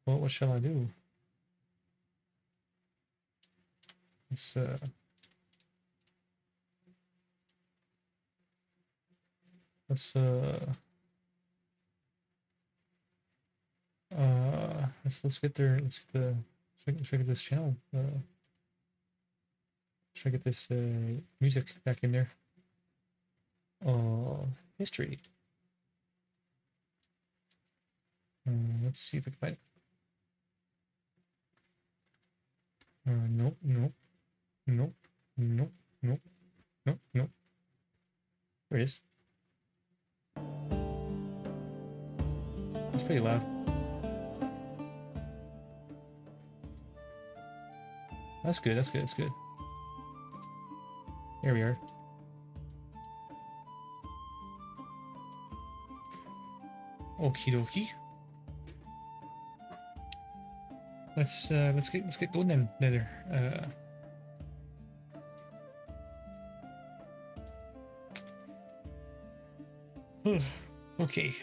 Well, what shall I do? Let's let's uh let's get there. Let's get the should I get this channel. Should I get this music back in there? History. Let's see if I can find it. Nope, nope, nope, nope, nope, nope, nope. There it is. It's pretty loud. That's good, that's good, that's good. Here we are. Okie dokie. Let's get going then, Nether. Okay.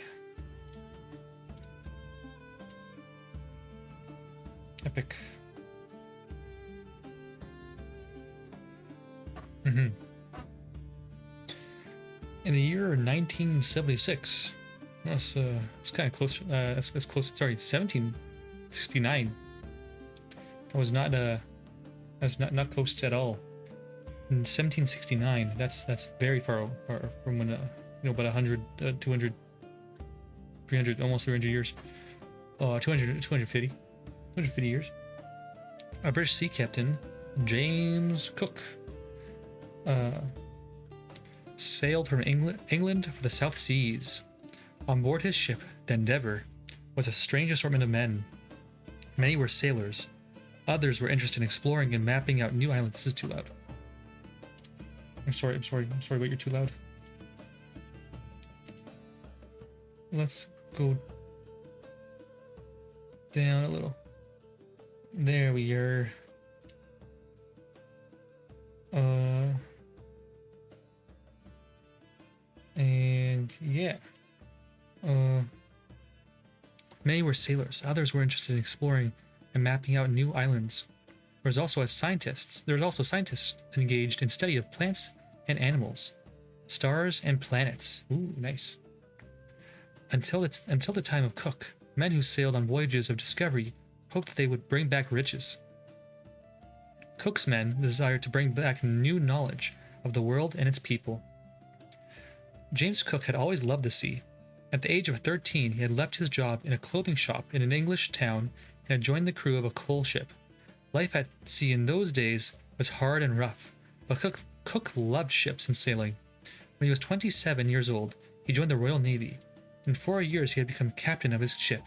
Epic. In the year 1976, that's it's kind of close. That's close. Sorry, 1769. That was not that's not close at all. In 1769, that's very far from when about 100, 200, 300, almost 300 years. 250 years. A British sea captain, James Cook, sailed from England for the South Seas. On board his ship, the Endeavour, was a strange assortment of men. Many were sailors. Others were interested in exploring and mapping out new islands. This is too loud. I'm sorry, but you're too loud. Let's go down a little. There we are. And yeah. Many were sailors. Others were interested in exploring and mapping out new islands. There was also scientists engaged in study of plants and animals, stars and planets. Ooh, nice. Until the time of Cook, men who sailed on voyages of discovery hoped that they would bring back riches. Cook's men desired to bring back new knowledge of the world and its people. James Cook had always loved the sea. At the age of 13, he had left his job in a clothing shop in an English town and had joined the crew of a coal ship. Life at sea in those days was hard and rough, but Cook loved ships and sailing. When he was 27 years old, he joined the Royal Navy. In 4 years, he had become captain of his ship.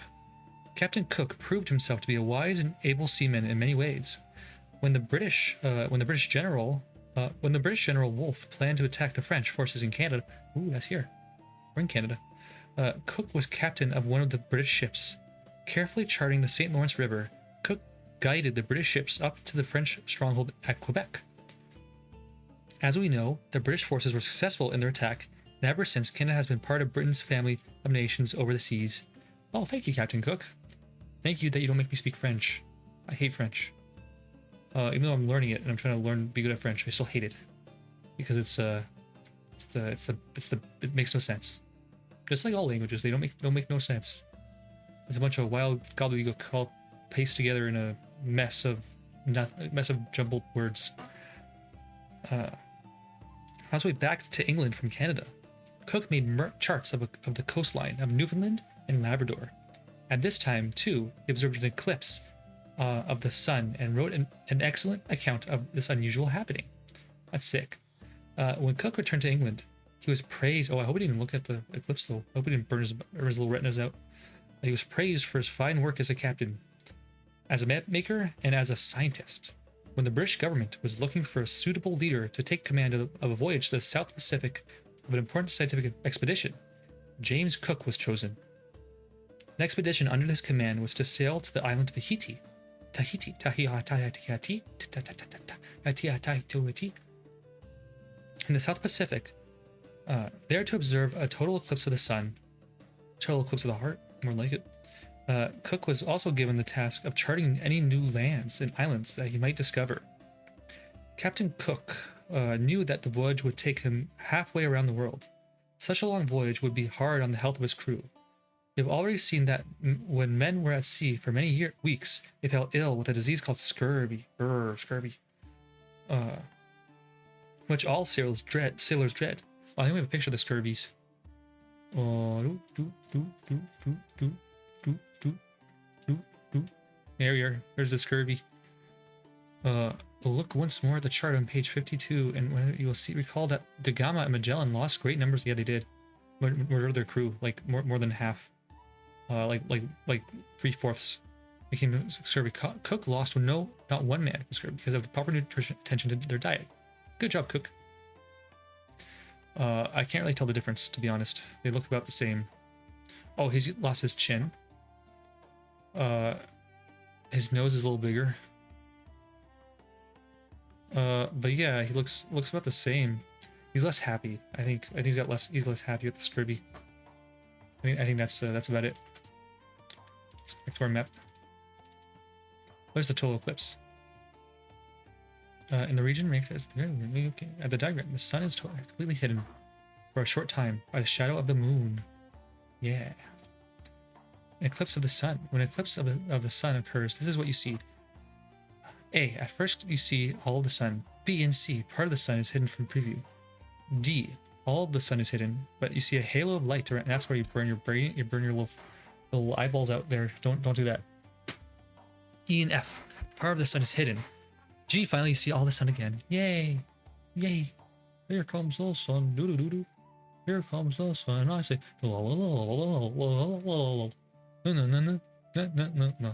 Captain Cook proved himself to be a wise and able seaman in many ways. When the British General Wolfe planned to attack the French forces in Canada, that's here. We're in Canada. Cook was captain of one of the British ships. Carefully charting the St. Lawrence River, Cook guided the British ships up to the French stronghold at Quebec. As we know, the British forces were successful in their attack, and ever since, Canada has been part of Britain's family of nations over the seas. Oh, thank you, Captain Cook. Thank you that you don't make me speak French. I hate French. Even though I'm learning it and I'm trying to be good at French, I still hate it because it makes no sense. Just like all languages, they don't make no sense. It's a bunch of wild gobbledygook all pasted together in a mess of jumbled words. On his way back to England from Canada, Cook made charts of the coastline of Newfoundland and Labrador. At this time, too, he observed an eclipse of the sun and wrote an excellent account of this unusual happening. That's sick. When Cook returned to England, he was praised. Oh, I hope he didn't look at the eclipse though. I hope he didn't burn his little retinas out. He was praised for his fine work as a captain, as a map maker, and as a scientist. When the British government was looking for a suitable leader to take command of a voyage to the South Pacific of an important scientific expedition, James Cook was chosen. An expedition under his command was to sail to the island of Tahiti, in the South Pacific, there to observe a total eclipse of the sun, total eclipse of the heart, more like it, Cook was also given the task of charting any new lands and islands that he might discover. Captain Cook knew that the voyage would take him halfway around the world. Such a long voyage would be hard on the health of his crew. We've already seen that when men were at sea for many weeks, they fell ill with a disease called scurvy. Scurvy. Which all sailors dread. I think we have a picture of the scurvies. There we are. There's the scurvy. Look once more at the chart on page 52, and you will recall that Da Gama and Magellan lost great numbers. Yeah, they did. Murdered their crew, like more than half. Like 3/4 became scurvy. Cook lost not one man from scurvy because of the proper nutrition attention to their diet. Good job, Cook. I can't really tell the difference, to be honest. They look about the same. Oh, he's lost his chin. His nose is a little bigger. But yeah, he looks about the same. He's less happy. I think he's less happy with the scurvy. I think that's about it. Back to our map. Where's the total eclipse? In the region, at the diagram, the sun is completely hidden for a short time by the shadow of the moon. Yeah. An eclipse of the sun. When an eclipse of the sun occurs, this is what you see. A. At first, you see all of the sun. B and C. Part of the sun is hidden from preview. D. All of the sun is hidden, but you see a halo of light around. And that's where you burn your brain. You burn your little eyeballs out there. Don't do that. E and F. Part of the sun is hidden. G. Finally, you see all the sun again. Yay! Yay! Here comes the sun. Doo doo doo doo. Here comes the sun. I say la la la la la la la la. No no no no no no no no no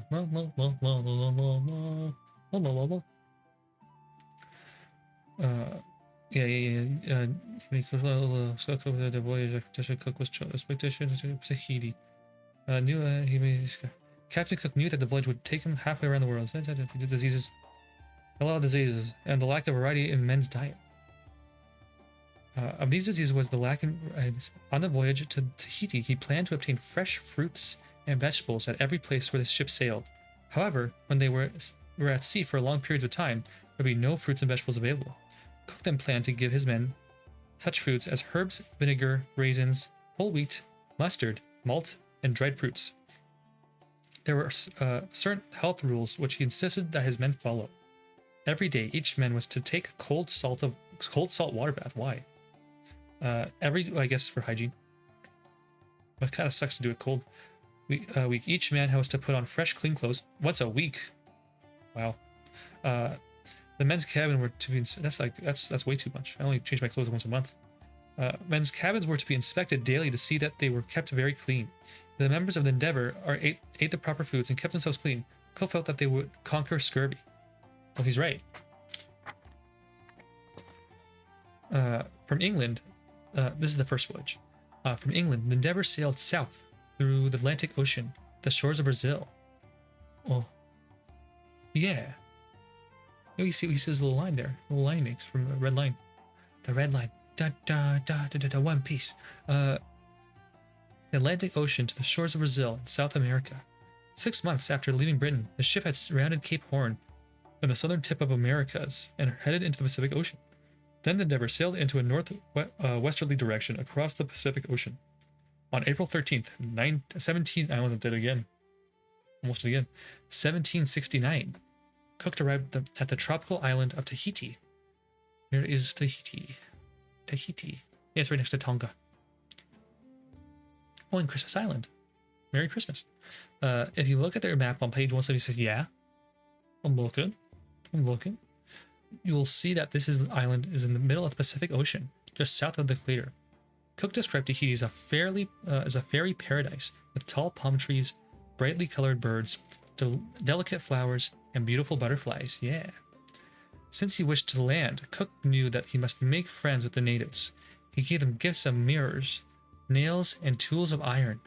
no no no no. La la la la. Yeah. The voyage expedition Cook was expectation to Tahiti. Captain Cook knew that the voyage would take him halfway around the world. Diseases, a lot of diseases, and the lack of variety in men's diet. Of these diseases was the lack on the voyage to Tahiti. He planned to obtain fresh fruits and vegetables at every place where the ship sailed. However, when they were at sea for long periods of time, there would be no fruits and vegetables available. Cook then planned to give his men such foods as herbs, vinegar, raisins, whole wheat, mustard, malt, and dried fruits. There were certain health rules which he insisted that his men follow. Every day, each man was to take a cold salt water bath. Why? I guess for hygiene. But it kind of sucks to do it cold. Week, each man was to put on fresh, clean clothes once a week. Wow. The men's cabin were to be that's way too much. I only change my clothes once a month. Men's cabins were to be inspected daily to see that they were kept very clean. The members of the Endeavour ate the proper foods and kept themselves clean. Cook felt that they would conquer scurvy. Well, he's right. From England, this is the first voyage. From England, the Endeavour sailed south through the Atlantic Ocean, the shores of Brazil. Oh, yeah. Oh, you see his little line there. The little line he makes from the red line. The red line. Da da da da da da. One Piece. The Atlantic Ocean to the shores of Brazil and South America. 6 months after leaving Britain, the ship had rounded Cape Horn on the southern tip of Americas and headed into the Pacific Ocean. Then the Endeavour sailed into a westerly direction across the Pacific Ocean. On April 13th, 1769, Cook arrived at the tropical island of Tahiti. Here is Tahiti. Tahiti. Yeah, it's right next to Tonga. Oh, and Christmas Island. Merry Christmas. If you look at their map on page 176, yeah, I'm looking. You will see that this island is in the middle of the Pacific Ocean, just south of the equator. Cook described Tahiti as a fairy paradise with tall palm trees, brightly colored birds, delicate flowers, and beautiful butterflies. Yeah. Since he wished to land, Cook knew that he must make friends with the natives. He gave them gifts of mirrors, nails, and tools of iron.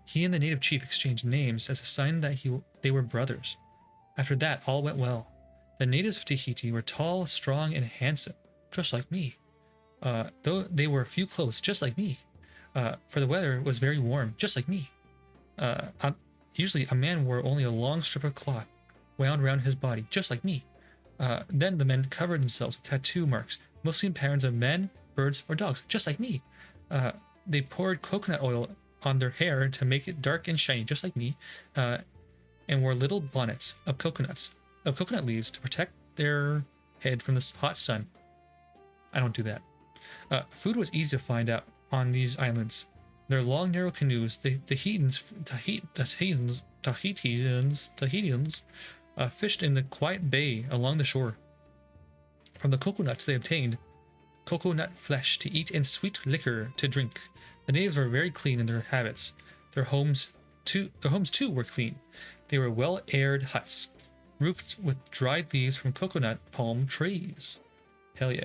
He and the native chief exchanged names as a sign that they were brothers. After that, all went well. The natives of Tahiti were tall, strong, and handsome, just like me. Though they were few clothes, just like me. For the weather was very warm, just like me. Uh, um, Usually, a man wore only a long strip of cloth wound around his body, just like me. Then the men covered themselves with tattoo marks, mostly in patterns of men, birds, or dogs, just like me. Uh, they poured coconut oil on their hair to make it dark and shiny, just like me, and wore little bonnets of coconut leaves to protect their head from the hot sun. I don't do that. Food was easy to find out on these islands. Their long, narrow canoes, the Tahitians fished in the quiet bay along the shore. From the coconuts they obtained coconut flesh to eat and sweet liquor to drink. The natives were very clean in their habits. Their homes too were clean. They were well-aired huts, roofed with dried leaves from coconut palm trees. Hell yeah.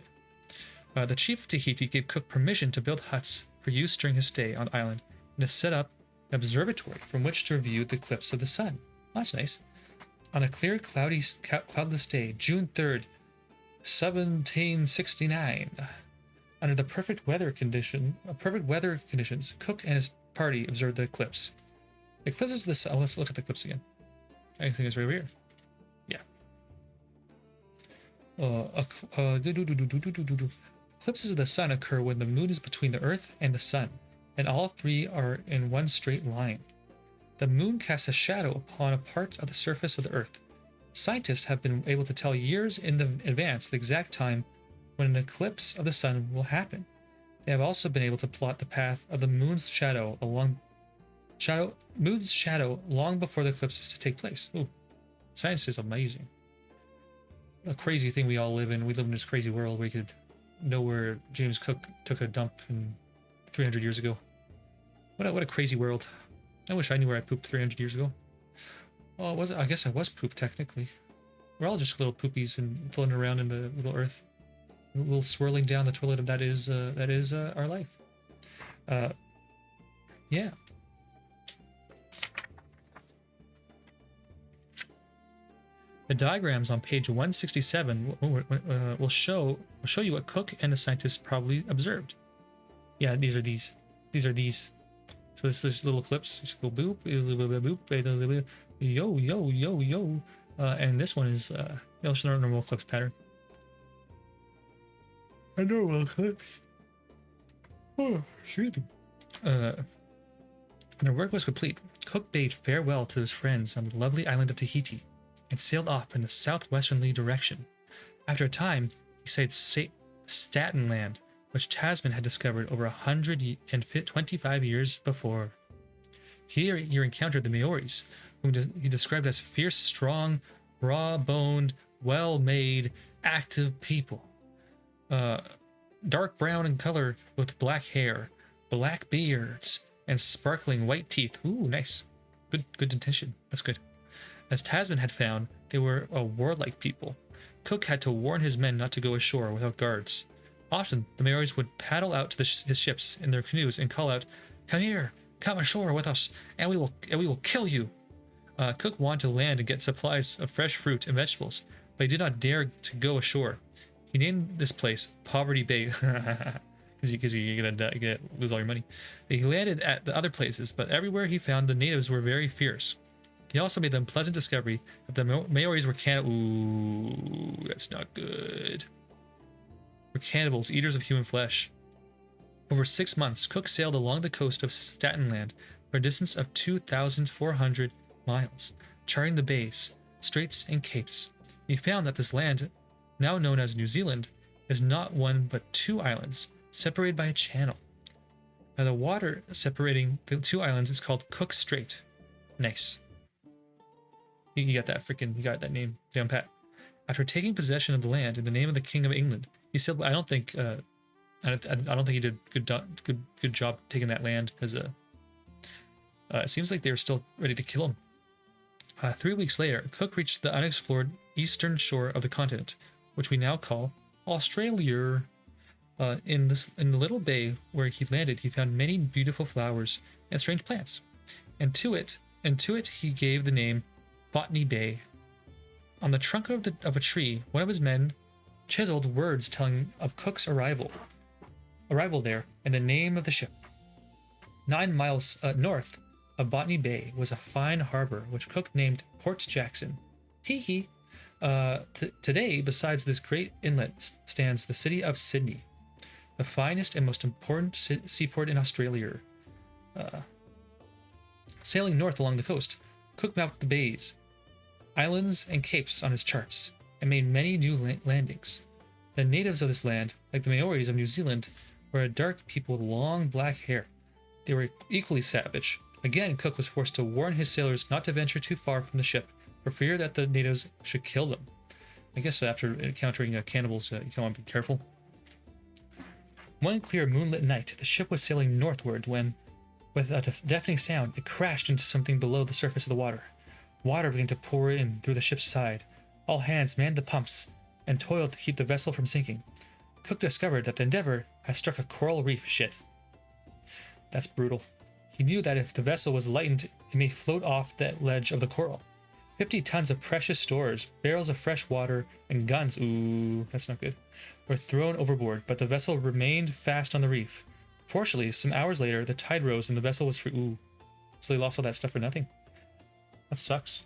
The chief of Tahiti gave Cook permission to build huts for use during his stay on the island and to set up an observatory from which to review the eclipse of the sun. That's nice. On a clear, cloudless day, June 3rd, 1769, under the perfect weather conditions, Cook and his party observed the eclipse. The eclipse is the sun. Oh, let's look at the eclipse again. I think it's right over here. Yeah. Eclipses of the sun occur when the moon is between the earth and the sun, and all three are in one straight line. The moon casts a shadow upon a part of the surface of the earth. Scientists have been able to tell years in advance the exact time when an eclipse of the sun will happen. They have also been able to plot the path of the moon's shadow long before the eclipse is to take place. Ooh, science is amazing. A crazy thing we all live in. We live in this crazy world where we could know where James Cook took a dump in 300 years ago. What a crazy world. I wish I knew where I pooped 300 years ago. Oh, was it? I guess I was pooped technically. We're all just little poopies and floating around in the little earth, a little swirling down the toilet. That is our life. Yeah. The diagrams on page 167 will show you what Cook and the scientists probably observed. Yeah, these are these. So this little eclipse. Just go boop, boop, yo, yo, yo, yo. And this one is just a normal eclipse pattern. A normal eclipse. Oh, excuse me. Their work was complete. Cook bade farewell to his friends on the lovely island of Tahiti and sailed off in the southwesterly direction. After a time, he sighted Staten Land, which Tasman had discovered over 125 years before. Here he encountered the Maoris, whom he described as fierce, strong, raw-boned, well-made, active people. Dark brown in color with black hair, black beards, and sparkling white teeth. Ooh, nice. Good intention. That's good. As Tasman had found, they were a warlike people. Cook had to warn his men not to go ashore without guards. Often, the Maoris would paddle out to his ships in their canoes and call out, "Come here, come ashore with us, and we will kill you." Cook wanted to land and get supplies of fresh fruit and vegetables, but he did not dare to go ashore. He named this place Poverty Bay, because you're gonna lose all your money. He landed at the other places, but everywhere he found the natives were very fierce. He also made the unpleasant discovery that the Maoris were Ooh, that's not good. Were cannibals, eaters of human flesh. Over 6 months, Cook sailed along the coast of Staten Land for a distance of 2,400 miles, charting the bays, straits, and capes. He found that this land, now known as New Zealand, is not one but two islands, separated by a channel. Now the water separating the two islands is called Cook Strait. Nice. He got that name down pat. After taking possession of the land in the name of the King of England, he sailed. I don't think he did good job taking that land, because it seems like they were still ready to kill him. 3 weeks later, Cook reached the unexplored eastern shore of the continent, which we now call Australia. In the little bay where he landed, he found many beautiful flowers and strange plants, and to it he gave the name Botany Bay. On the trunk of a tree, one of his men chiseled words telling of Cook's arrival there and the name of the ship. 9 miles north of Botany Bay was a fine harbor which Cook named Port Jackson. Hee hee. Today, besides this great inlet, stands the city of Sydney, the finest and most important seaport in Australia. Sailing north along the coast, Cook mapped the bays, islands, and capes on his charts, and made many new landings. The natives of this land, like the Maoris of New Zealand, were a dark people with long black hair. They were equally savage. Again, Cook was forced to warn his sailors not to venture too far from the ship, for fear that the natives should kill them. I guess after encountering cannibals, you want to be careful. One clear moonlit night, the ship was sailing northward when, with a deafening sound, it crashed into something below the surface of the water. Water began to pour in through the ship's side. All hands manned the pumps and toiled to keep the vessel from sinking. Cook discovered that the Endeavour had struck a coral reef. Shit. That's brutal. He knew that if the vessel was lightened, it may float off the ledge of the coral. 50 tons of precious stores, barrels of fresh water, and guns, ooh, that's not good, were thrown overboard, but the vessel remained fast on the reef. Fortunately, some hours later, the tide rose and the vessel was free. Ooh, so they lost all that stuff for nothing. That sucks.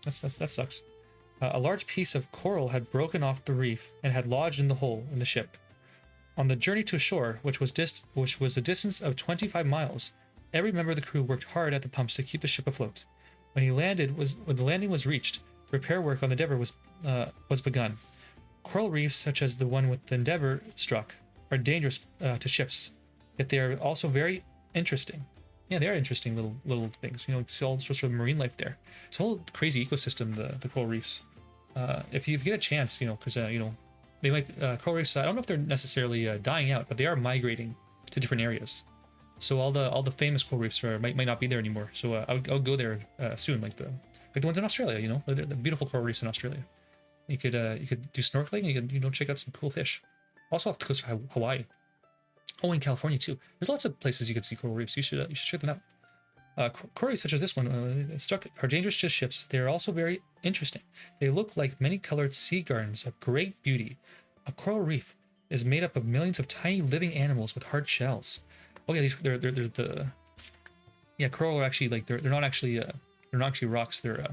That sucks. A large piece of coral had broken off the reef and had lodged in the hole in the ship. On the journey to shore, which was a distance of 25 miles, every member of the crew worked hard at the pumps to keep the ship afloat. When the landing was reached, repair work on the Endeavour was begun. Coral reefs, such as the one with the Endeavour struck, are dangerous to ships, yet they are also very interesting. Yeah, they are interesting little things. You know, see all sorts of marine life there. It's a whole crazy ecosystem, the coral reefs. If you get a chance, you know, because they might coral reefs. I don't know if they're necessarily dying out, but they are migrating to different areas. So all the famous coral reefs might not be there anymore. So I'll go there soon, like the ones in Australia. You know, the beautiful coral reefs in Australia. You could do snorkeling. You could check out some cool fish. Also off the coast of Hawaii. Oh, in California too. There's lots of places you can see coral reefs. You should check them out. Coral reefs such as this one are dangerous to ships. They are also very interesting. They look like many colored sea gardens of great beauty. A coral reef is made up of millions of tiny living animals with hard shells. Oh yeah, coral are actually like they're not actually rocks. They're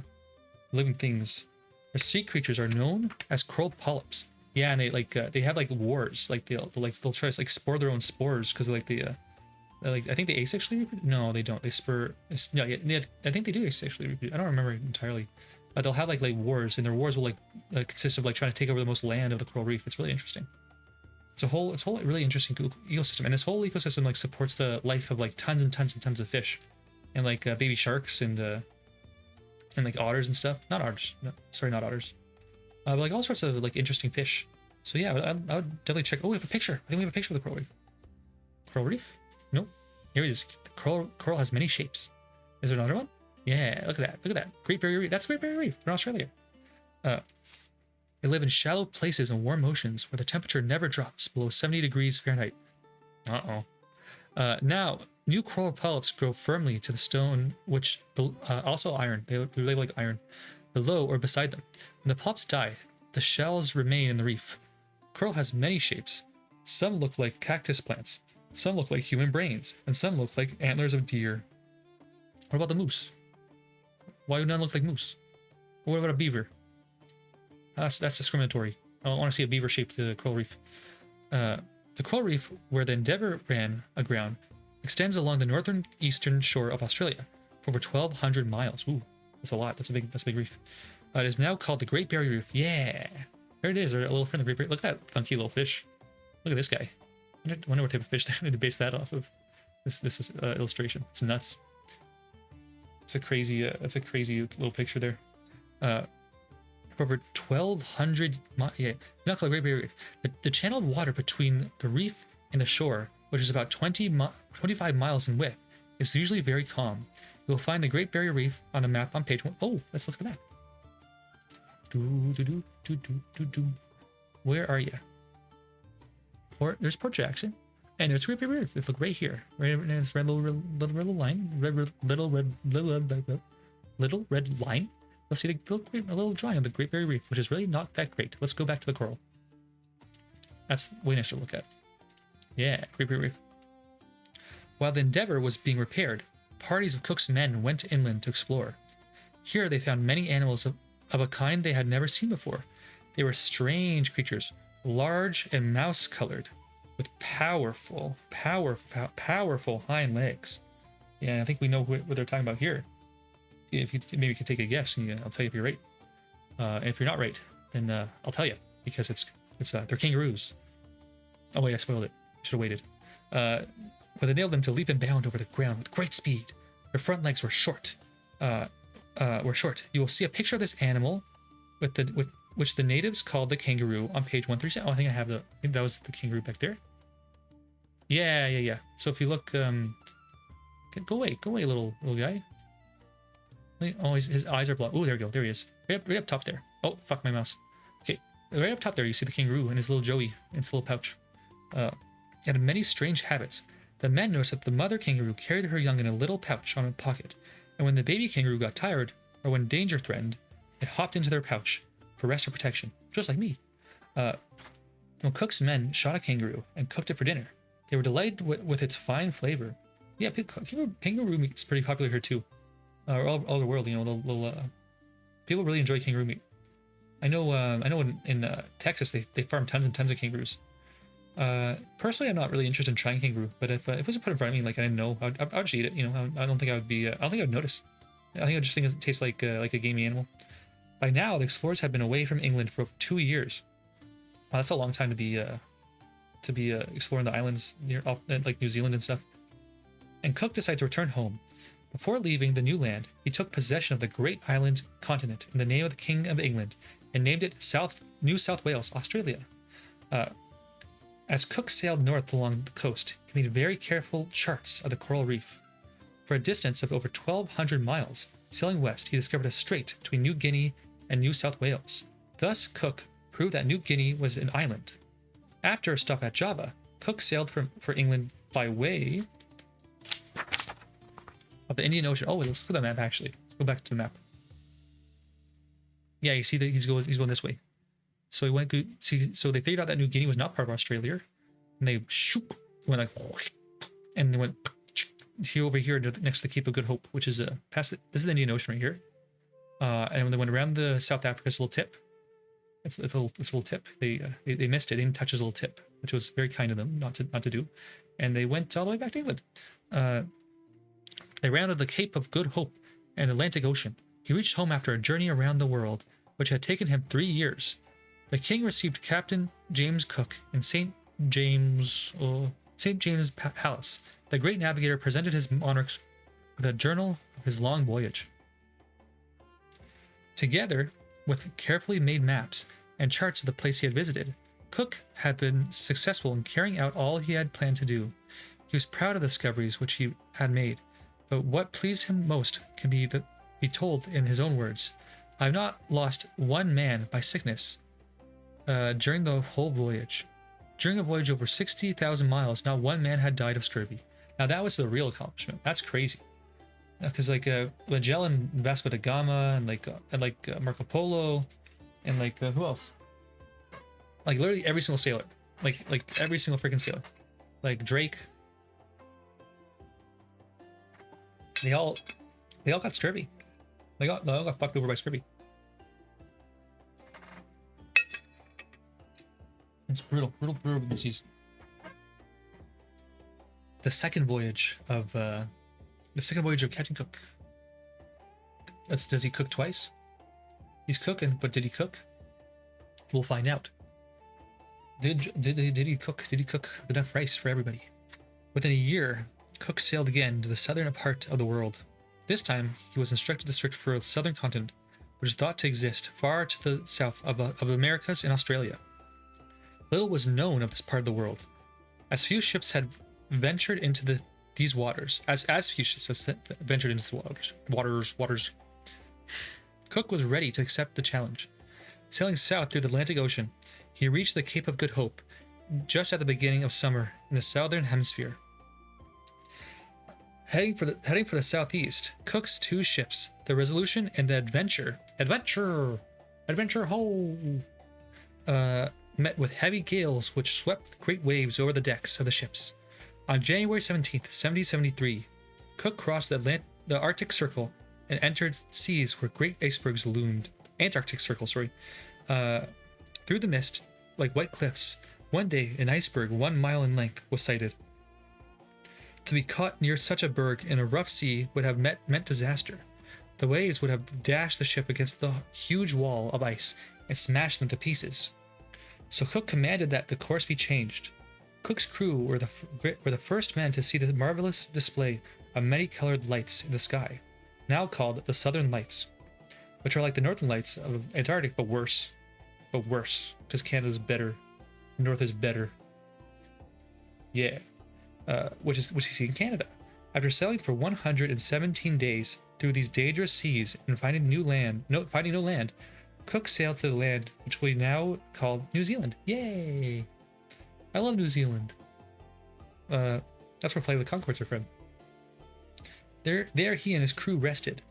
living things. Their sea creatures are known as coral polyps. Yeah, and they have like wars. Like they'll try to like spore their own spores because like I think they asexually reproduce. No, they don't. They spur. No, yeah, I think they do asexually reproduce. I don't remember entirely. But they'll have like wars, and their wars will consist of like trying to take over the most land of the coral reef. It's really interesting. It's a whole really interesting ecosystem, and this whole ecosystem like supports the life of like tons and tons and tons of fish, and like baby sharks and like otters and stuff. Not otters. No, sorry, not otters. But like all sorts of like interesting fish. So yeah, I would definitely check. Oh, we have a picture. I think we have a picture of the coral reef. Coral reef? Nope. Here it is. Coral has many shapes. Is there another one? Yeah, look at that. Look at that. Great Barrier Reef. That's Great Barrier Reef in Australia. They live in shallow places and warm oceans where the temperature never drops below 70 degrees Fahrenheit. Now, new coral polyps grow firmly to the stone, which also iron. They label like iron. Below or beside them. When the polyps die, the shells remain in the reef. Coral has many shapes. Some look like cactus plants. Some look like human brains, and some look like antlers of deer. What about the moose? Why do none look like moose? What about a beaver? That's discriminatory. I don't want to see a beaver-shaped coral reef. The coral reef, where the Endeavour ran aground, extends along the northern eastern shore of Australia for over 1,200 miles. Ooh, that's a lot. That's a big reef. It is now called the Great Barrier Reef. Yeah, there it is. Our little friend, the Great Barrier. Look at that funky little fish. Look at this guy. I wonder what type of fish they base that off of. This is illustration. It's nuts. It's a crazy little picture there. For over 1,200 miles. Yeah, not called Great Barrier Reef. The channeled water between the reef and the shore, which is about 25 miles in width, is usually very calm. You will find the Great Barrier Reef on the map on page 1. Oh, let's look at that. Where are you? There's Port Jackson, and there's Great Barrier Reef. Let's look right here. Right, there's little line, little red line. Let's see a little drawing of the Great Barrier Reef, which is really not that great. Let's go back to the coral. That's way nicer to look at. Yeah, Great Barrier Reef. While the Endeavour was being repaired, parties of Cook's men went inland to explore. Here they found many animals of a kind they had never seen before. They were strange creatures, large and mouse-colored, with powerful hind legs. Yeah, I think we know what they're talking about here. If you maybe you can take a guess, and I'll tell you if you're right. And if you're not right, then I'll tell you, because they're kangaroos. Oh wait, I spoiled it. Should have waited. But they enabled them to leap and bound over the ground with great speed. Their front legs were short. You will see a picture of this animal with which the natives called the kangaroo on page 137. Oh, I think that was the kangaroo back there. Yeah. So if you look, go away, little guy. Oh, his eyes are blocked. Oh, there we go. There he is. Right up top there. Oh, fuck my mouse. Okay, right up top there, you see the kangaroo and his little Joey in its little pouch. It had many strange habits. The men noticed that the mother kangaroo carried her young in a little pouch on a pocket, and when the baby kangaroo got tired, or when danger threatened, it hopped into their pouch for rest or protection, just like me. When Cook's men shot a kangaroo and cooked it for dinner, they were delighted with its fine flavor. Yeah, kangaroo meat is pretty popular here too. All over the world, people really enjoy kangaroo meat. I know in Texas they farm tons and tons of kangaroos. Personally, I'm not really interested in trying kangaroo, but if it was put in front of me, like I didn't know, I'd just eat it. I don't think I would be. I don't think I'd notice. I think I just think it tastes like a gamey animal. By now, the explorers had been away from England for over 2 years. Wow, that's a long time to be exploring the islands near like New Zealand and stuff. And Cook decided to return home. Before leaving the new land, he took possession of the great island continent in the name of the King of England and named it New South Wales, Australia. As Cook sailed north along the coast, he made very careful charts of the coral reef. For a distance of over 1,200 miles, sailing west, he discovered a strait between New Guinea and New South Wales. Thus, Cook proved that New Guinea was an island. After a stop at Java, Cook sailed for England by way of the Indian Ocean. Oh, wait, let's look at the map, actually. Let's go back to the map. Yeah, you see that he's going this way. So so they figured out that New Guinea was not part of Australia, and they went like, and they went here over here next to the Cape of Good Hope, which is past it. This is the Indian Ocean right here. And when they went around the South Africa's little tip, it's a little tip. They missed it. They didn't touch his little tip, which was very kind of them not to do. And they went all the way back to England. They rounded the Cape of Good Hope and the Atlantic Ocean. He reached home after a journey around the world, which had taken him 3 years. The king received Captain James Cook in St. James's Palace. The great navigator presented his monarchs with a journal of his long voyage. Together with carefully made maps and charts of the place he had visited, Cook had been successful in carrying out all he had planned to do. He was proud of the discoveries which he had made, but what pleased him most can be told in his own words. I have not lost one man by sickness during the whole voyage. During a voyage over 60,000 miles, not one man had died of scurvy. Now that was the real accomplishment. That's crazy. Because Magellan, Vasco da Gama, and Marco Polo, and who else? Like literally every single sailor, like every single freaking sailor, like Drake. They all got scurvy. They all got fucked over by scurvy. It's brutal disease. The second voyage of Captain Cook. Does he cook twice? He's cooking, but did he cook? We'll find out. Did he cook? Did he cook enough rice for everybody? Within a year, Cook sailed again to the southern part of the world. This time, he was instructed to search for a southern continent, which is thought to exist far to the south of the Americas and Australia. Little was known of this part of the world, as few ships had ventured into these waters. As few ships had ventured into the waters. Cook was ready to accept the challenge. Sailing south through the Atlantic Ocean, he reached the Cape of Good Hope just at the beginning of summer in the southern hemisphere. Heading for the southeast, Cook's 2 ships, the Resolution and the Adventure, met with heavy gales which swept great waves over the decks of the ships. On January 17th, 1773, Cook crossed the Arctic Circle and entered seas where great icebergs loomed. Antarctic Circle, sorry. Through the mist, like white cliffs, one day an iceberg 1 mile in length was sighted. To be caught near such a berg in a rough sea would have meant disaster. The waves would have dashed the ship against the huge wall of ice and smashed them to pieces. So Cook commanded that the course be changed. Cook's crew were the first men to see the marvelous display of many-colored lights in the sky, now called the Southern Lights, which are like the Northern Lights of Antarctic, but worse. But worse, because Canada's better. North is better. Yeah. Which you see in Canada. After sailing for 117 days through these dangerous seas and finding no land, Cook sailed to the land which we now call New Zealand. Yay! I love New Zealand. That's where Flight of the Conchords are from. There he and his crew rested.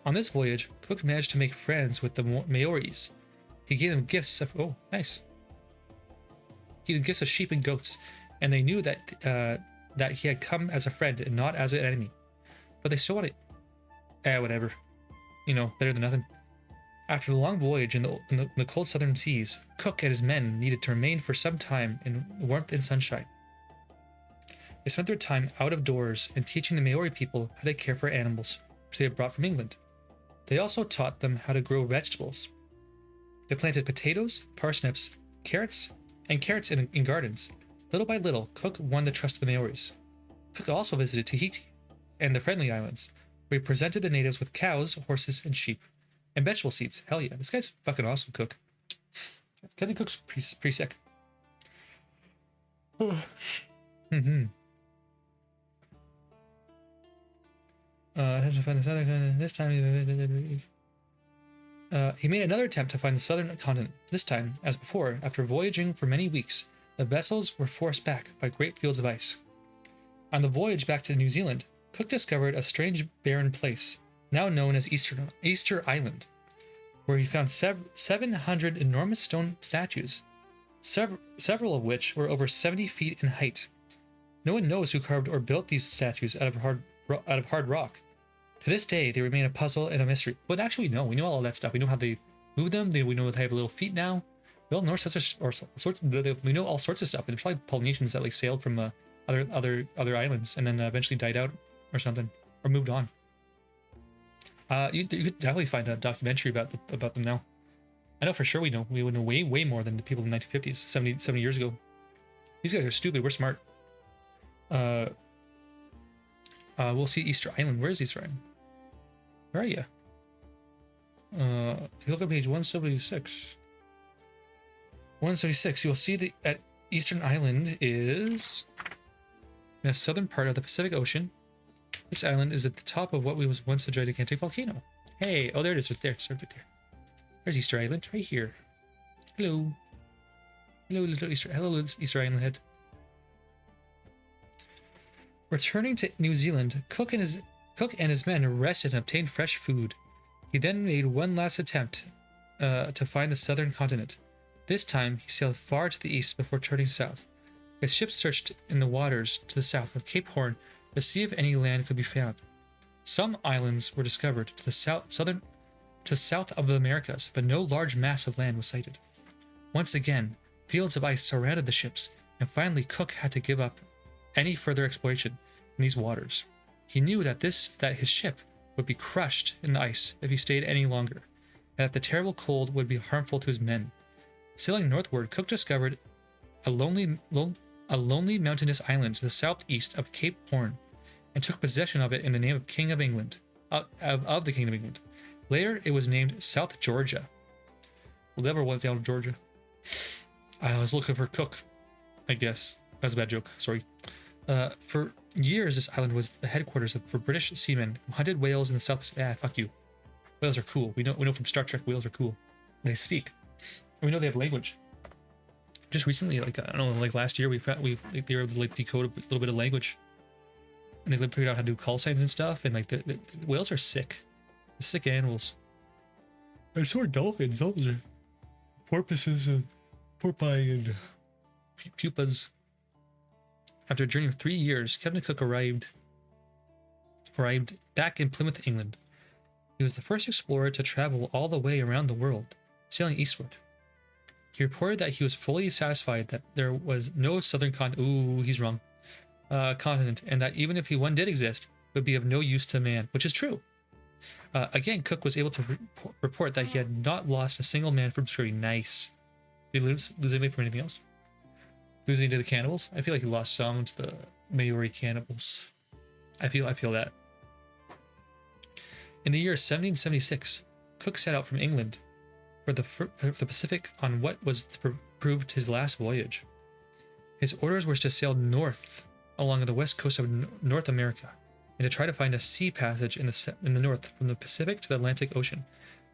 On this voyage, Cook managed to make friends with the Maoris. He gave them gifts of He gave gifts of sheep and goats, and they knew that he had come as a friend and not as an enemy. But they still wanted, whatever, better than nothing. After the long voyage in the cold southern seas, Cook and his men needed to remain for some time in warmth and sunshine. They spent their time out of doors and teaching the Maori people how to care for animals, which they had brought from England. They also taught them how to grow vegetables. They planted potatoes, parsnips, carrots in gardens. Little by little, Cook won the trust of the Maoris. Cook also visited Tahiti and the Friendly Islands, where he presented the natives with cows, horses, and sheep, and vegetable seeds. Hell yeah, this guy's fucking awesome, Cook. Captain Cook's pretty sick. To find the southern, this time he made another attempt to find the southern continent. This time, as before, after voyaging for many weeks, the vessels were forced back by great fields of ice. On the voyage back to New Zealand, Cook discovered a strange barren place, now known as Easter Island, where he found 700 enormous stone statues, several of which were over 70 feet in height. No one knows who carved or built these statues out of hard rock. To this day, they remain a puzzle and a mystery. But actually, we know all that stuff. We know how they move them. We know they have little feet now. We all know we know all sorts of stuff. And there's probably Polynesians that sailed from other islands and then eventually died out or something, or moved on. You could definitely find a documentary about them now. I know for sure we would know way more than the people in the 1950s, 70 years ago. These guys are stupid. We're smart. We'll see Easter Island. Where is Easter Island? Where are you? If you look at page 176. 176, you will see that Eastern Island is in the southern part of the Pacific Ocean. This island is at the top of what was once a gigantic volcano. Hey, there it is, right there. It's right there. There's Easter Island, right here. Hello. Hello, Easter Island head. Returning to New Zealand, Cook and his men rested and obtained fresh food. He then made one last attempt to find the southern continent. This time, he sailed far to the east before turning south. His ship searched in the waters to the south of Cape Horn to see if any land could be found. Some islands were discovered to the south of the Americas, but no large mass of land was sighted. Once again, fields of ice surrounded the ships, and finally Cook had to give up any further exploration in these waters. He knew that his ship would be crushed in the ice if he stayed any longer, and that the terrible cold would be harmful to his men. Sailing northward, Cook discovered a lonely mountainous island to the southeast of Cape Horn, and took possession of it in the name of the King of England. Later, it was named South Georgia. We'll never went down to Georgia. I was looking for Cook, I guess. That's a bad joke. Sorry. For years, this island was the headquarters for British seamen who hunted whales in the South Pacific. Fuck you. Whales are cool. We know from Star Trek, whales are cool. They speak. And we know they have language. Just recently, last year, they were able to decode a little bit of language, and they figured out how to do call signs and stuff. And the whales are sick. They're sick animals. And so are dolphins. Dolphins are porpoises and porpoise and pupas. After a journey of 3 years, Captain Cook arrived arrived back in Plymouth, England. He was the first explorer to travel all the way around the world, sailing eastward. He reported that he was fully satisfied that there was no southern continent, and that even if one did exist, it would be of no use to man, which is true. Again, Cook was able to report that he had not lost a single man from scurvy. Nice. Did he lose anybody from anything else? Lose any to the cannibals? I feel like he lost some to the Maori cannibals. I feel that. In the year 1776, Cook set out from England for the Pacific on what was proved his last voyage. His orders were to sail north along the west coast of North America and to try to find a sea passage in the north from the Pacific to the Atlantic Ocean.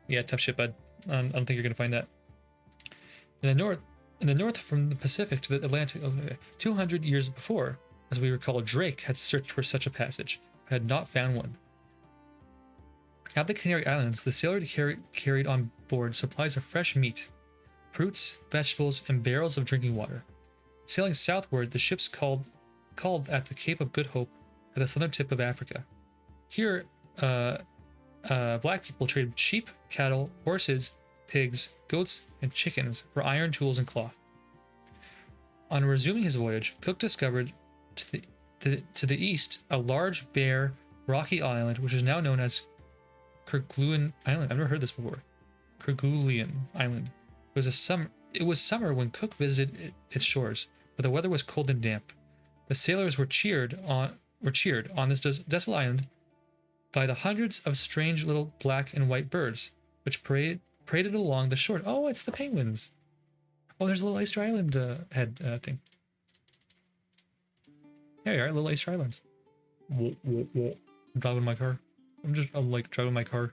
Yeah, tough shit, bud. I don't think you're gonna find that. In the north from the Pacific to the Atlantic, 200 years before, as we recall, Drake had searched for such a passage, but had not found one. At the Canary Islands, the sailor carried on board supplies of fresh meat, fruits, vegetables, and barrels of drinking water. Sailing southward, the ships called at the Cape of Good Hope at the southern tip of Africa. Here, black people traded sheep, cattle, horses, pigs, goats, and chickens for iron tools and cloth. On resuming his voyage, Cook discovered to the east a large, bare, rocky island, which is now known as Kerguelen Island. I've never heard this before. Kerguelen Island. It was summer when Cook visited its shores, but the weather was cold and damp. The sailors were cheered on this desolate island by the hundreds of strange little black and white birds, which paraded along the shore. Oh, it's the penguins. Oh, there's a little Easter Island head thing. There you are, little Easter Islands. Whoa. I'm driving my car. I'm like driving my car.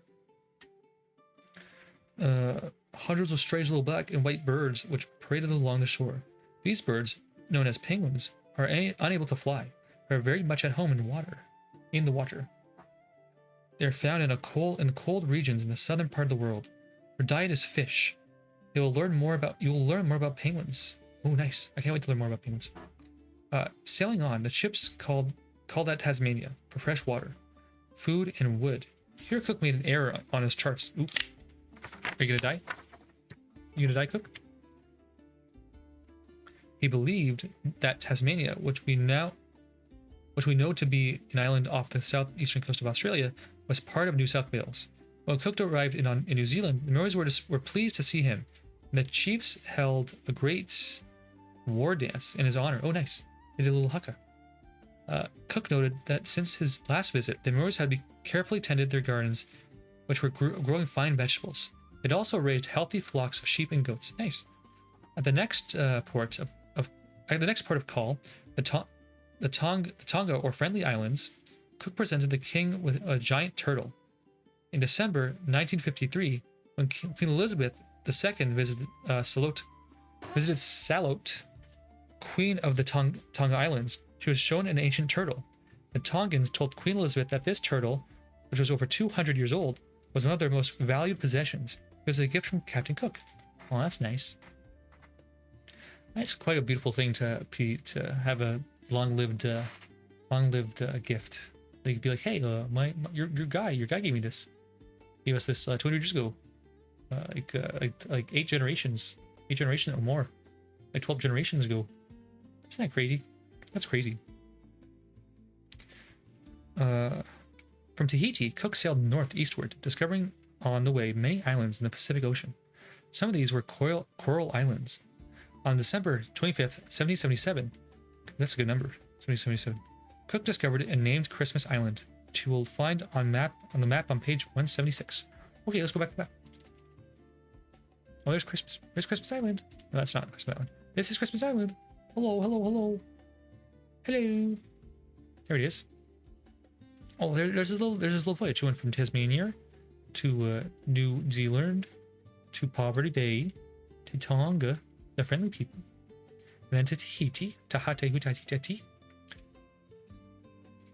Hundreds of strange little black and white birds which paraded along the shore. These birds, known as penguins, are unable to fly. They are very much at home in the water. They are found in cold regions in the southern part of the world. Their diet is fish. You will learn more about penguins. Oh, nice! I can't wait to learn more about penguins. Sailing on, the ships called at Tasmania for fresh water, food, and wood. Here, Cook made an error on his charts. Oop. Are you gonna die? You gonna die, Cook? He believed that Tasmania, which we know to be an island off the southeastern coast of Australia, was part of New South Wales. When Cook arrived in New Zealand, the Maoris were pleased to see him, and the chiefs held a great war dance in his honor. Oh, nice. They did a little haka. Cook noted that since his last visit, the Maoris had carefully tended their gardens, which were growing fine vegetables. It also raised healthy flocks of sheep and goats. Nice. At the next port of call, the Tonga or Friendly Islands, Cook presented the king with a giant turtle. In December 1953, when Queen Elizabeth II visited Salote, Queen of the Tonga Islands, she was shown an ancient turtle. The Tongans told Queen Elizabeth that this turtle, which was over 200 years old, was one of their most valued possessions. It was a gift from Captain Cook. Well, that's nice. That's quite a beautiful thing to have a long-lived gift. They could be like, hey, your guy gave me this. Gave us this 200 years ago. Like 8 generations or more. Like 12 generations ago. Isn't that crazy? That's crazy. From Tahiti, Cook sailed northeastward, discovering on the way many islands in the Pacific Ocean. Some of these were coral islands. On December 25th, 1777, that's a good number, 1777, Cook discovered and named Christmas Island, which you will find on the map on page 176. Okay, let's go back to the map. Oh, there's Christmas. There's Christmas Island. No, that's not Christmas Island. This is Christmas Island. Hello. Hello. There it is. Oh, there's this little voyage. You went from Tasmania to New Zealand to Poverty Bay to Tonga, the friendly people, and then to Tahiti, Tahiti.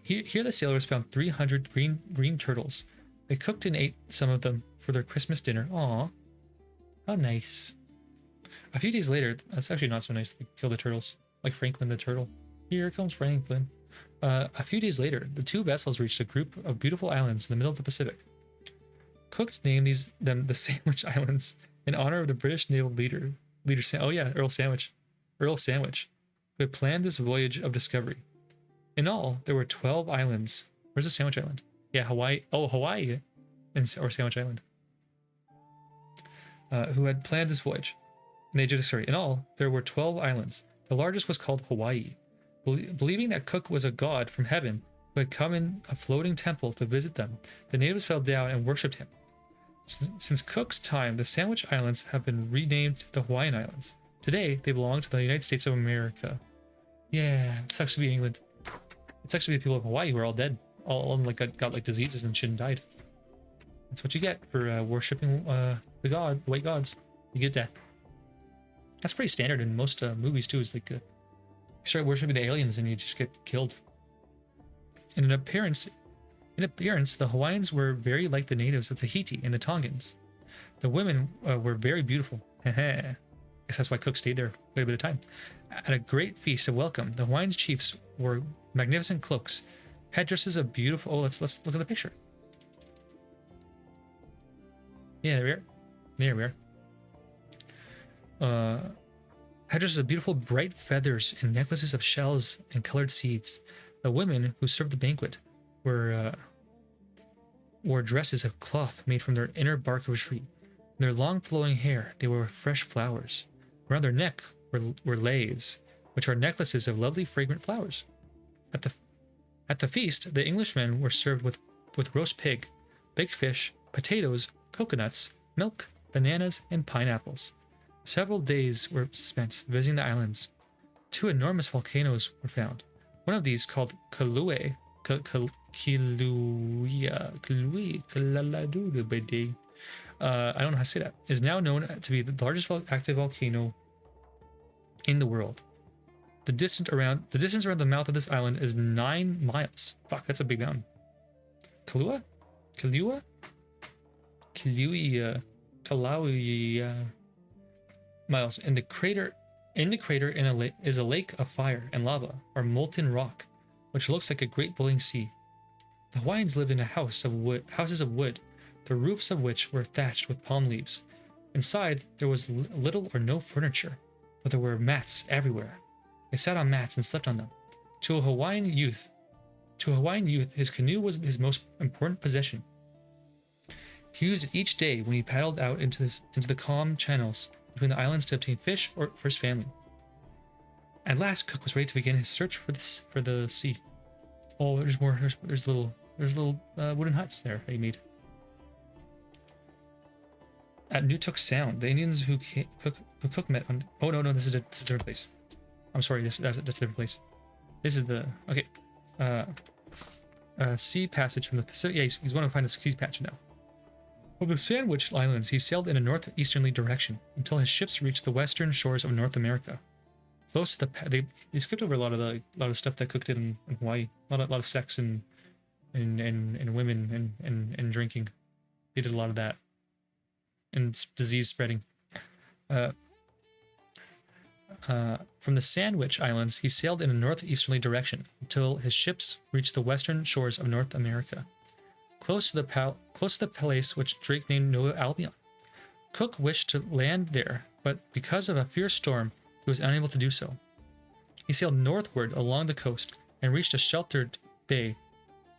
Here the sailors found 300 green turtles. They cooked and ate some of them for their Christmas dinner. Aw, how nice. A few days later, that's actually not so nice. They kill the turtles, like Franklin the turtle. Here comes Franklin. A few days later, the two vessels reached a group of beautiful islands in the middle of the Pacific. Cook named them the Sandwich Islands in honor of the British naval Earl Sandwich, who had planned this voyage of discovery. In all, there were 12 islands. Where's the Sandwich Island? Yeah, Hawaii. Oh, Hawaii, or Sandwich Island. Who had planned this voyage. In all, there were 12 islands. The largest was called Hawaii. Believing that Cook was a god from heaven who had come in a floating temple to visit them, the natives fell down and worshipped him. Since Cook's time, the Sandwich Islands have been renamed the Hawaiian Islands. Today, they belong to the United States of America. Yeah, it sucks to be England. It sucks to be the people of Hawaii who are all dead. All like got like diseases and shit and died. That's what you get for worshipping the white gods. You get death. That's pretty standard in most movies too. Is like you start worshiping the aliens and you just get killed. And in appearance, the Hawaiians were very like the natives of Tahiti and the Tongans. The women were very beautiful. I guess that's why Cook stayed there quite a bit of time. At a great feast of welcome, the Hawaiian chiefs wore magnificent cloaks, headdresses of beautiful. Oh, let's look at the picture. Yeah, there we are. Headdresses of beautiful bright feathers and necklaces of shells and colored seeds. The women who served the banquet wore dresses of cloth made from their inner bark of a tree. In their long flowing hair, they wore fresh flowers. Around their neck were leis, which are necklaces of lovely fragrant flowers. At the feast, the Englishmen were served with roast pig, baked fish, potatoes, coconuts, milk, bananas, and pineapples. Several days were spent visiting the islands. 2 enormous volcanoes were found. One of these, called Kilauea, I don't know how to say that, is now known to be the largest active volcano in the world. The distance around the mouth of this island is 9 miles. Fuck, that's a big mountain. Kilauea miles. In the crater is a lake of fire and lava, or molten rock, which looks like a great boiling sea. The Hawaiians lived in houses of wood, the roofs of which were thatched with palm leaves. Inside, there was little or no furniture, but there were mats everywhere. They sat on mats and slept on them. To a Hawaiian youth, his canoe was his most important possession. He used it each day when he paddled out into the calm channels between the islands to obtain fish for his family. At last, Cook was ready to begin his search for the sea. Oh, there's more. There's little wooden huts there that he made. At Nutuk Sound, the Indians who Cook met on. Oh no, this is a different place. I'm sorry, that's a different place. This is the sea passage from the Pacific. Yeah, he's going to find a sea passage now. Of the Sandwich Islands, he sailed in a northeasterly direction until his ships reached the western shores of North America. Close to they skipped over a lot of stuff that Cook did in Hawaii. A lot of sex and women and drinking. They did a lot of that, and disease spreading. From the Sandwich Islands, he sailed in a northeasterly direction until his ships reached the western shores of North America. Close to the place which Drake named Nova Albion. Cook wished to land there, but because of a fierce storm, he was unable to do so. He sailed northward along the coast and reached a sheltered bay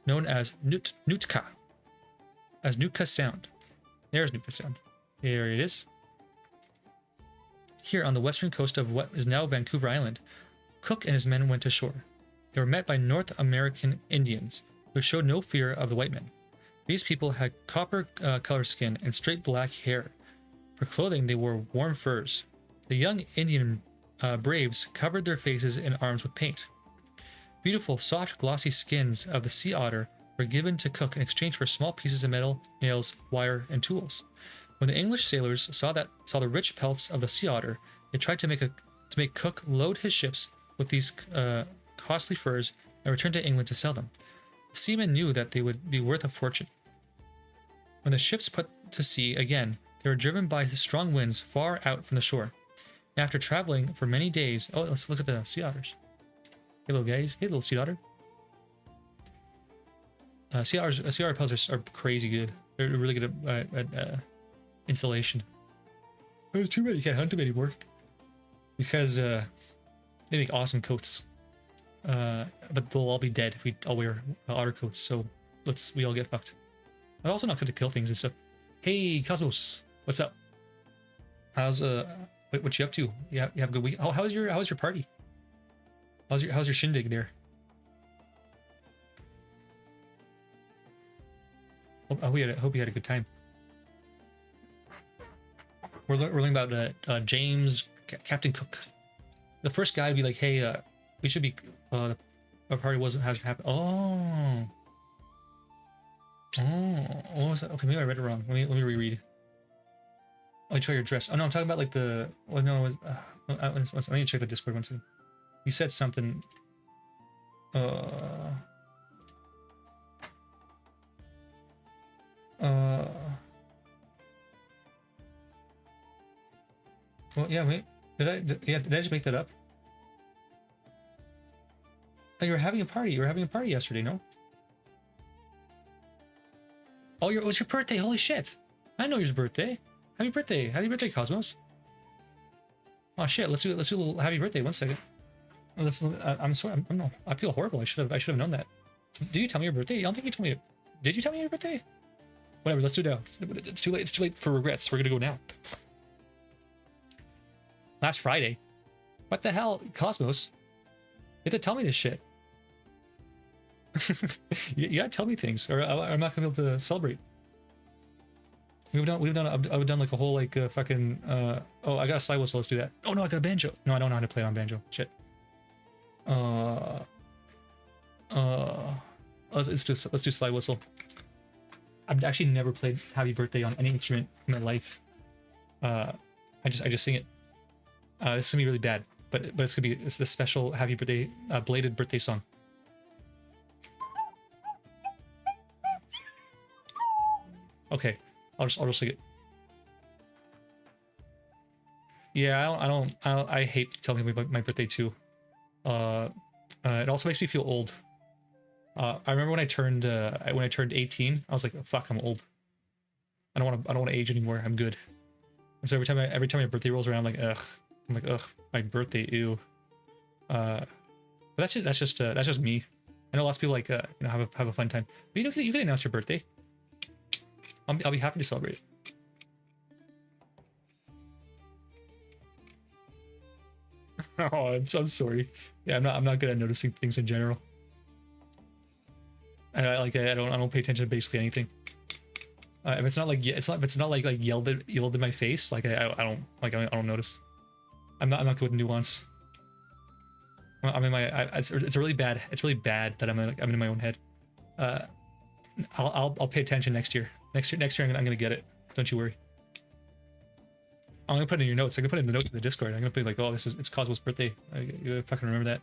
known as Nootka Sound. There's Nootka Sound. Here it is. Here on the western coast of what is now Vancouver Island, Cook and his men went ashore. They were met by North American Indians, who showed no fear of the white men. These people had copper-colored skin and straight black hair. For clothing, they wore warm furs. The young Indian braves covered their faces and arms with paint. Beautiful, soft, glossy skins of the sea otter were given to Cook in exchange for small pieces of metal, nails, wire, and tools. When the English sailors saw the rich pelts of the sea otter, they tried to make Cook load his ships with these costly furs and return to England to sell them. The seamen knew that they would be worth a fortune. When the ships put to sea again, they were driven by the strong winds far out from the shore. And after traveling for many days, let's look at the sea otters. Hey little guys, hey little sea otter. CR repels are crazy good. They're really good at installation. There's too many. You can't hunt them anymore because they make awesome coats. But they'll all be dead if we all wear otter coats. So we all get fucked. I'm also not good to kill things and stuff. Hey Cosmos, what's up? How's what you up to? You have a good week. Oh, how's your party? How's your shindig there? Hope you had a good time. We're learning about James Captain Cook. The first guy would be like, hey, we should be our party hasn't happened. Oh, what was that? Okay, maybe I read it wrong. Let me reread. Oh, you try your dress. Oh no, I'm talking about like the. Well, no, I need to check the Discord one second. You said something. Well, yeah, wait. Did I just make that up? Oh, you were having a party. You were having a party yesterday, no? Oh, it was your birthday. Holy shit. I know your birthday. Happy birthday. Happy birthday, Cosmos. Oh shit, let's do a little happy birthday. 1 second. I'm sorry. No, I feel horrible. I should have known that. Did you tell me your birthday? I don't think you told me. Did you tell me your birthday? Whatever, let's do it now. It's too late. It's too late for regrets. We're gonna go now. Last Friday. What the hell, Cosmos? You have to tell me this shit. you gotta tell me things, or I'm not gonna be able to celebrate. I've done like a whole like fucking. Oh, I got a slide whistle. Let's do that. Oh no, I got a banjo. No, I don't know how to play on banjo. Shit. Let's do slide whistle. I've actually never played Happy Birthday on any instrument in my life. I just sing it. This is gonna be really bad, but it's the special Happy Birthday belated birthday song. Okay, I'll just sing it. Yeah, I hate telling people about my birthday too. It also makes me feel old. I remember when I turned 18, I was like, oh, fuck, I'm old. I don't want to age anymore. I'm good. And so every time my birthday rolls around, I'm like, ugh, my birthday, ew. But that's just me. I know lots of people like have a fun time. But you can announce your birthday. I'll be happy to celebrate it. Oh, I'm sorry. Yeah, I'm not good at noticing things in general. I don't pay attention to basically anything. If it's not like yelled in my face, like I don't notice. I'm not good with nuance. I'm in my. It's really bad. It's really bad that I'm in my own head. I'll pay attention next year. Next year I'm gonna get it. Don't you worry. I'm gonna put it in your notes. I'm gonna put it in the notes of the Discord. I'm gonna be like, oh, it's Cosmos' birthday. You fucking remember that.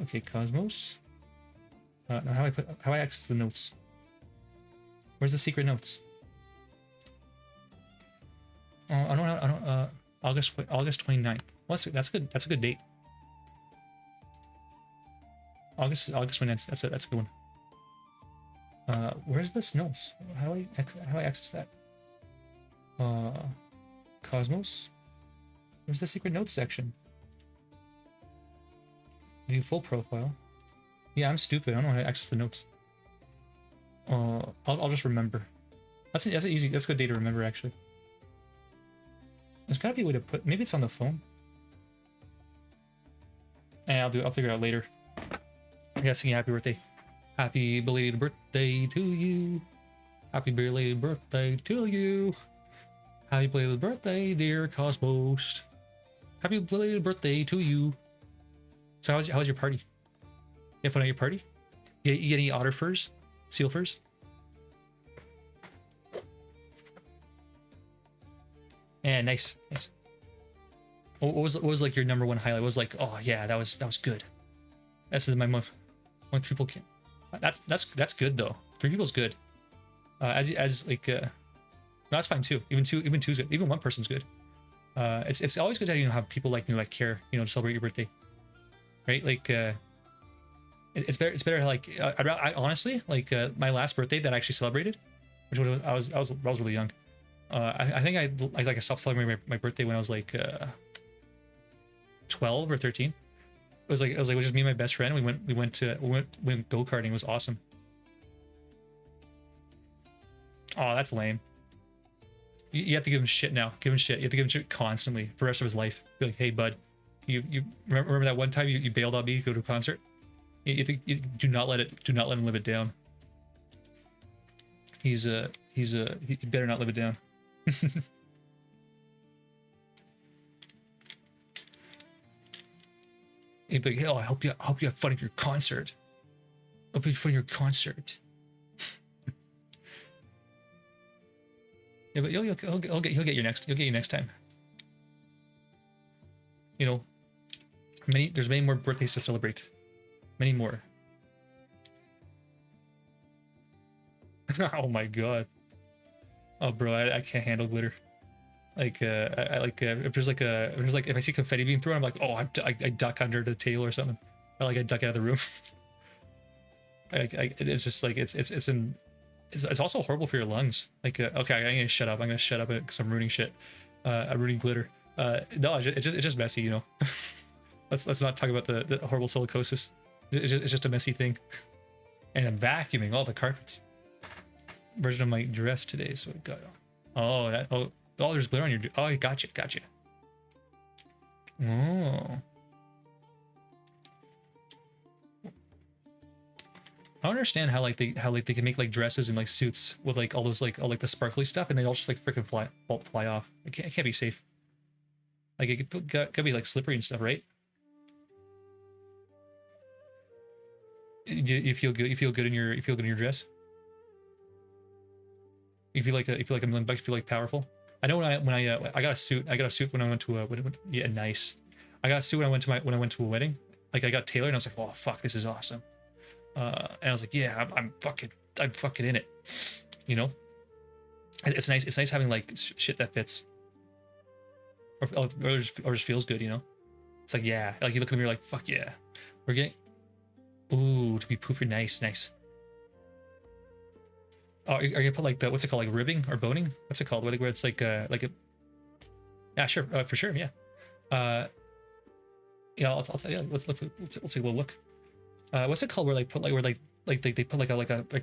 Okay, Cosmos. Now how I access the notes? Where's the secret notes? Oh, I don't. August 29th. Well, that's good. That's a good date. August 29th. That's a good one. Where's this notes? How do I access that? Cosmos. Where's the secret notes section? View full profile. Yeah, I'm stupid. I don't know how to access the notes. I'll just remember. That's an easy. That's a good day to remember actually. There's gotta be a way to put. Maybe it's on the phone. I'll figure it out later. I gotta sing you happy birthday. Happy belated birthday to you. Happy belated birthday to you. Happy belated birthday, dear Cosmos. Happy belated birthday to you. So how's your party? You have fun at your party? You get any otter furs? Seal furs? Yeah, nice. What was like your number one highlight? What was like, oh yeah, that was good. That's my month. When people can. That's good though. 3 people's good. That's fine too. Even two's good. Even one person's good. It's always good to have people like care, to celebrate your birthday, right? Like It's better. It's better. Like I honestly like my last birthday that I actually celebrated, which was I was really young. I think I stopped celebrating my birthday when I was like 12 or 13. It was just me and my best friend. We went go karting. It was awesome. Oh, that's lame. You have to give him shit now. Give him shit. You have to give him shit constantly for the rest of his life. Be like, hey bud, you remember that one time you bailed on me to go to a concert? You do not let him live it down. He better not live it down. He'd be like, hey, I hope you have fun at your concert. I hope you have fun at your concert. Yeah, but he'll get you next time. You know, there's many more birthdays to celebrate. Many more. Oh my god. Oh bro, I can't handle glitter. Like I like if if I see confetti being thrown, I'm like, oh, I duck under the table or something. Or like I duck out of the room. It's just like it's also horrible for your lungs. Like okay, I'm gonna shut up. I'm gonna shut up because I'm ruining shit. I'm ruining glitter. No, it's just messy, you know. let's not talk about the horrible silicosis. It's just a messy thing. And I'm vacuuming all the carpets. Version of my dress today, so it got. Oh, there's glitter on your. Oh, gotcha. Oh. I don't understand how they can make like dresses and like suits with like all those all the sparkly stuff, and they all just like freaking fly off. It can't be safe. Like it could be like slippery and stuff, right? You feel good. You feel good in your dress. You feel like a million bucks. You feel like powerful. I know when I got a suit. I got a suit when I went to a yeah, nice. I got a suit when I went to a wedding. Like I got tailored and I was like, oh fuck, this is awesome. And I was like, yeah, I'm fucking in it. You know, it's nice. It's nice having like shit that fits, or just feels good. You know, it's like, yeah, like you look in the mirror like, fuck yeah, we're getting. Ooh, to be poofy, nice. Oh, are you gonna put like the what's it called, like ribbing or boning? What's it called? Where it's like a yeah, sure, for sure, yeah. Yeah, I'll tell you. Let's take a little look. What's it called? Where they put like a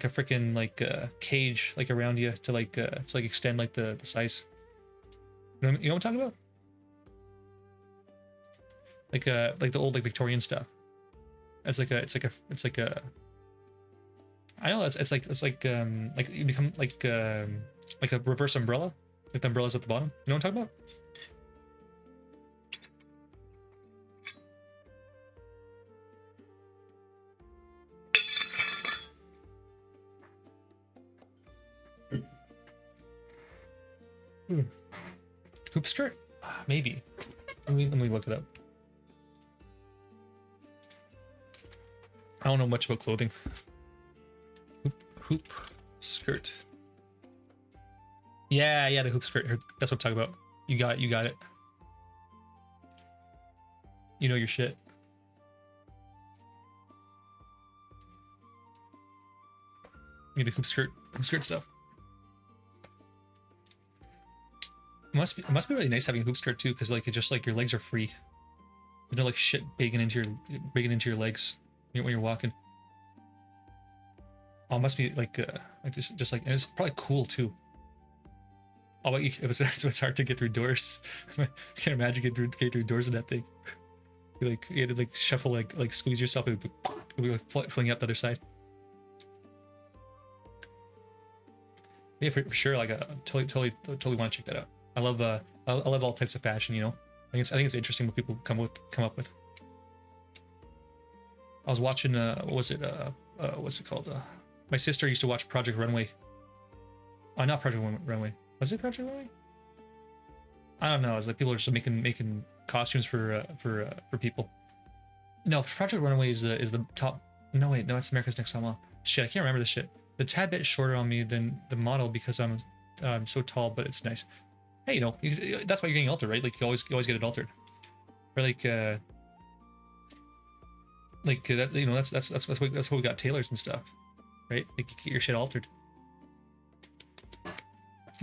freaking like cage like around you to extend like the size. You know what I'm talking about? Like the old like Victorian stuff. It's like a. I know it's like you become like a reverse umbrella. Like the umbrella's at the bottom. You know what I'm talking about? Hoop skirt? Maybe. Let me look it up. I don't know much about clothing. Hoop skirt. Yeah, the hoop skirt. That's what I'm talking about. You got it. You know your shit. Yeah, the hoop skirt stuff. It must be really nice having a hoop skirt too, because like it's just like your legs are free. There's no like shit baking into your legs when you're walking. Oh, it must be like just like, and it's probably cool too. Oh, but it's hard to get through doors. I can't imagine getting through doors in that thing. You had to like shuffle like squeeze yourself and it would be like fling out the other side. Yeah, for sure. Like, totally want to check that out. I love all types of fashion. You know, I think it's interesting what people come up with. I was watching what was it? What's it called? My sister used to watch Project Runway. Oh, not Project Runway. Was it Project Runway? I don't know. It's like people are just making costumes for people. No, Project Runway is the top. No wait, no, it's America's Next Top Model. Shit, I can't remember this shit. The tad bit shorter on me than the model because I'm so tall, but it's nice. Hey, you know, that's why you're getting altered, right? Like you always get it altered. Or like Like that, you know, that's why we got tailors and stuff, right? Like you get your shit altered.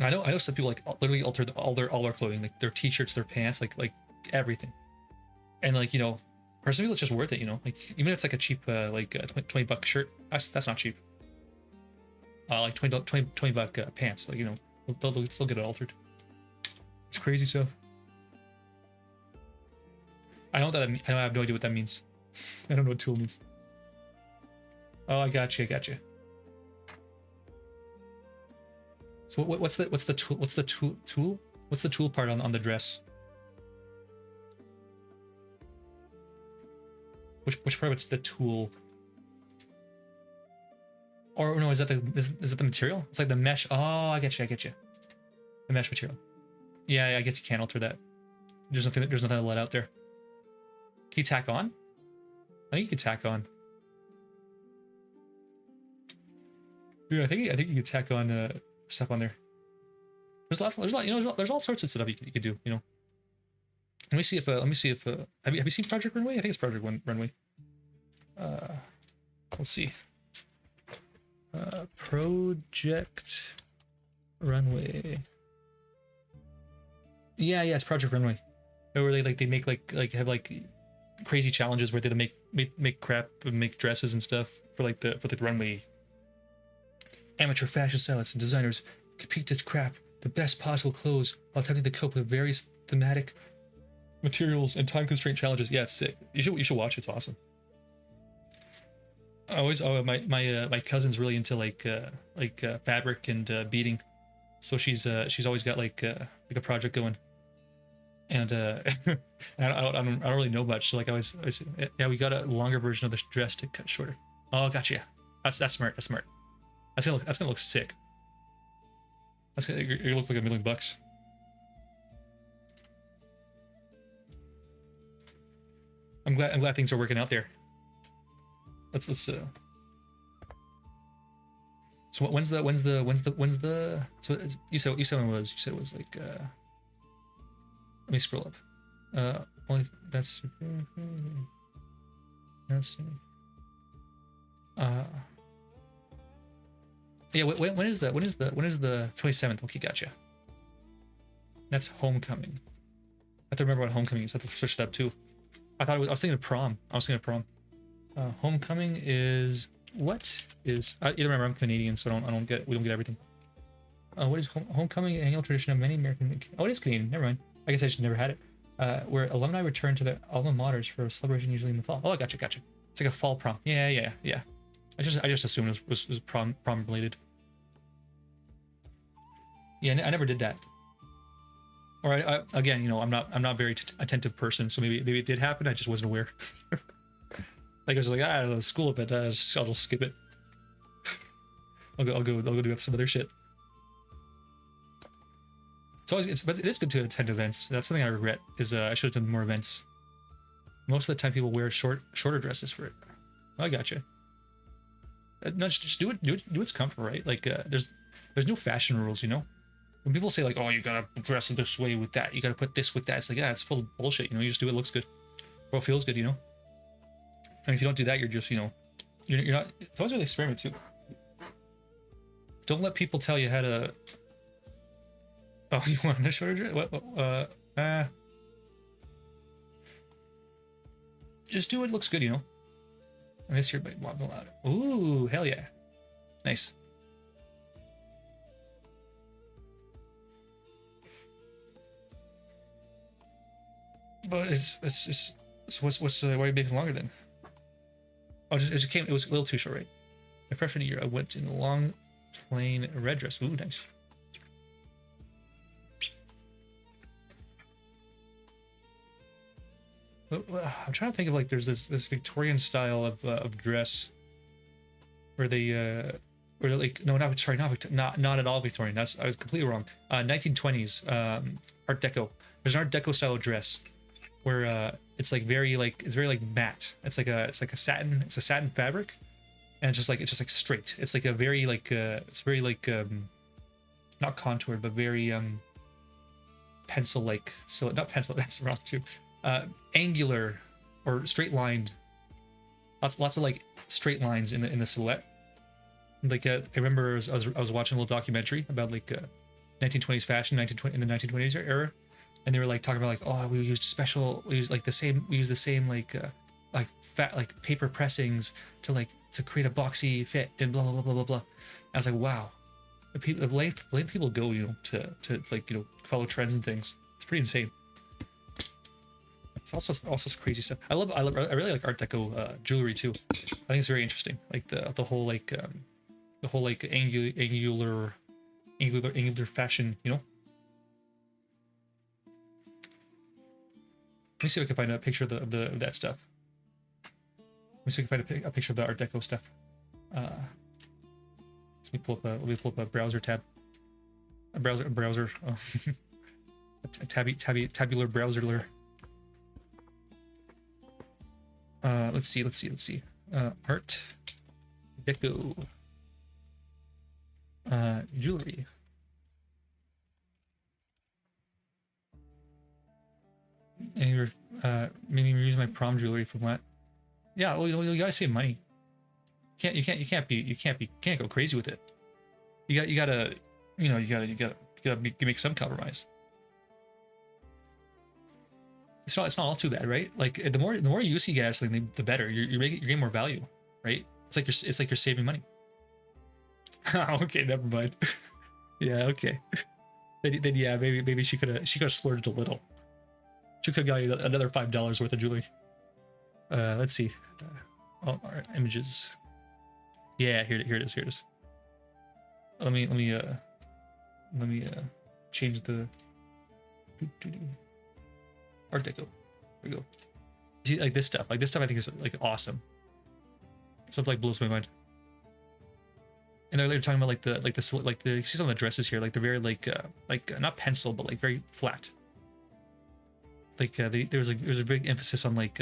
I know some people like literally alter all their clothing, like their t-shirts, their pants, like everything. And like, you know, for some people it's just worth it, you know. Like even if it's like a cheap like a 20 buck shirt, that's not cheap. Like 20 buck pants, like, you know, they'll still get it altered. It's crazy stuff. I don't know that I have no idea what that means. I don't know what tool means. Oh, I got you. So what's the tool? What's the tool? What's the tool part on the dress? Which part of it's the tool? Or no, is that is it the material? It's like the mesh. Oh, I get you. The mesh material. Yeah, I guess you can't alter that. There's nothing to let out there. Can you tack on? I think you can tack on. Yeah, I think you can tack on stuff on there. There's a lot, you know, there's all sorts of stuff you could do, you know. Let me see if have you seen Project Runway? I think it's Project Runway. Let's see. Project Runway. Yeah, it's Project Runway. Where they make like have like crazy challenges where they make crap and make dresses and stuff for the runway. Amateur fashion stylists and designers compete to craft the best possible clothes while attempting to cope with various thematic materials and time constraint challenges. Yeah, it's sick. You should watch it. It's awesome. My cousin's really into like fabric and beading, so she's always got like a project going, and I don't really know much. So like I was yeah, we got a longer version of the dress to cut shorter. Oh, gotcha. That's smart. That's smart. That's gonna look sick. That's gonna you're gonna look like $1 million. I'm glad things are working out there. Let's So when's the so you said when it was, you said it was like let me scroll up. Only that's yeah, when is the 27th? Okay, gotcha. That's Homecoming. I have to remember what Homecoming is. I have to switch it up too. I was thinking of prom. Homecoming is what is? I either remember I'm Canadian, so we don't get everything. What is Homecoming? An annual tradition of many American. Oh, it is Canadian. Never mind. I guess I just never had it. Where alumni return to their alma maters for a celebration, usually in the fall. Oh, I gotcha. It's like a fall prom. Yeah. I just assumed it was prom related. Yeah, I never did that. Or again, you know, I'm not a very attentive person, so maybe it did happen. I just wasn't aware. Like I was like, I don't know, school of it. I'll just skip it. I'll go do some other shit. But it is good to attend events. That's something I regret. Is I should have done more events. Most of the time, people wear shorter dresses for it. I gotcha. No, just do what's comfortable, right? Like there's no fashion rules, you know. When people say like, oh, you gotta dress this way with that, you gotta put this with that, it's like, yeah, it's full of bullshit. You know, you just do what looks good, or what feels good, you know. And if you don't do that, you're just, you know, you're not. It's always an experiment too. Don't let people tell you how to. Oh, you want a shorter dress? What? Just do what looks good, you know. I miss your bite wobble louder. Ooh, hell yeah, nice. But what's why are you making longer then? Oh, it was a little too short, right? My freshman year, I went in a long, plain red dress. Ooh, nice. I'm trying to think of like there's this Victorian style of dress where where like no, not at all Victorian. I was completely wrong. 1920s Art Deco. There's an Art Deco style dress where it's very matte. It's a satin fabric, and it's just like straight. It's like a very not contoured but very pencil like, so not pencil, that's wrong too. Angular or straight lined lots of like straight lines in the silhouette. Like I remember I was watching a little documentary about like 1920s fashion, 1920 in the 1920s era, and they were like talking about like, oh, we used like the same, we used the same like fat like paper pressings to create a boxy fit and blah blah blah blah blah blah. I was like, wow, the length people go, you know, to like, you know, follow trends and things. It's pretty insane. It's also some crazy stuff. I really like Art Deco jewelry too. I think it's very interesting. Like the whole like angular fashion, you know. Let me see if I can find a picture of that stuff. Let me see if I can find a picture of the Art Deco stuff. Let me pull up a browser tab. A browser. Oh. a tabular browser. Let's see. Art Deco jewelry. And you're maybe use my prom jewelry from what? Yeah, well, you gotta save money. You can't go crazy with it. You gotta make some compromise. It's not all too bad, right? Like the more use you get out of something, the better. You're getting more value, right? It's like you're saving money. Okay, never mind. Yeah, okay. Then yeah, maybe she could have splurged a little. She could have got you another $5 worth of jewelry. Let's see. All our images. Yeah, here it is. Let me change the Art Deco. There we go. See, like this stuff I think is like awesome. Stuff like blows my mind. And they're talking about you see some of the dresses here, like they're very like not pencil, but like very flat. Like there's a big emphasis on like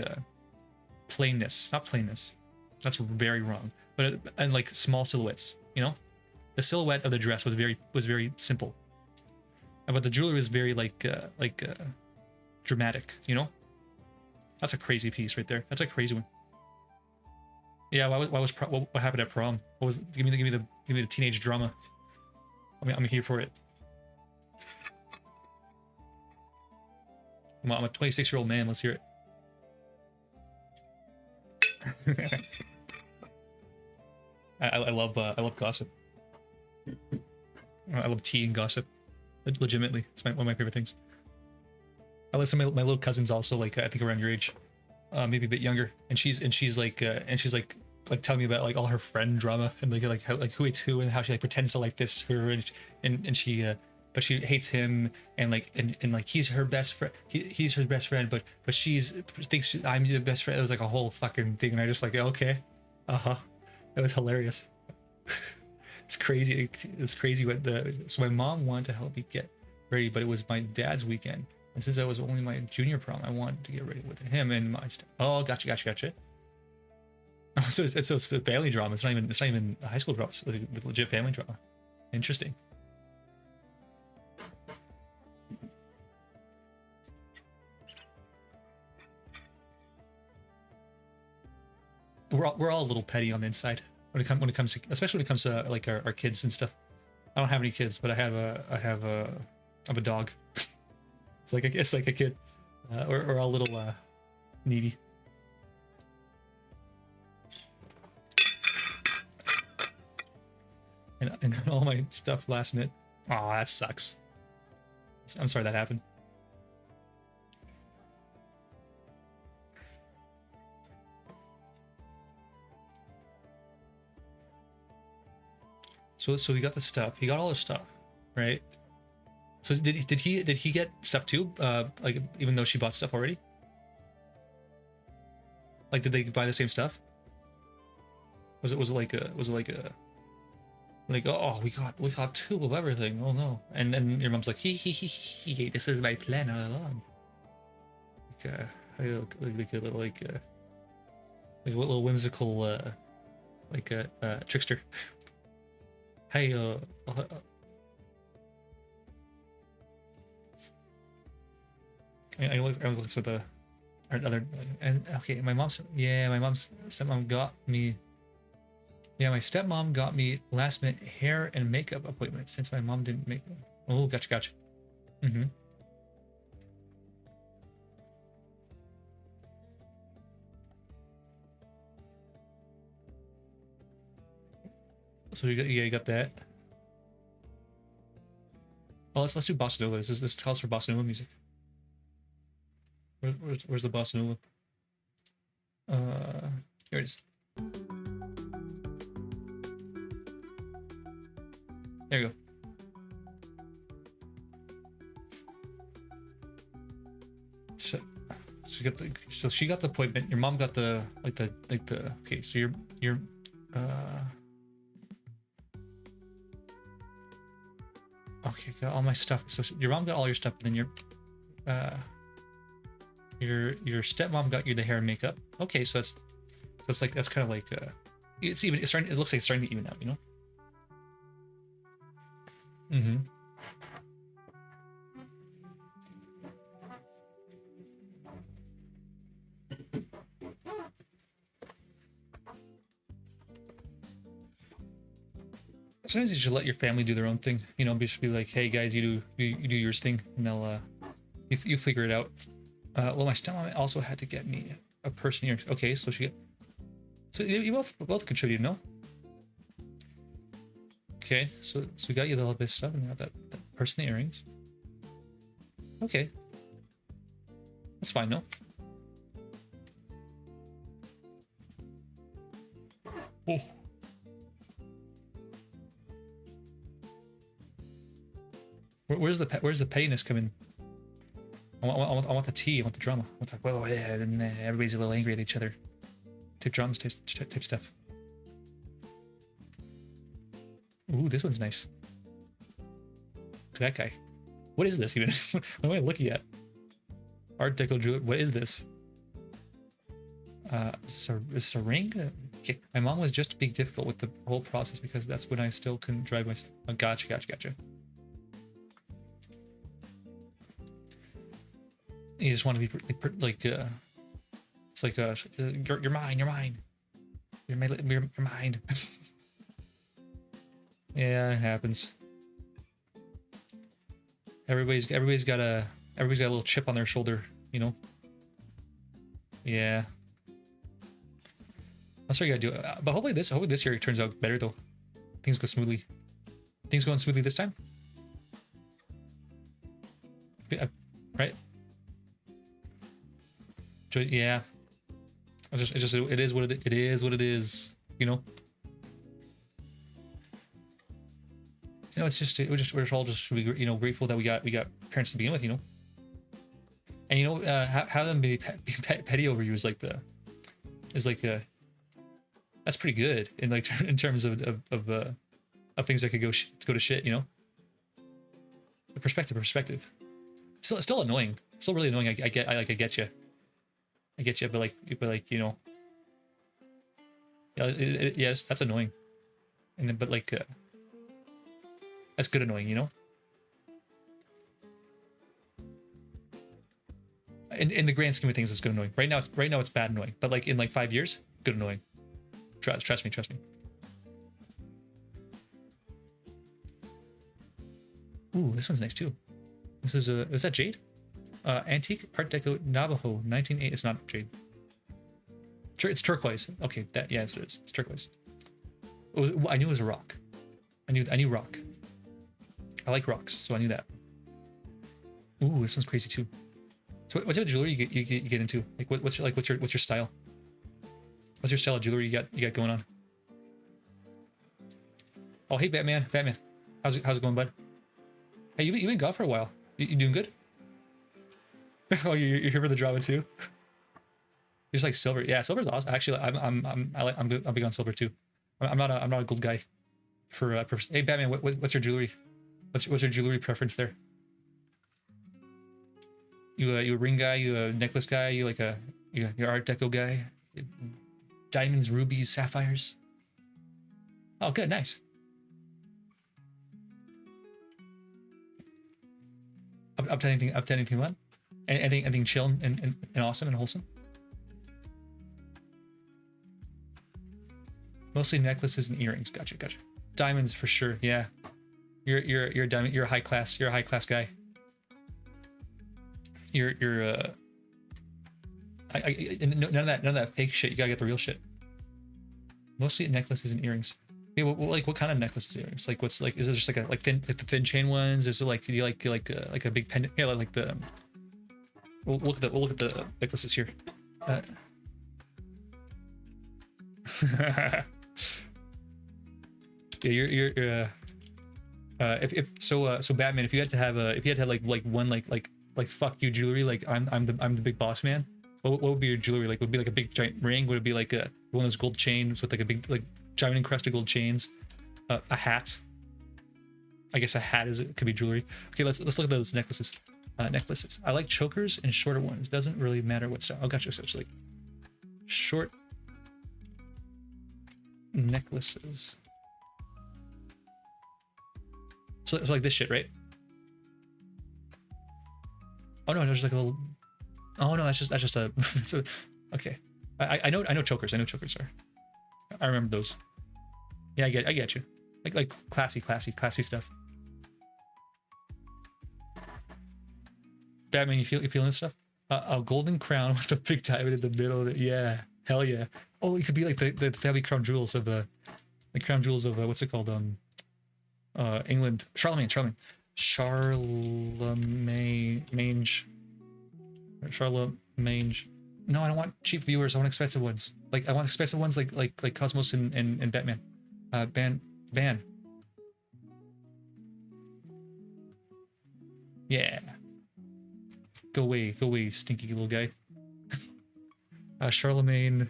plainness, not plainness. That's very wrong. But and like small silhouettes, you know, the silhouette of the dress was very simple, but the jewelry was very dramatic, you know. That's a crazy piece right there. That's a crazy one. Yeah, what happened at prom? What was give me the teenage drama. I'm here for it. I'm a 26-year-old man. Let's hear it. I love gossip. I love tea and gossip. Legitimately, it's one of my favorite things. I listen to my little cousin's also like I think around your age, maybe a bit younger, and she's like telling me about like all her friend drama and like how like who hates who and how she like pretends to like this her and she but she hates him and like he's her best friend, he's her best friend, but thinks I'm the best friend. It was like a whole fucking thing, and I just like, okay, that was hilarious. It's crazy. It's crazy what so my mom wanted to help me get ready, but it was my dad's weekend, and since I was only my junior prom, I wanted to get ready with him and my stuff. Oh, gotcha. So it's a family drama. It's not even a high school drama. It's like legit family drama. Interesting. We're all a little petty on the inside when it comes to, especially when it comes to like our kids and stuff. I don't have any kids, but I have a dog. It's like a kid. We're all a little needy. And all my stuff last minute. Oh, that sucks. I'm sorry that happened. So he got the stuff. He got all the stuff, right? So did he get stuff too? Like even though she bought stuff already? Like did they buy the same stuff? Was it like oh we got two of everything. Oh no. And then your mom's like he this is my plan all along. Like a little whimsical trickster. Hey, I look for the or other, and okay, my mom's stepmom got me. Yeah, my stepmom got me last minute hair and makeup appointment since my mom didn't make. Oh, gotcha. Mm-hmm. So you got that. Well, let's do bossa nova. This calls for bossa nova music. Where's the bossa nova? Here it is. There you go. So she got the appointment. Your mom got the okay. So you're okay. Got all my stuff. So your mom got all your stuff, and then your stepmom got you the hair and makeup. Okay, so that's kind of like it's even. It's starting. It looks like it's starting to even out. You know. Mm-hmm. Sometimes you should let your family do their own thing. You know, just be like, hey guys, you do yours thing, and they'll you figure it out. Well, my stepmom also had to get me a person earrings. Okay, so you both contributed, no? Okay, so we got you all this stuff, and we got that person earrings. Okay, that's fine, no? Oh. Where's the pettiness coming? I want the tea. I want the drama. I want like, well, yeah, and everybody's a little angry at each other. Type drums, type stuff. Ooh, this one's nice. Look at that guy. What is this even? What am I looking at? Art Deco jewelry. What is this? Is this a ring? Okay. My mom was just being difficult with the whole process because that's when I still couldn't drive myself. Oh, gotcha. You just want to be like it's like you're mine, you're mine, you're mine. Yeah, it happens. Everybody's got a little chip on their shoulder, you know. Yeah, I'm sorry you gotta do it, but hopefully this year turns out better though. Things go smoothly. Things going smoothly this time, right? Yeah, it is what it is. What it is, you know. You know, we're all just you know grateful that we got parents to begin with, you know. And you know, have them be petty over you is like that's pretty good in like in terms of things that could go to shit, you know. The perspective. Still annoying. Still really annoying. I get you. But like you know. Yeah, yes, that's annoying. And then, but like. That's good annoying, you know? In the grand scheme of things, it's good annoying. Right now it's bad annoying. But like in like 5 years, good annoying. Trust me. Ooh, this one's nice too. This is that jade? Antique Art Deco Navajo 1980. It's not jade. It's turquoise. Okay, yes it is. It's turquoise. Oh, I knew it was a rock. I knew rock. I like rocks, so I knew that. Ooh, this one's crazy too. So, what type of jewelry you get into? Like, what's your style? What's your style of jewelry you got going on? Oh, hey, Batman. How's it going, bud? Hey, you've been gone for a while. You doing good? Oh, you're here for the drama too. You're just like silver. Yeah, silver's awesome. Actually, I'm big on silver too. I'm not a gold guy. Hey, Batman, what's your jewelry? What's your jewelry preference there? You a ring guy? You a necklace guy? You like your Art Deco guy? Diamonds, rubies, sapphires? Oh, good, nice. Up to anything fun? Anything chill and awesome and wholesome? Mostly necklaces and earrings. Gotcha, gotcha. Diamonds for sure. Yeah, you're a diamond. You're a high class. You're a high class guy. You're none of that fake shit. You gotta get the real shit. Mostly necklaces and earrings. Yeah, like what kind of necklaces and earrings? Like what's like? Is it just like a like the thin chain ones? Is it like do you like a big pendant? Yeah, like the. We'll look at the necklaces here. Yeah, you're if so Batman, if you had to have like one like fuck you jewelry, like I'm the big boss man. What would be your jewelry? Like would it be like a big giant ring? Would it be like one of those gold chains with like a big like diamond encrusted gold chains? A hat. I guess a hat could be jewelry. Okay, let's look at those necklaces. Necklaces. I like chokers and shorter ones. Doesn't really matter what style. Oh, gotcha. So it's like short necklaces. So it's like this shit, right? Oh no, there's like a little. Oh no, that's just a. Okay, I know chokers. I know chokers are. I remember those. Yeah, I get you. Like classy stuff. Batman, you feeling this stuff? A golden crown with a big diamond in the middle of it. Yeah, hell yeah. Oh, it could be like the family crown jewels of the crown jewels of what's it called? England. Charlemagne. No, I don't want cheap viewers. I want expensive ones. Like I want expensive ones like Cosmos and Batman. Ban. Yeah. Go away, stinky little guy. Charlemagne,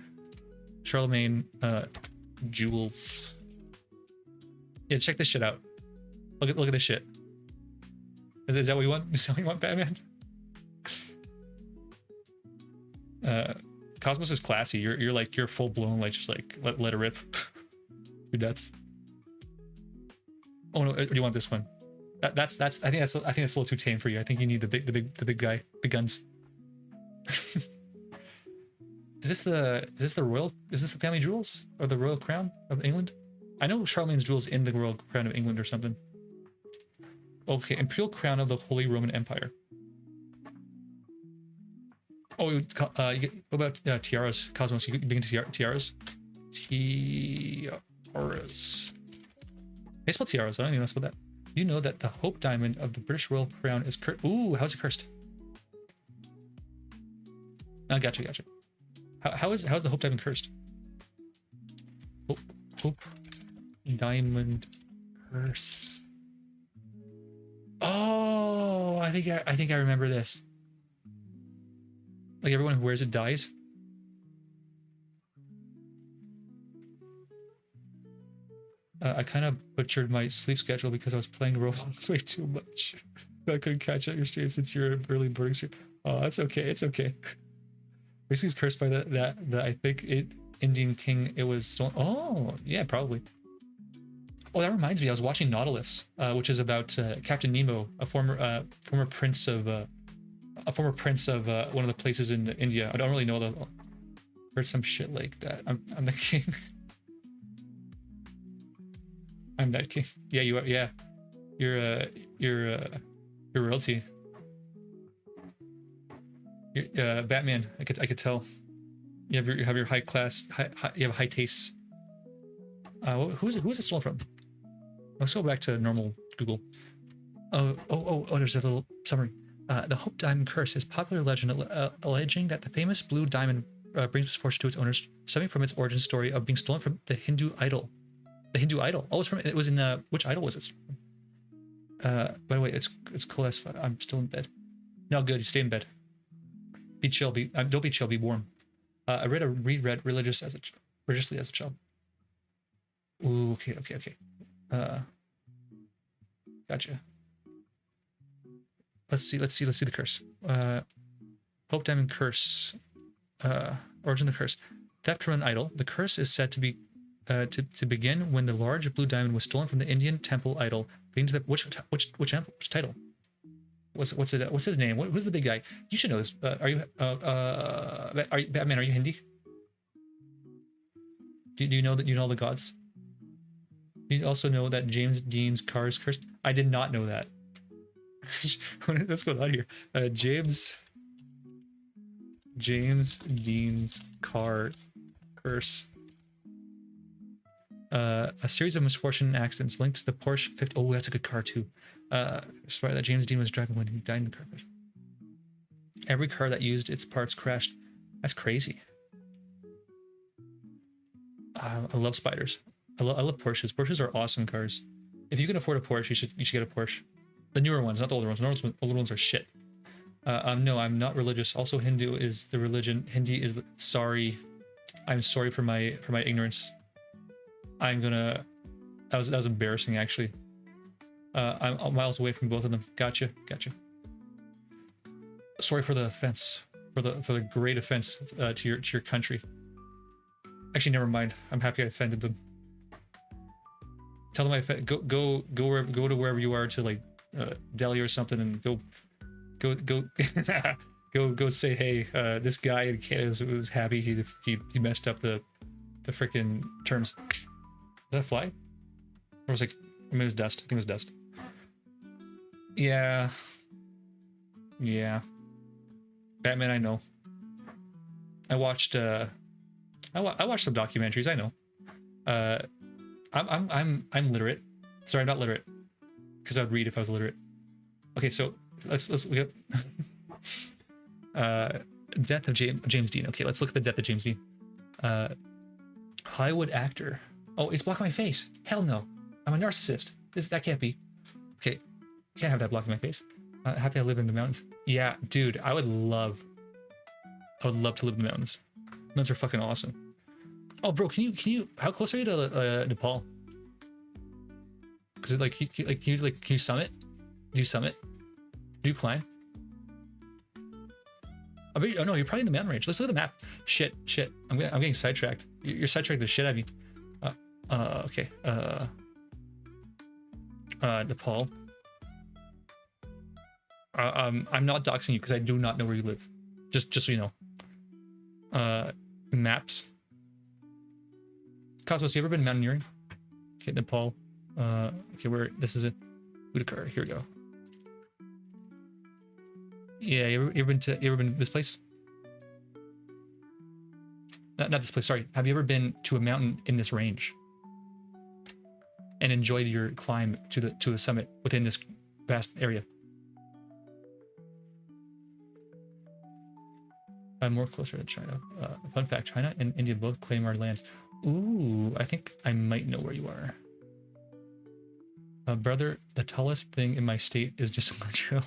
jewels. Yeah, check this shit out. Look at this shit. Is that what you want? Is that what you want, Batman? Cosmos is classy. You're full blown, like just like let it rip. You're nuts. Oh no, or do you want this one? I think that's a little too tame for you. I think you need the big guy, big guns. Is this the family jewels or the royal crown of England? I know Charlemagne's jewels in the royal crown of England or something. Okay, imperial crown of the Holy Roman Empire. Oh, what about tiaras? Cosmos, you big into tiaras? Tiaras. They spell tiaras. I don't even know about that. You know that the Hope Diamond of the British Royal Crown is cursed. Ooh, how's it cursed? Oh, gotcha. How's the Hope Diamond cursed? Hope Diamond curse. Oh, I think I remember this. Like everyone who wears it dies. I kind of butchered my sleep schedule because I was playing Roblox way too much. So I couldn't catch up your stream since you're an early morning stream. Oh, that's okay. It's okay. Basically, he's cursed by that I think Indian king. It was stolen. Oh, yeah, probably. Oh, that reminds me. I was watching Nautilus, which is about Captain Nemo, a former prince of one of the places in India. I don't really know the. Heard some shit like that. I'm the king. I'm that king. Yeah, you are. Yeah, you're royalty. Batman. I could tell. You have your high class. You have a high taste. Who is it stolen from? Let's go back to normal Google. Oh, there's a little summary. The Hope Diamond curse is popular legend alleging that the famous blue diamond brings misfortune to its owners, stemming from its origin story of being stolen from the Hindu idol. The Hindu idol. Oh, it was in which idol was it? By the way, it's classified. I'm still in bed. No, good. You stay in bed. Be chill. Don't be chill. Be warm. I read religiously as a child. Ooh, okay. Gotcha. Let's see the curse. Hope Diamond curse. Origin of the curse. Theft from an idol. The curse is said to be to begin when the large blue diamond was stolen from the Indian temple idol, leading to which title? What's his name? Who's the big guy? You should know this. Batman? Are you Hindi? Do you know that you know all the gods? You also know that James Dean's car is cursed. I did not know that. What's going on here? James Dean's car curse. A series of misfortune and accidents linked to the Porsche 50. Oh, that's a good car too. Sorry, that James Dean was driving when he died in the car crash. Every car that used its parts crashed. That's crazy. I love spiders. I love Porsches. Porsches are awesome cars. If you can afford a Porsche, you should get a Porsche. The newer ones, not the older ones. The older ones are shit. No, I'm not religious. Also, Hindu is the religion. Hindi is the, sorry. I'm sorry for my ignorance. I'm gonna. That was embarrassing actually. I'm miles away from both of them. Gotcha. Sorry for the offense. For the great offense to your country. Actually, never mind. I'm happy I offended them. Tell them go to wherever you are to like Delhi or something and go say, hey, this guy in Canada was happy he messed up the freaking terms. Did that fly? Or was like, I mean, it was dust. I think it was dust. Yeah. Batman, I know. I watched some documentaries. I know. I'm literate. Sorry, I'm not literate. Because I would read if I was literate. Okay, so let's look at death of James Dean. Okay, let's look at the death of James Dean. Hollywood actor. Oh, it's blocking my face. Hell no. I'm a narcissist. That can't be. Okay, can't have that blocking my face. Happy I live in the mountains. Yeah, dude, I would love to live in the mountains. Mountains are fucking awesome. Oh, bro, can you? How close are you to Nepal? Because can you summit? Do you summit? Do you climb? Oh no, you're probably in the mountain range. Let's look at the map. Shit. I'm getting sidetracked. You're sidetracked the shit out of me. Okay. Nepal. I'm not doxing you because I do not know where you live. Just so you know. Maps. Cosmos, you ever been mountaineering? Okay, Nepal. Okay, this is it. Udakar, here we go. Yeah, you ever been this place? Not this place, sorry. Have you ever been to a mountain in this range? And enjoyed your climb to the summit within this vast area? I'm more closer to China. Fun fact, China and India both claim our lands. Ooh, I think I might know where you are. Brother, the tallest thing in my state is just Montreal.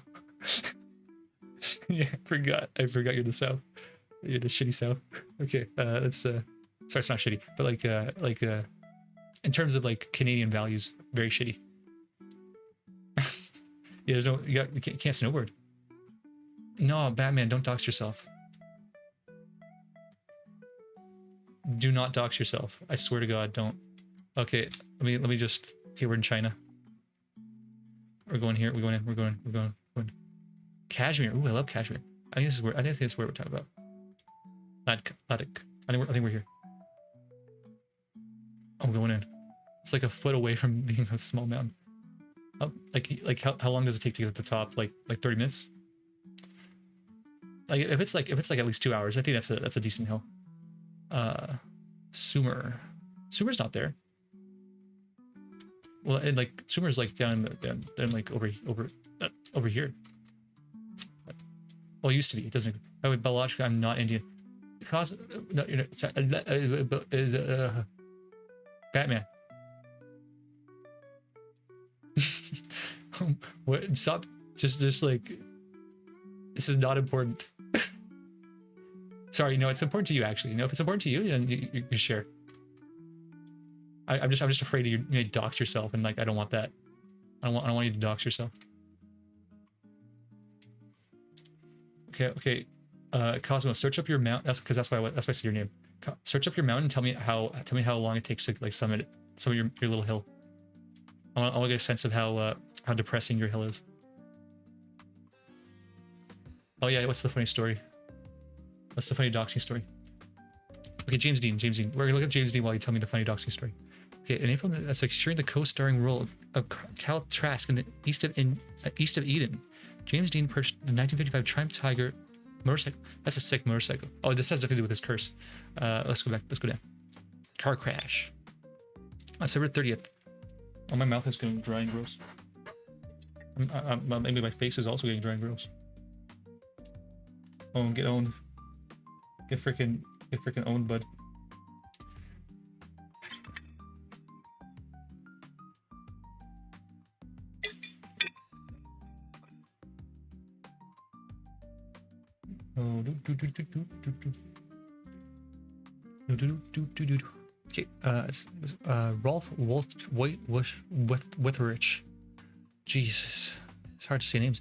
Yeah, I forgot you're the South. You're the shitty South. Okay, that's sorry, it's not shitty, but like in terms of like Canadian values, very shitty. Yeah, you can't snowboard. No, Batman, don't dox yourself. Do not dox yourself. I swear to God, don't. Okay, let me just. Okay, we're in China. We're going here. We're going. Kashmir. Ooh, I love Kashmir. I think this is where we're talking about. Ladakh. I think we're here. I'm going in. It's like a foot away from being a small mountain. Oh, like how long does it take to get to the top? Like 30 minutes? Like if it's like at least 2 hours, I think that's a decent hill. Sumer's not there. Well, and like Sumer's like down like over here. Well, it used to be. It doesn't. Oh, wait, Balashka, I'm not Indian. Because no, you know, Batman. What? Stop. Just like this is not important. Sorry, no, it's important to you actually. You know, if it's important to you, then you share. I'm just afraid you dox yourself, and like I don't want that. I don't want you to dox yourself. Okay. Cosmos, search up your mount. That's why I said your name. Search up your mountain. Tell me how long it takes to like summit your little hill. I want to get a sense of how depressing your hill is. Oh yeah, what's the funny story? What's the funny doxing story? Okay, James Dean. We're gonna look at James Dean while you tell me the funny doxing story. Okay, in April, that's like sharing the co-starring role of Cal Trask in the East of Eden. James Dean purchased the 1955 Triumph Tiger motorcycle. That's a sick motorcycle. Oh, this has nothing to do with his curse. Let's go back. Let's go down. Car crash. On September 30th. Oh, my mouth is getting dry and gross. Maybe my face is also getting dry and gross. Oh, get owned. Get freaking owned, bud. Oh, okay, Rolf Witherich. Jesus, it's hard to say names.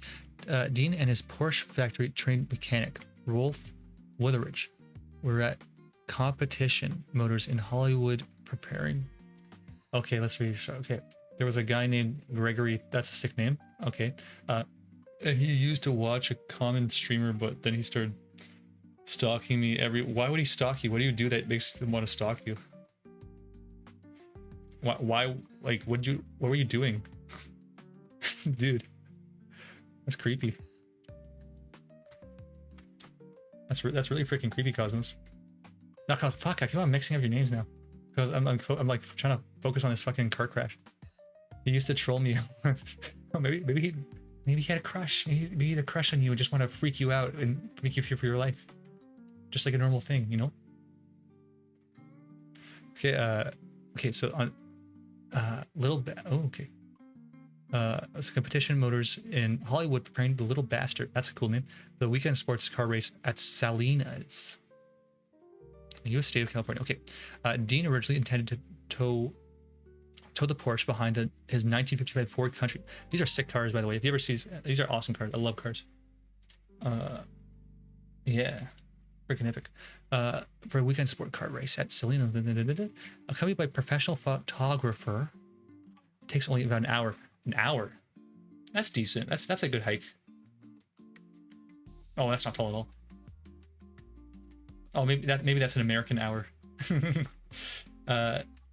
Dean and his Porsche factory trained mechanic, Rolf Witherich, were at Competition Motors in Hollywood preparing. Okay, let's read. Okay, there was a guy named Gregory. That's a sick name. Okay, and he used to watch a common streamer, but then he started stalking me why would he stalk you? What do you do that makes him want to stalk you? Why like what were you doing? Dude, that's creepy. That's really freaking creepy, Cosmos. Not Cosmos. Fuck, I keep on mixing up your names now because I'm like trying to focus on this fucking car crash. He used to troll me. Oh, maybe he had a crush. Maybe he had a crush on you and just want to freak you out and make you fear for your life. Just like a normal thing, you know? Okay, okay, so on Little okay. It's Competition Motors in Hollywood preparing the Little Bastard. That's a cool name. The weekend sports car race at Salinas, the U.S. state of California. Okay, Dean originally intended to tow the Porsche behind his 1955 Ford Country. These are sick cars, by the way. If you ever see these are awesome cars. I love cars. Yeah, freaking epic. For a weekend sport car race at Salinas, accompanied by professional photographer. It takes only about an hour. An hour. That's decent. That's a good hike. Oh, that's not tall at all. Oh, maybe that's an American hour.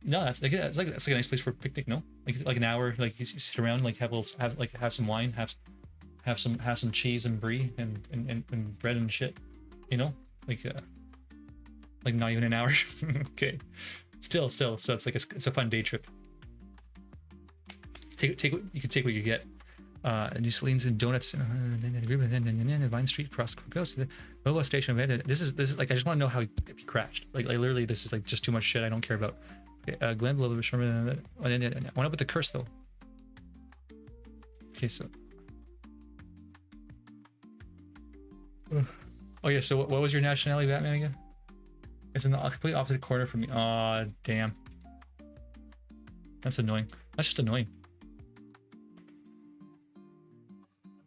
No, that's like a nice place for a picnic. No, like an hour. Like you sit around, like have some wine, have some cheese and brie and bread and shit. You know, like not even an hour. Okay, still, so it's like it's a fun day trip. You can take what you get. New Salines and donuts and Vine Street cross the Mobo Station. This is like I just want to know how he crashed. Like literally, this is like just too much shit I don't care about. Okay, Glenn below the Sherman. I went up with the curse though. Okay, so. Oh yeah, so what was your nationality, Batman again? It's in the complete opposite corner from me. Aw, damn. That's annoying. That's just annoying.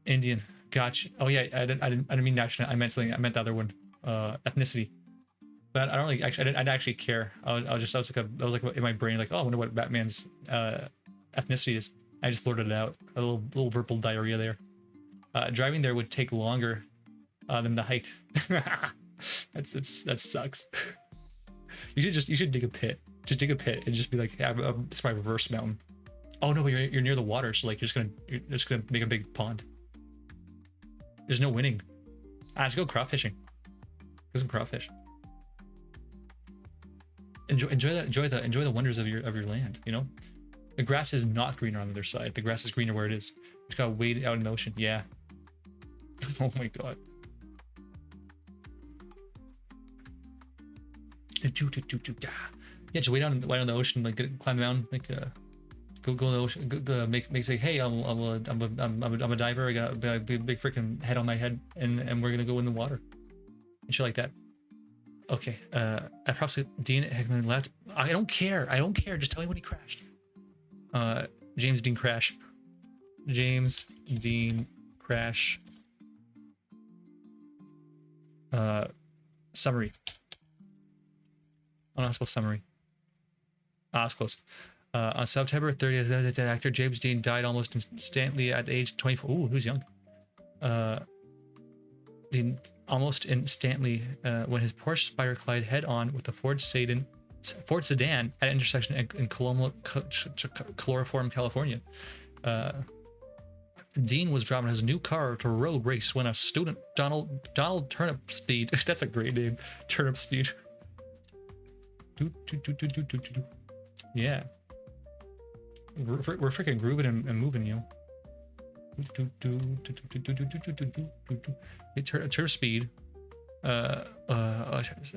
Indian. Gotcha. Oh yeah, I didn't mean national. I meant something. I meant the other one. Ethnicity. But I don't really actually. I didn't actually care. I was like in my brain like, oh, I wonder what Batman's ethnicity is. I just blurted it out. A little verbal diarrhea there. Driving there would take longer than the hike. That sucks. You should dig a pit. Just dig a pit and just be like, yeah, it's my reverse mountain. Oh no, but you're near the water, so like you're just gonna make a big pond. There's no winning. Just go crawfishing. Get some crawfish. Enjoy the wonders of your land. You know, the grass is not greener on the other side. The grass is greener where it is. You just gotta wade out in the ocean. Yeah. Oh my god. Yeah, just wait down the ocean, like climb the mountain, like go in the ocean, make say, hey, I'm a diver. I got a big freaking head on my head, and we're gonna go in the water, and shit like that. Okay, approximately Dean Hickman left. I don't care. Just tell me when he crashed. James Dean crash. James Dean crash. Summary. Oh, not supposed summary. That's close. On September 30th, actor James Dean died almost instantly at the age of 24. Ooh, who's young? Almost instantly, when his Porsche Spyder collided head-on with the Ford Sedan at an intersection in Chloroform, California. Dean was driving his new car to road race when a student, Donald Turnip Speed, that's a great name, Turnip Speed. Yeah. We're freaking grooving and moving, you know. Turnip Speed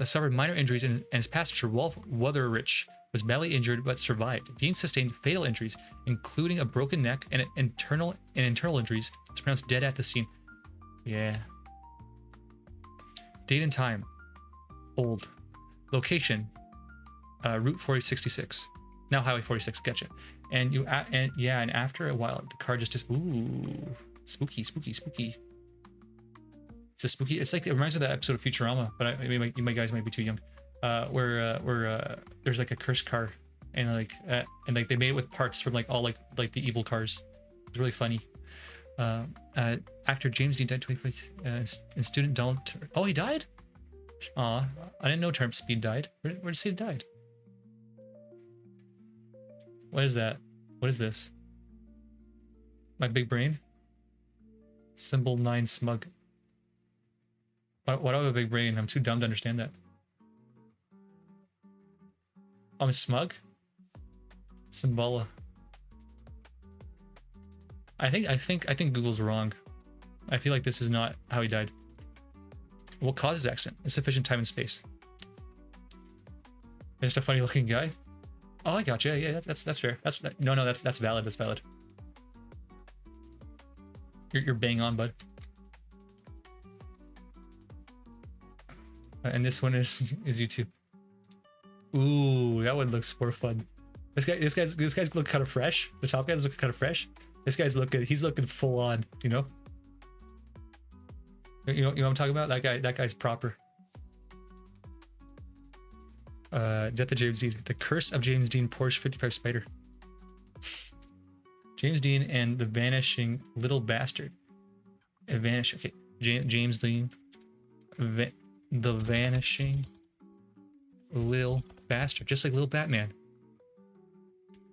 suffered minor injuries, and his passenger, Wolf Wutherich, was badly injured but survived. Dean sustained fatal injuries, including a broken neck and internal injuries. He's pronounced dead at the scene. Yeah. Date and time. Old. Location. Route 4066. Now Highway 46. Gotcha. And after a while, the car just ooh, spooky. It's a spooky. It's like, it reminds me of that episode of Futurama, but you guys might be too young. Where there's like a cursed car, and like they made it with parts from like all like the evil cars. It's really funny. Actor James Dean died 2020. And student Donald. Oh, he died. Aw, I didn't know Turnip Speed died. Where did it say he died? What is that? What is this? My big brain? Symbol 9 smug. Why do I have a big brain? I'm too dumb to understand that. I'm smug? Symbol. I think Google's wrong. I feel like this is not how he died. What caused his accident? Insufficient time and space. Just a funny looking guy. Oh, I got you. Yeah, that's fair. That's valid. That's valid. You're bang on, bud. And this one is YouTube. Ooh, that one looks more fun. This guy's looking kind of fresh. The top guy's looking kind of fresh. This guy's he's looking full on. You know. You know what I'm talking about? That guy's proper. Death of James Dean. The Curse of James Dean Porsche 55 Spyder. James Dean and the Vanishing Little Bastard. Okay. James Dean. The Vanishing Little Bastard. Just like Little Batman.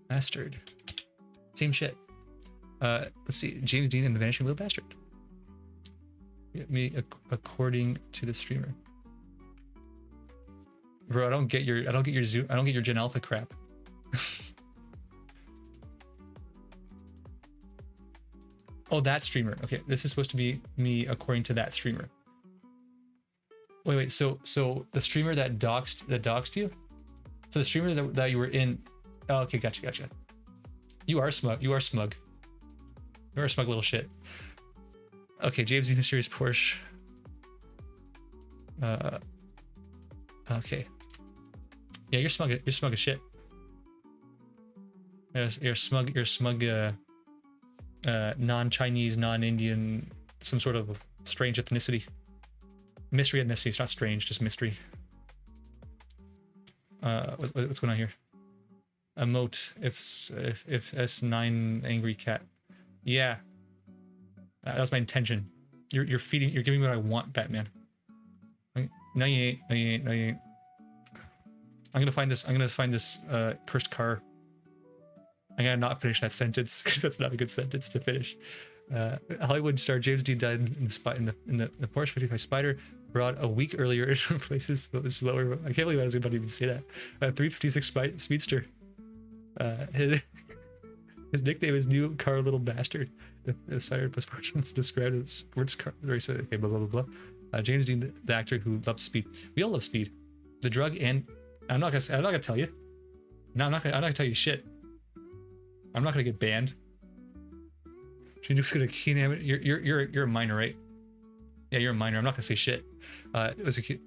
Bastard. Same shit. Let's see. James Dean and the Vanishing Little Bastard. Me according to the streamer. Bro, I don't get your Gen Alpha crap. Oh, that streamer. Okay, this is supposed to be me according to that streamer. Wait. So the streamer that doxed you? So the streamer that you were in. Oh, okay, gotcha. You are smug. You're a smug little shit. Okay, James Dean Series Porsche. Okay. Yeah, you're smug as shit. You're smug, non-Chinese, non-Indian, some sort of strange ethnicity. Mystery ethnicity, it's not strange, just mystery. What's going on here? Emote, if S9 angry cat. Yeah. That was my intention. You're giving me what I want, Batman. No, you ain't. I'm gonna find this cursed car. I gotta not finish that sentence because that's not a good sentence to finish. Hollywood star James Dean died in the Porsche 55 Spyder, brought a week earlier in places but was slower. I can't believe I was about to even say that. 356 Speedster. His nickname is New Car Little Bastard. The Spyder postpartum is described as sports car racer. Okay, blah blah blah blah. James Dean, the actor who loves speed. We all love speed. The drug, and I'm not gonna tell you. No, I'm not gonna tell you shit. I'm not gonna get banned. You're just gonna keen it. You're a minor, right? Yeah, you're a minor. I'm not gonna say shit. It was a kid.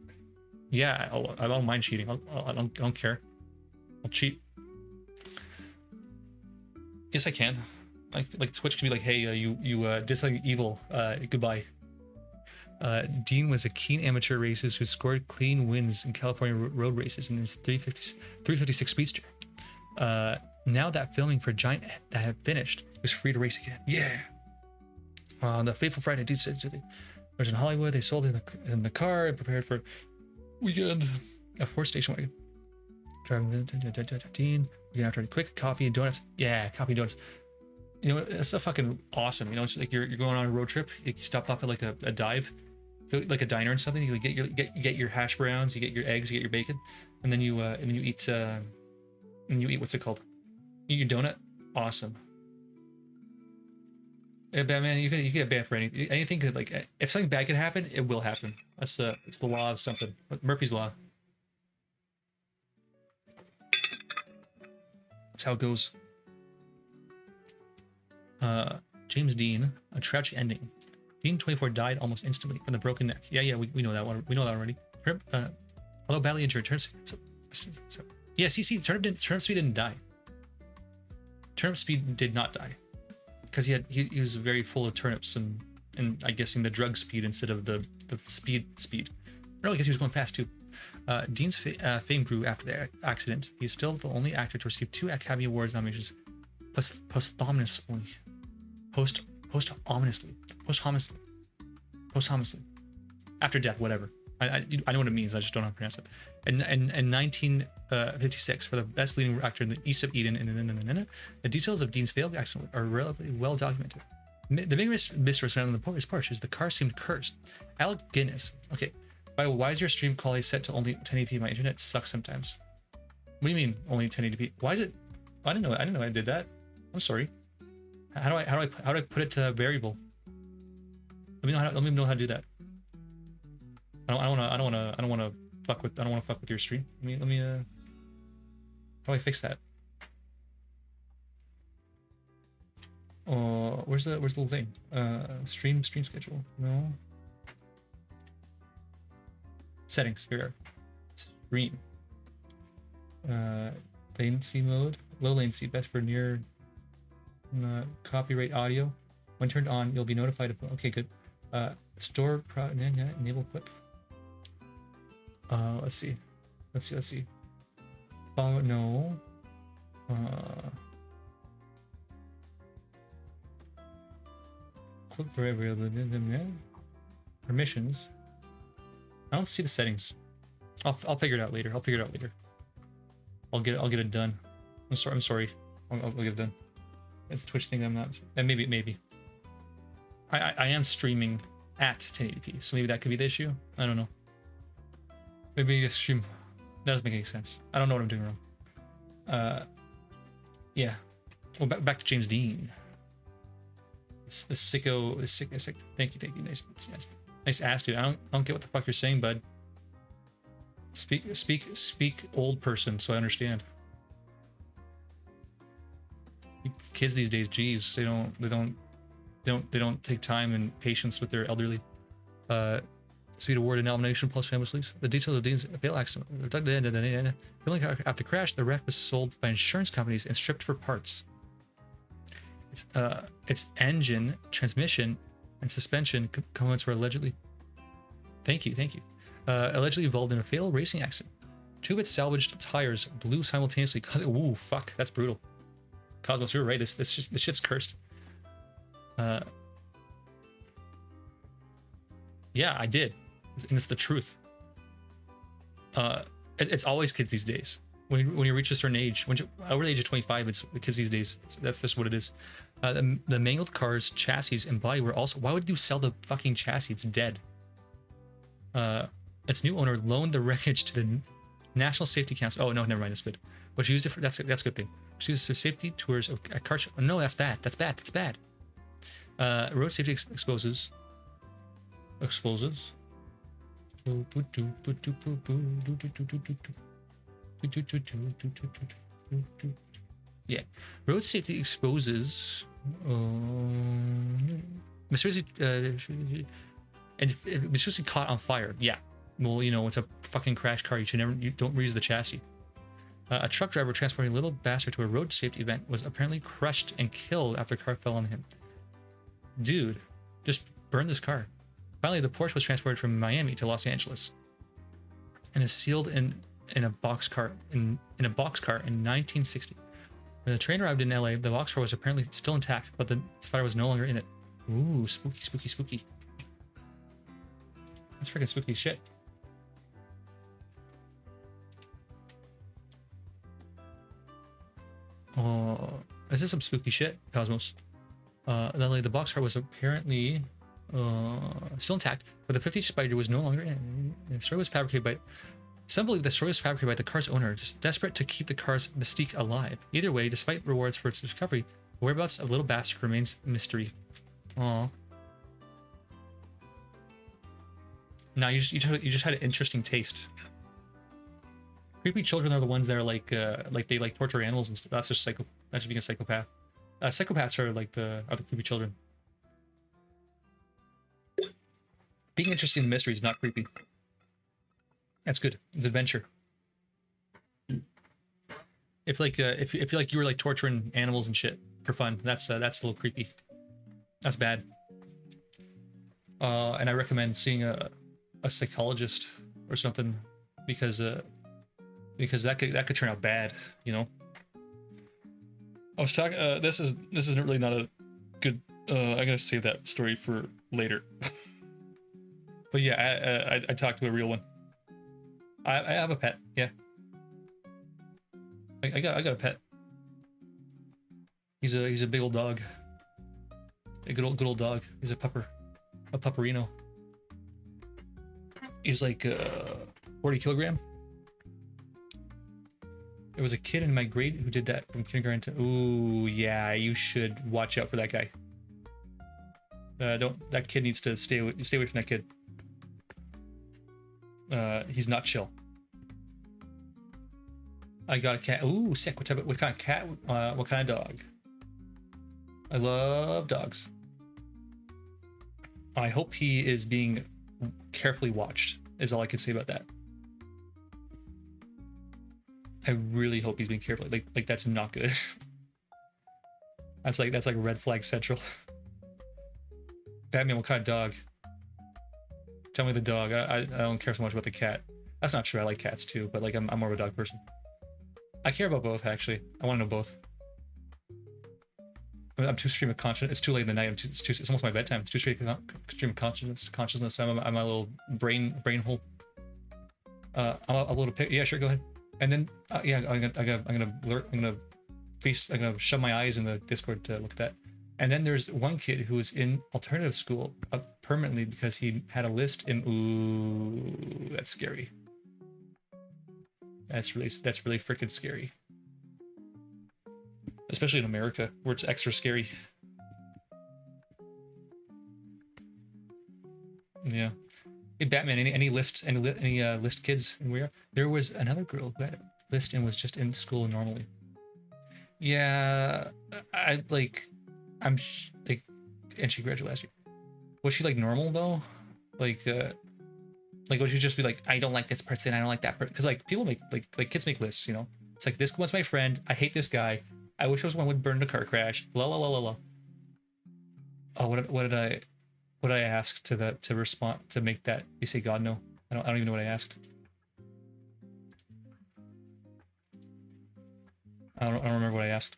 Yeah, I don't mind cheating. I don't care. I'll cheat. Yes, I can. Like Twitch can be like, hey, you did something evil. Goodbye. Dean was a keen amateur racer who scored clean wins in California road races in his 356 Speedster. Now that filming for Giant had finished, he was free to race again. Yeah. The Fateful Friday, dude said. was in Hollywood. They sold in the car and prepared for weekend. A 4-station wagon. Driving the Dean. We're gonna have to quick coffee and donuts. Yeah, coffee and donuts. You know, it's a fucking awesome. You know, it's like you're going on a road trip. You stop off at like a dive, like a diner and something. You get your hash browns, you get your eggs, you get your bacon, and then you eat what's it called? Eat your donut. Awesome. Yeah, Batman, you get banned for anything. Could, like, if something bad could happen, it will happen. It's the law of something. Murphy's law. That's how it goes. James Dean, a tragic ending. Dean 24 died almost instantly from the broken neck. Yeah, we know that one. We know that already. Although badly injured, yeah, Turnip Speed didn't die. Turnip Speed did not die. Because he was very full of turnips and I guessing the drug speed instead of the speed. No, I guess he was going fast too. Dean's fame grew after the accident. He's still the only actor to receive 2 Academy Awards nominations posthumously. Posthumously. After death, whatever. I know what it means. I just don't know how to pronounce it. In 1956, for the best leading actor in the East of Eden, the details of Dean's failed accident are relatively well documented. The biggest mystery surrounding the Porsche is the car seemed cursed. Alec Guinness. Okay. Why is your stream quality set to only 1080p? My internet sucks sometimes. What do you mean only 1080p? Why is it? I didn't know I did that. I'm sorry. How do I put it to variable? Let me know how to do that. I don't want to fuck with your stream. Let me how do I fix that? Where's the little thing? Stream schedule. No. Settings. Here. Stream. Latency mode. Low latency, best for near copyright audio. When turned on, you'll be notified of. Okay, good. Store enable clip. Let's see. Follow. No. Click for every other permissions. I don't see the settings. I'll figure it out later. I'll get it done. I'm sorry. I'll get it done. It's a Twitch thing. I'm not. And maybe. I am streaming at 1080p, so maybe that could be the issue. I don't know. Maybe a stream. That doesn't make any sense. I don't know what I'm doing wrong. Yeah. Well, back to James Dean. The sicko. Thank you. Nice ass, dude. I don't get what the fuck you're saying, bud. Speak old person, so I understand. Kids these days, geez, they don't take time and patience with their elderly. Speed award and nomination plus family lease. The details of Dean's fatal accident. After the crash, the wreck was sold by insurance companies and stripped for parts. Its engine, transmission, and suspension components were allegedly. Thank you. Allegedly involved in a fatal racing accident. 2 of its salvaged tires blew simultaneously. Ooh, fuck, that's brutal. Cosmos, you're right. This shit's cursed. Yeah, I did, and it's the truth. It's always kids these days. When you reach a certain age, over the age of 25, it's kids these days. That's just what it is. The mangled car's chassis and body were also. Why would you sell the fucking chassis? It's dead. Its new owner loaned the wreckage to the National Safety Council. Oh no, never mind. That's good. But she used it for that's a good thing. She used it for safety tours of a car. No, that's bad. That's bad. Road safety exposes. Yeah, road safety exposes mysteriously mysteriously caught on fire. Yeah, well, you know, it's a fucking crash car. You don't reuse the chassis. A truck driver transporting a little bastard to a road safety event was apparently crushed and killed after a car fell on him. Dude, just burn this car. Finally, the Porsche was transported from Miami to Los Angeles and is sealed in a boxcar in 1960. When the train arrived in LA, the boxcar was apparently still intact, but the spider was no longer in it. Ooh, spooky. That's freaking spooky shit. This is some spooky shit, Cosmos. The boxcar was apparently still intact, but the 50 spider was no longer in. The story was fabricated by. Some believe the story was fabricated by the car's owner, just desperate to keep the car's mystique alive. Either way, despite rewards for its discovery, the whereabouts of Little Bastard remains a mystery. Aww. Now you just had an interesting taste. Creepy children are the ones that are like they like torture animals and stuff. That's just that's being a psychopath. Psychopaths are like the creepy children. Being interested in mysteries, not creepy. That's good. It's adventure. If like if you like you were like torturing animals and shit for fun, that's a little creepy. That's bad. And I recommend seeing a psychologist or something because that could turn out bad, you know. I was talking. This isn't really not a good. I gotta save that story for later. But yeah, I talked to a real one. I have a pet. Yeah. I got a pet. He's a big old dog. A good old dog. He's a pupperino. He's like 40 kilogram. There was a kid in my grade who did that from kindergarten to. Ooh, yeah, you should watch out for that guy. That kid needs to stay away from that kid. He's not chill. I got a cat. Ooh, sick. What kind of cat? What kind of dog? I love dogs. I hope he is being carefully watched, is all I can say about that. I really hope he's being carefully. Like that's not good. that's like red flag central. Batman, what kind of dog? Tell me the dog. I don't care so much about the cat. That's not true. I like cats too, but like I'm more of a dog person. I care about both actually. I want to know both. I'm too stream of consciousness. It's too late in the night. It's almost my bedtime. It's too stream of consciousness. I'm my little brain hole. I'm a little pic. Yeah, sure. Go ahead. And then yeah, I'm gonna shove my eyes in the Discord to look at that. And then there's one kid who was in alternative school permanently because he had a list in. Ooh, that's scary. That's really freaking scary. Especially in America, where it's extra scary. Yeah. Hey, Batman, any list kids in where? There was another girl who had a list and was just in school normally. Yeah, and she graduated last year. Was she like normal though? Like would she just be like, I don't like this person, I don't like that person? Because like people make like kids make lists, you know. It's like this one's my friend. I hate this guy. I wish this one would burn in a car crash. La la la la la. Oh, what did I ask to respond to make that? You say God no. I don't even know what I asked. I don't remember what I asked.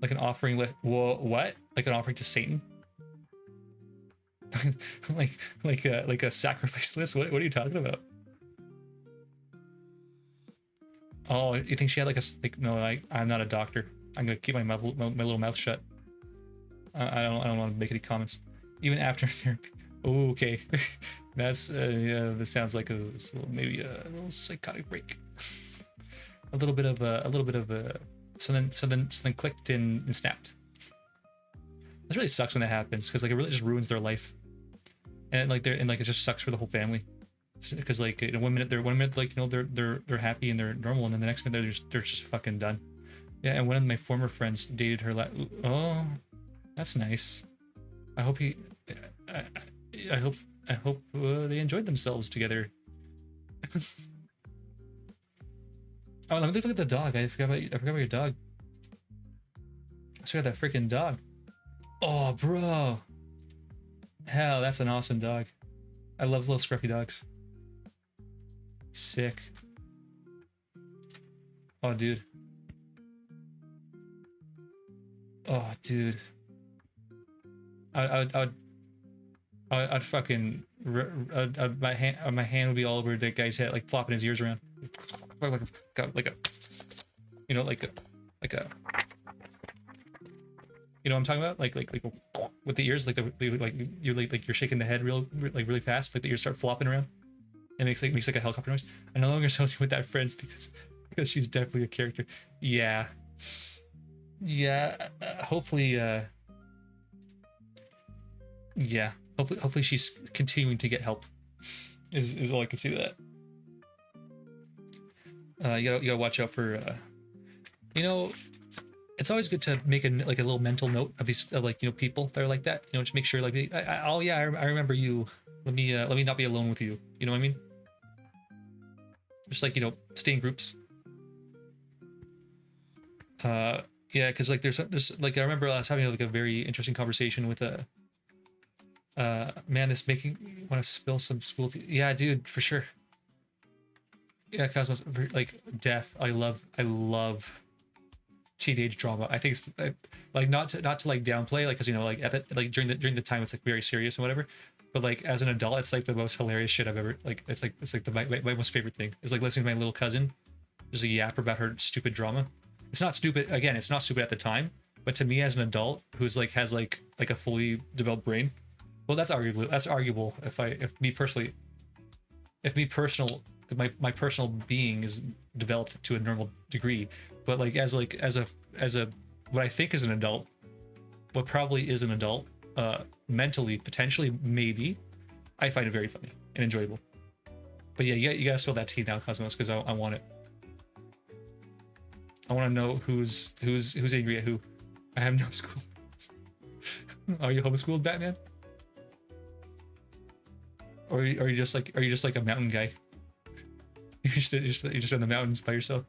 Like an offering list. Whoa, what? Like an offering to Satan? like a sacrifice list? What are you talking about? Oh, you think she had no? I'm not a doctor. I'm gonna keep my little mouth shut. I don't want to make any comments. Even after therapy. Oh, okay. That's yeah. This sounds like maybe a little psychotic break. a little bit of something clicked and snapped. This really sucks when that happens because like it really just ruins their life, and it just sucks for the whole family. Because like in one minute like they're happy and they're normal, and then the next minute they're just fucking done. Yeah, and one of my former friends dated her. Oh, that's nice. I hope they enjoyed themselves together. Oh, let me look at the dog. I forgot about your dog. I forgot that freaking dog. Oh, bro. Hell, that's an awesome dog. I love little scruffy dogs. Sick. Oh, dude. Oh, dude. I I'd fucking my hand would be all over that guy's head, like flopping his ears around, like a you know like a you know what I'm talking about, like with the ears, like like you're shaking the head like really fast, like the ears start flopping around. It makes like a helicopter noise. I'm no longer associated with that friends because she's definitely a character. Yeah, yeah. Hopefully, yeah. Hopefully she's continuing to get help. Is all I can see to that. You gotta watch out for you know, it's always good to make like a little mental note of these like people that are like that. Just make sure like oh yeah, I remember you. Let me not be alone with you. You know what I mean? Just like stay in groups. Yeah, because like there's like I remember I was having like a very interesting conversation with a man that's making want to spill some school tea. Yeah, dude, for sure. Yeah, Cosmos, like death. I love teenage drama. I think it's like not to like downplay, like because like at like during the time it's like very serious and whatever. But like as an adult, it's like the most hilarious shit I've ever like. It's like my most favorite thing is like listening to my little cousin just a yap about her stupid drama. It's not stupid. Again, it's not stupid at the time, but to me as an adult who's like has like a fully developed brain, well, that's arguable. If my personal being is developed to a normal degree, but like as a what I think is an adult, what probably is an adult, mentally potentially maybe, I find it very funny and enjoyable. But yeah, you gotta spill that tea now, Cosmos, because I want it. I want to know who's angry at who. I have no school. Are you homeschooled, Batman? Or are you just like a mountain guy? You're just in the mountains by yourself.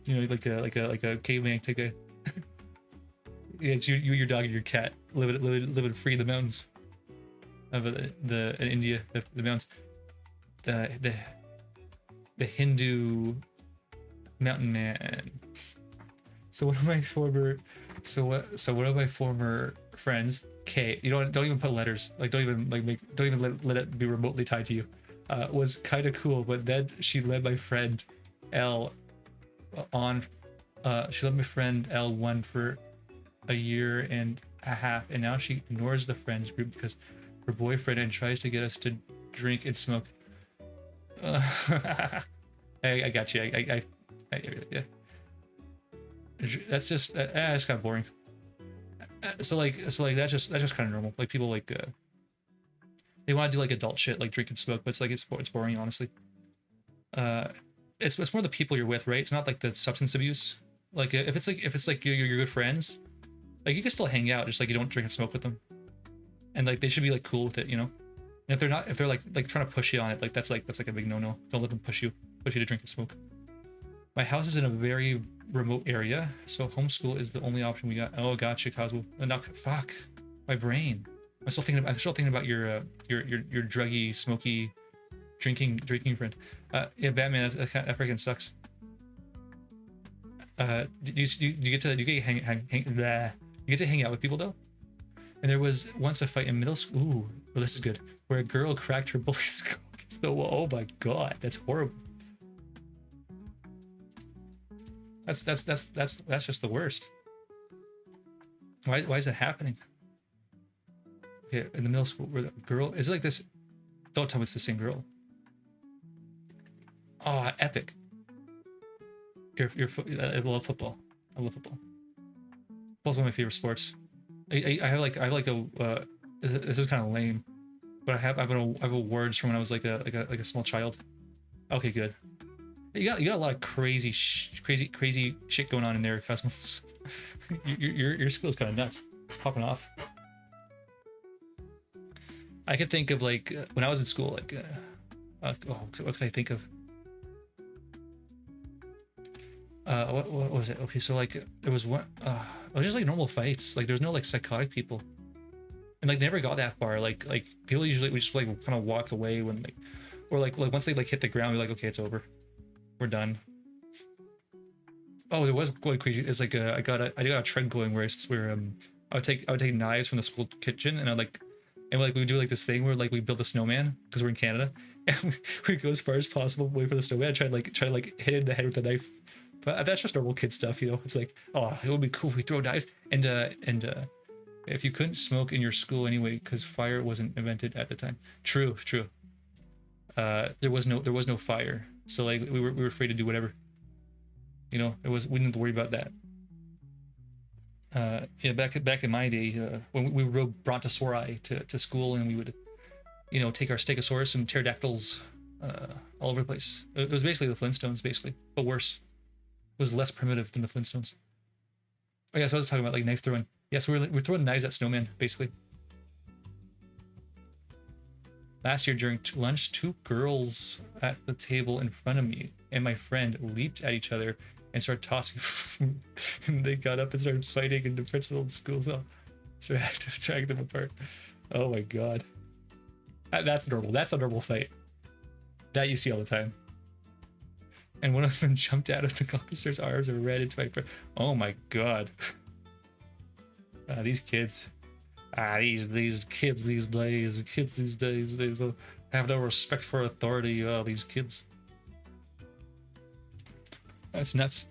Like a caveman type guy. Yeah, it's you, your dog, and your cat living free in the mountains of in India, the mountains, the Hindu mountain man. So one of my former friends, K, don't even put letters, like don't even let it be remotely tied to you, was kind of cool, but then she led my friend L on she let my friend L one for a year and a half, and now she ignores the friends group because her boyfriend and tries to get us to drink and smoke. I got you. Yeah. That's just it's kind of boring. So like that's just kind of normal. Like people like they want to do like adult shit like drink and smoke, but it's boring, honestly. It's more the people you're with, right? It's not like the substance abuse. Like if it's like your good friends, like you can still hang out, just like you don't drink and smoke with them, and like they should be like cool with it, And if they're not, if they're like trying to push you on it, like that's like a big no. Don't let them push you to drink and smoke. My house is in a very remote area, so homeschool is the only option we got. Oh, gotcha, Cosmo. Fuck, my brain. I'm still thinking about your druggy, smoky, drinking friend. Yeah, Batman. That freaking sucks. Do you get to hang out with people though? And there was once a fight in middle school. Ooh, well, this is good. Where a girl cracked her bully's skull against the wall. Oh my god, that's horrible. That's just the worst. Why is that happening? Okay, in the middle school where the girl is it like this? Don't tell me it's the same girl. Oh, epic. I love football. I love football. Football's one of my favorite sports. I have a this is kind of lame, but I have awards from when I was like a small child. Okay, good. You got a lot of crazy shit going on in there, Cosmos. your school is kind of nuts. It's popping off. I could think of like when I was in school, like what could I think of? What was it? Okay, so like there was one. It was just like normal fights. Like there's no like psychotic people, and like never got that far. Like people usually we just like kind of walk away when like, or like once they like hit the ground, we're like, okay, it's over, we're done. Oh, there was quite crazy. It's like I got a trend going where I would take knives from the school kitchen and we would do like this thing where like we build a snowman because we're in Canada and we go as far as possible away from the snowman, try to like hit it in the head with a knife. But that's just normal kid stuff, you know. It's like, oh, it would be cool if we throw knives and if you couldn't smoke in your school anyway because fire wasn't invented at the time. True, true. There was no fire, so like we were free to do whatever. You know, we didn't have to worry about that. Yeah, back in my day, when we rode Brontosauri to school, and we would, you know, take our Stegosaurus and pterodactyls all over the place. It was basically the Flintstones, basically, but worse. It was less primitive than the Flintstones. Oh yeah, so I was talking about like knife throwing. Yeah, so we're throwing knives at snowmen, basically. Last year during lunch, two girls at the table in front of me and my friend leaped at each other and started tossing food. And they got up and started fighting, and the principal in school so I had to drag them apart. Oh my god. That's normal. That's a normal fight. That you see all the time. And one of them jumped out of the officer's arms and ran into my friend. Oh my god. These kids. These kids these days, they have no respect for authority. These kids. That's nuts.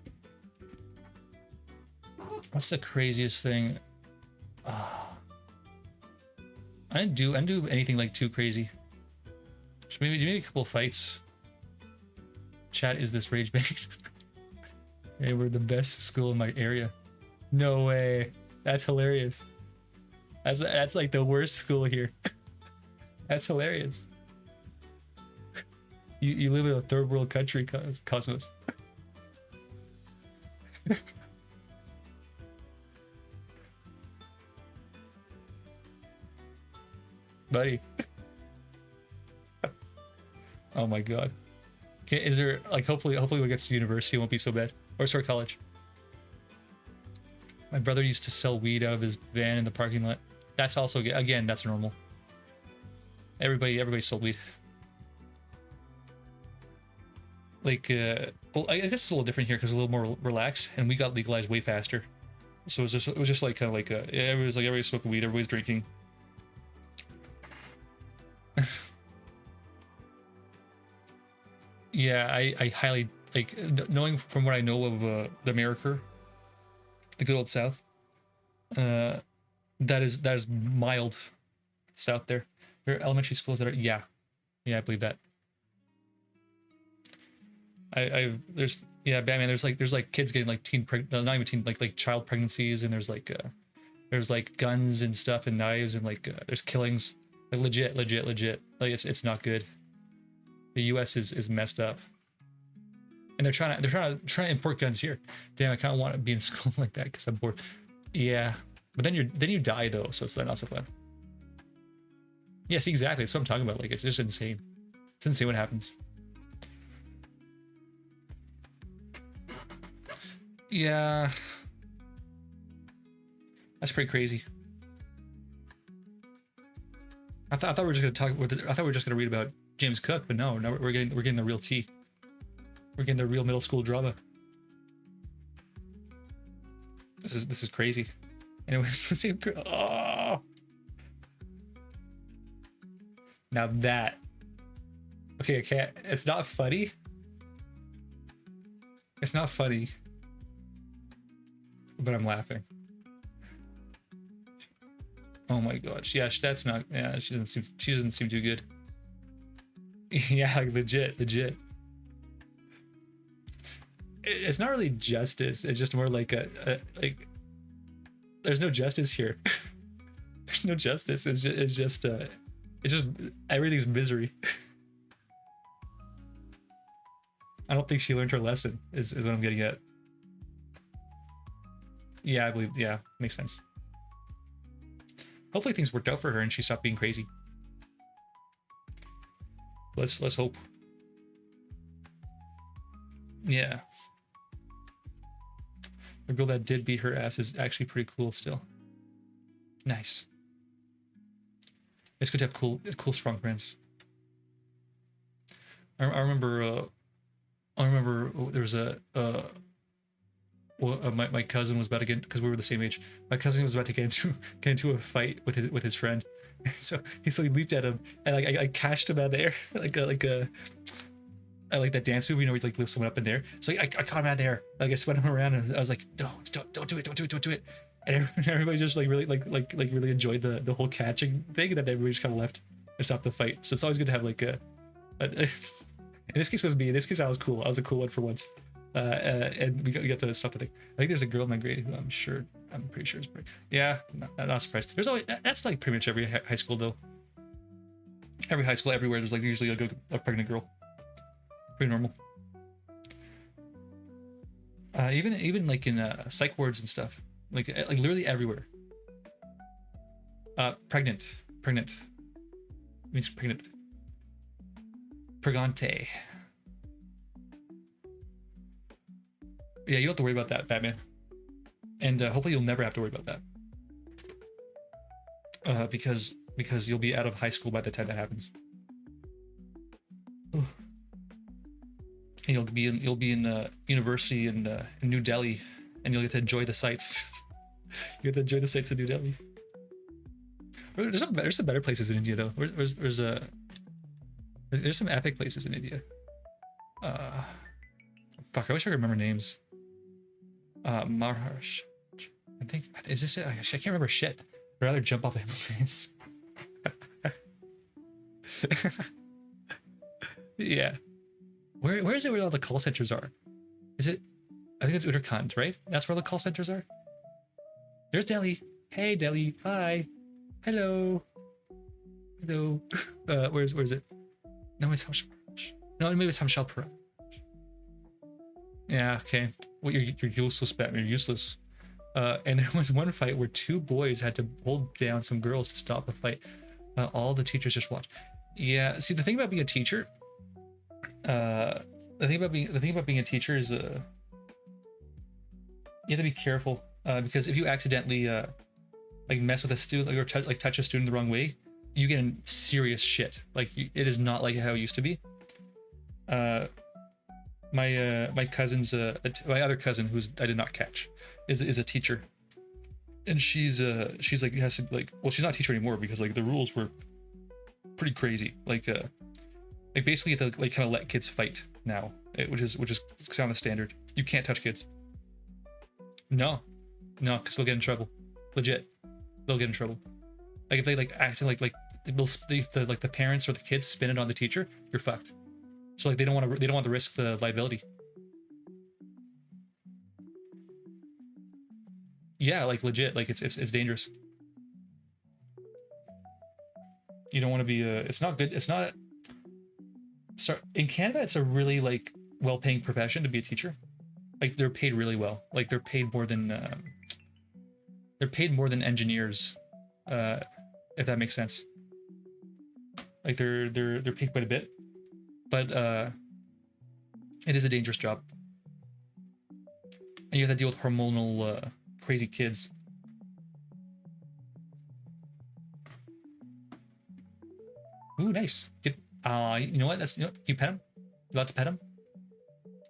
What's the craziest thing? I didn't do anything like too crazy. Just maybe a couple of fights. Chat, is this rage bait? Hey, we're the best school in my area. No way. That's hilarious. That's like the worst school here. That's hilarious. You live in a third world country, Cosmos. Buddy. Oh my god. Okay, is there like hopefully when it gets to university it won't be so bad. Or sorry, college. My brother used to sell weed out of his van in the parking lot. That's also, again, that's normal. Everybody sold weed. Like, well, I guess it's a little different here because it's a little more relaxed, and we got legalized way faster. So it was just like kind of like yeah, everybody's smoking weed, everybody's drinking. Yeah, I highly like knowing from what I know of the America, the good old South. That is mild South there. There are elementary schools that are yeah, I believe that. There's yeah, Batman. There's like kids getting like not even teen like child pregnancies, and there's like guns and stuff and knives and like there's killings, like legit. Like it's not good. The U.S. is messed up, and they're trying to import guns here. Damn, I kind of want to be in school like that because I'm bored. Yeah, but then you die though, so it's not so fun. Yes, exactly. That's what I'm talking about. Like it's just insane. It's insane what happens. Yeah, that's pretty crazy. I thought we were just gonna talk. I thought we were just gonna read about James Cook, but no, we're getting the real tea. We're getting the real middle school drama. This is crazy. Anyways, let's see. Oh, now that. Okay, I can't. It's not funny. It's not funny, but I'm laughing. Oh my gosh, yeah, that's not. Yeah, she doesn't seem too good. Yeah, like legit. It's not really justice. It's just more like a like. There's no justice here. There's no justice. It's just everything's misery. I don't think she learned her lesson. Is what I'm getting at. Yeah, I believe. Yeah, makes sense. Hopefully things worked out for her and she stopped being crazy. Let's hope. Yeah. The girl that did beat her ass is actually pretty cool still. Nice. It's good to have cool strong friends. I remember there was well, my cousin was about to get, because we were the same age. My cousin was about to get into a fight with his friend. So he leaped at him, and like I cashed him out of the air I like that dance move, you know, where you like lift someone up in there. So I caught him out of there. Like I spun him around, and I was like, don't do it, don't do it. And everybody just like really like really enjoyed the whole catching thing, and then everybody just kind of left and stopped the fight. So it's always good to have like in this case it was me. In this case I was cool. I was the cool one for once. And we got to stop the thing. I think there's a girl in my grade who I'm pretty sure is pregnant. Yeah, not surprised. There's always, that's like pretty much every high school though. Every high school everywhere there's like usually a pregnant girl. Pretty normal. Even like in psych wards and stuff, like literally everywhere. Pregnant means pregnant. Pregante. Yeah, you don't have to worry about that, Batman. And hopefully you'll never have to worry about that. Because you'll be out of high school by the time that happens. Ugh. And you'll be in university in New Delhi, and you'll get to enjoy the sights. You get to enjoy the sights of New Delhi. There's some better places in India though. There's some epic places in India. Fuck, I wish I could remember names. Maharashtra. I think, is this it? I can't remember shit. I'd rather jump off the Himalayas. Yeah. Where is it where all the call centers are? Is it? I think it's Uttarakhand, right? That's where all the call centers are. There's Delhi. Hey Delhi. Hi. Hello. Hello. Where is it? No, it's Hamshalpur. No, maybe it's Hamshalpur. Yeah. Okay. Well, you're useless, Batman. You're useless. And there was one fight where two boys had to hold down some girls to stop a fight. All the teachers just watched. Yeah. See, the thing about being a teacher. The thing about being a teacher is you have to be careful because if you accidentally like mess with a student or touch a student the wrong way, you get in serious shit. Like it is not like how it used to be. My cousin's my other cousin, I did not catch, is a teacher, and she's like has to like, well, she's not a teacher anymore because like the rules were pretty crazy. Like basically you have to like kind of let kids fight now, which is kind of standard. You can't touch kids. No, because they'll get in trouble. Legit, they'll get in trouble. Like if they like acting like the parents or the kids spin it on the teacher, you're fucked. So like they don't want to risk the liability. Yeah, like legit, like it's dangerous. You don't want to be it's not good. It's not. So in Canada, it's a really like well-paying profession to be a teacher. Like they're paid really well. Like they're paid more than engineers, if that makes sense. Like they're paid quite a bit, but it is a dangerous job, and you have to deal with hormonal crazy kids. Ooh, nice. Get you know what? That's, you know, you pet him. You allowed to pet him.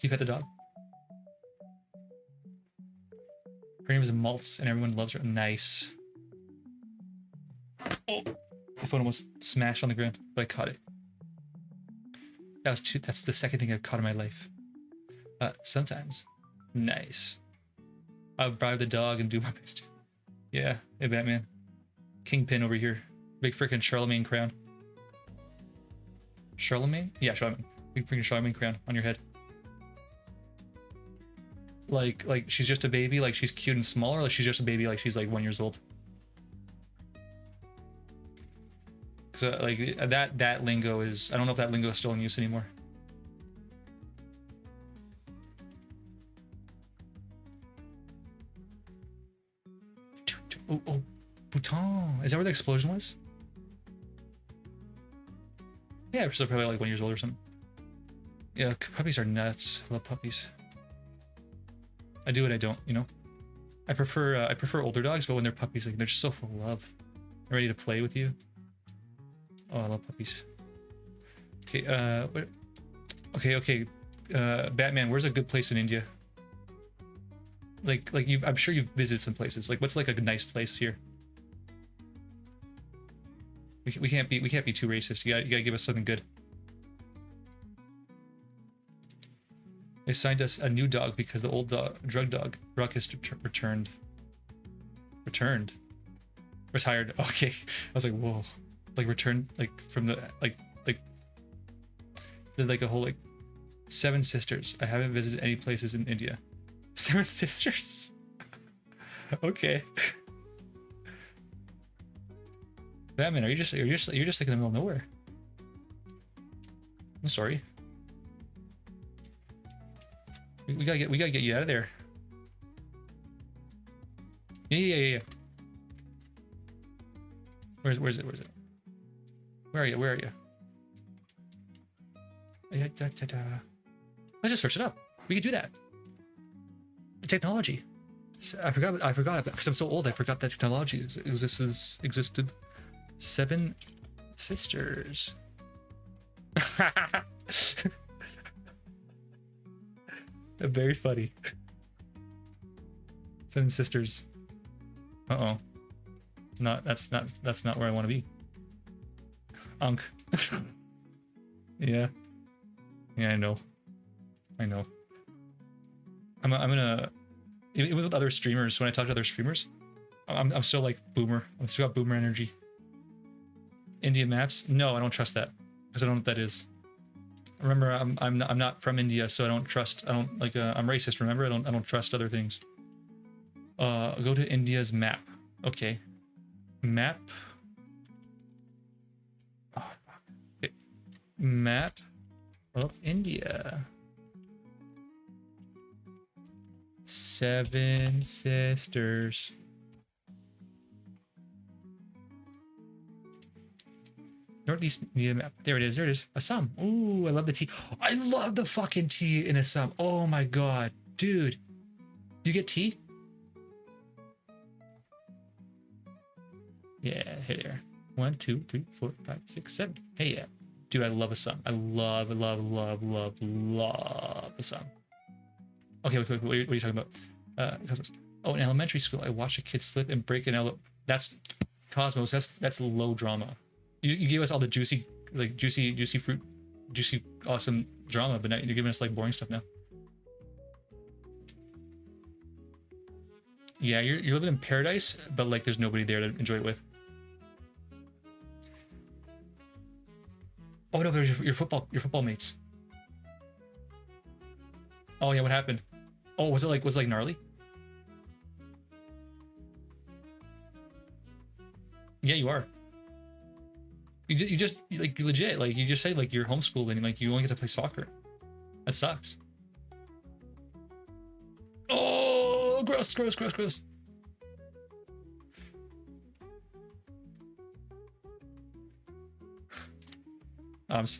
You pet the dog. Her name is Maltz, and everyone loves her. Nice. Oh, my phone almost smashed on the ground, but I caught it. That's the second thing I've caught in my life. Sometimes. Nice. I'll bribe the dog and do my best. Yeah, hey Batman. Kingpin over here. Big freaking Charlemagne crown. Charlemagne? Yeah, Charlemagne. Big freaking Charlemagne crown on your head. Like she's just a baby, like she's cute and small, or like she's just a baby, like she's like 1 year old. So like that lingo is, I don't know if that lingo is still in use anymore. Oh, Bhutan. Is that where the explosion was? Yeah, so probably like 1 year old or something. Yeah, puppies are nuts. I love puppies. I do and I don't, you know. I prefer older dogs, but when they're puppies, like they're just so full of love. They're ready to play with you. Oh, I love puppies. Okay, okay. Batman, where's a good place in India? Like you, I'm sure you've visited some places. Like, what's like a nice place here? We can't be too racist. You gotta give us something good. They assigned us a new dog because the old dog, drug dog, Ruckus, returned. Returned. Retired. Okay. I was like, whoa. Like returned, like from the did like a whole like 7 sisters. I haven't visited any places in India. 7 sisters. Okay. Batman, you're just like in the middle of nowhere. I'm sorry. We gotta get you out of there. Yeah. Where's it? Where are you? Let's just search it up. We could do that. The technology. I forgot it because I'm so old. I forgot that technology existed. 7 sisters. Very funny. 7 sisters. Uh-oh. That's not where I want to be. Unk. Yeah. Yeah, I know. I'm gonna, even with other streamers, when I talk to other streamers, I'm still like boomer. I'm still got boomer energy. India maps? No, I don't trust that because I don't know what that is. Remember, I'm not from India, so I don't trust. I'm racist. Remember, I don't trust other things. Go to India's map. Okay, map. Oh, fuck. Okay. Map of India. 7 sisters. Northeast India map. There it is. Assam. Ooh, I love the tea. I love the fucking tea in Assam. Oh my god. Dude. You get tea? Yeah, hey there. 1, 2, 3, 4, 5, 6, 7. Hey, yeah. Dude, I love Assam. I love Assam. Okay, wait, what are you talking about? Oh, in elementary school, I watched a kid slip and break an elbow. That's Cosmos. That's low drama. You gave us all the juicy fruit, juicy, awesome drama, but now you're giving us like boring stuff now. Yeah, you're living in paradise, but like there's nobody there to enjoy it with. Oh no, there's your football mates. Oh yeah, what happened? Oh, was it like gnarly? Yeah, you are. You legit, like you just say like you're homeschooled and like you only get to play soccer. That sucks. Oh, gross.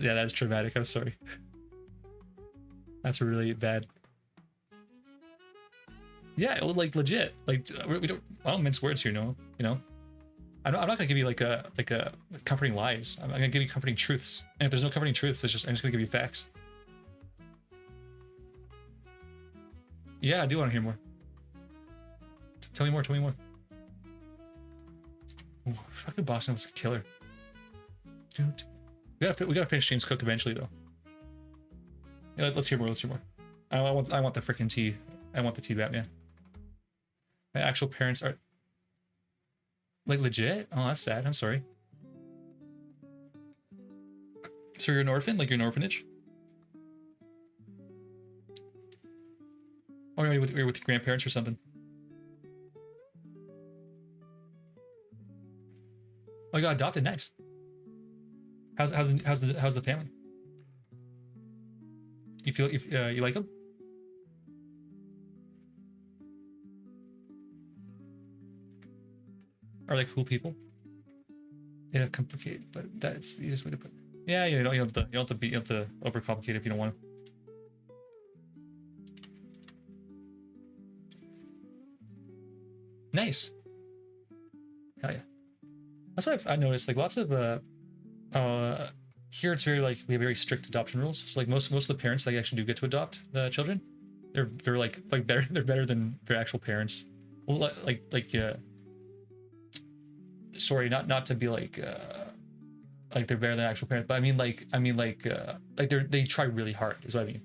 Yeah, that's traumatic. I'm sorry. That's really bad. Yeah, like legit. Like we don't. I don't mince words here, no. You know. I'm not gonna give you like a comforting lies. I'm gonna give you comforting truths. And if there's no comforting truths, I'm just gonna give you facts. Yeah, I do want to hear more. Tell me more. Ooh, fucking Boston was a killer. Dude, we gotta finish James Cook eventually though. Yeah, let's hear more. I want the freaking tea. I want the tea, Batman. My actual parents are like legit. Oh, that's sad. I'm sorry. So you're an orphan? Like you're an orphanage? Or you're with your grandparents or something? Oh, you got adopted. Nice. How's the family? You feel you like them? Are they cool people? They have complicated, but that's the easiest way to put it. Yeah, you don't have to overcomplicate it if you don't want to. Nice. Hell yeah. That's what I noticed. Like lots of here it's very like we have very strict adoption rules. So like most of the parents that actually do get to adopt the children, they're like better they're better than their actual parents. Well, sorry, not to be like they're better than actual parents, but like they try really hard is what I mean.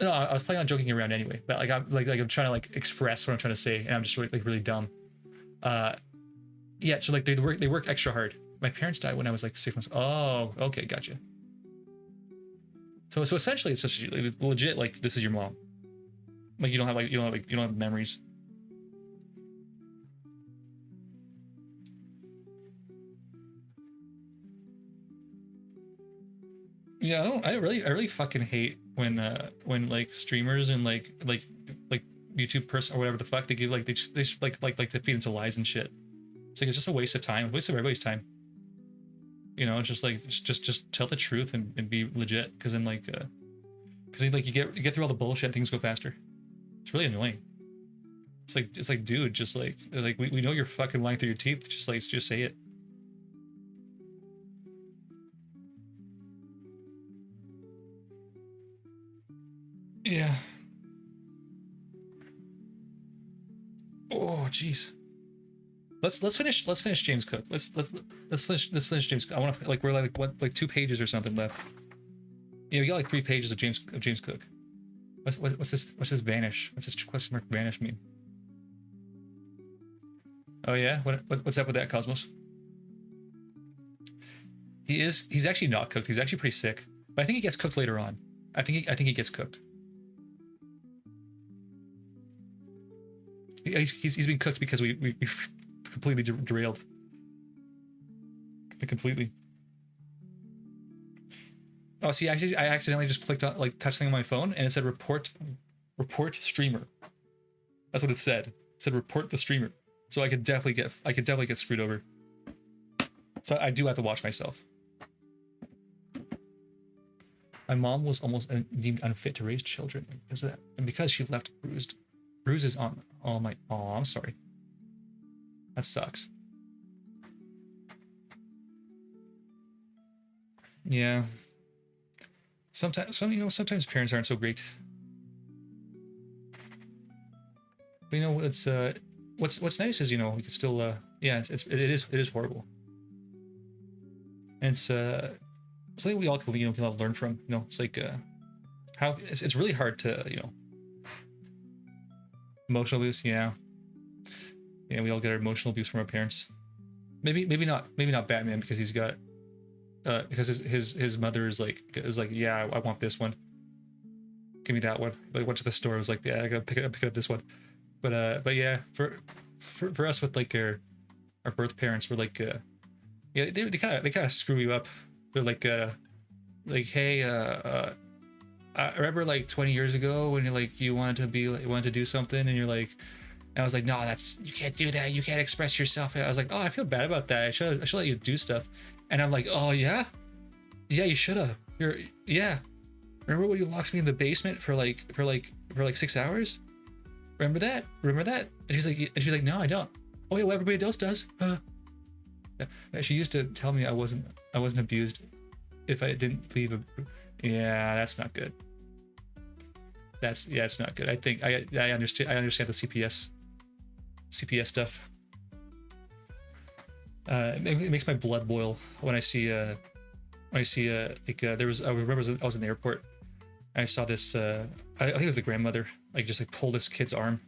No, I was planning on joking around anyway, but I'm trying to like express what I'm trying to say, and I'm just really dumb. Yeah, so like they work extra hard. My parents died when I was like 6 months. Oh, okay, gotcha. So essentially, it's just legit. Like, this is your mom. Like, you don't have memories. Yeah, I really fucking hate when like streamers and like YouTube person or whatever the fuck they give like they just like to feed into lies and shit. It's like it's just a waste of time, a waste of everybody's time. You know, it's just like just tell the truth and be legit, because then like because you get through all the bullshit and things go faster. It's really annoying. It's like dude, just like we know you're fucking lying through your teeth. Just say it. Yeah. Oh jeez. Let's finish James Cook. Let's finish James Cook. I want to like we're like 2 pages or something left. Yeah, we got like 3 pages of James Cook. What's this vanish? What's this question mark vanish mean? Oh yeah, what's up with that, Cosmos? He's actually not cooked. He's actually pretty sick, but I think he gets cooked later on. I think he gets cooked. He's been cooked because we completely derailed. Completely. Oh, see, actually, I accidentally just clicked on like touched something on my phone, and it said report streamer. That's what it said. It said report the streamer. So I could definitely get screwed over. So I do have to watch myself. My mom was almost deemed unfit to raise children because she left bruises on all my. Oh, I'm sorry. That sucks. Yeah. Sometimes parents aren't so great. But it's what's nice is we can still yeah, it is horrible. And it's something we all can all learn from. It's like how it's really hard to emotional abuse. Yeah, we all get our emotional abuse from our parents. Maybe not Batman, because he's got because his mother is like yeah, I want this one, give me that one. Like went to the store, I was like, yeah, I gotta pick up this one. But yeah, for us with like our birth parents, were like yeah, they kind of screw you up. They're like hey, I remember like 20 years ago when you wanted to do something, and you're like, and I was like, no, you can't do that, you can't express yourself. And I was like, oh, I feel bad about that. I should let you do stuff. And I'm like, oh yeah, you should have. Yeah. Remember when you locked me in the basement for like 6 hours? Remember that? And she's like, no, I don't. Oh yeah, well, everybody else does. She used to tell me I wasn't abused if I didn't leave yeah, that's not good. It's not good. I think I understand the CPS stuff. It makes my blood boil when I see there was, I remember I was in the airport, and I saw this I think it was the grandmother just pull this kid's arm.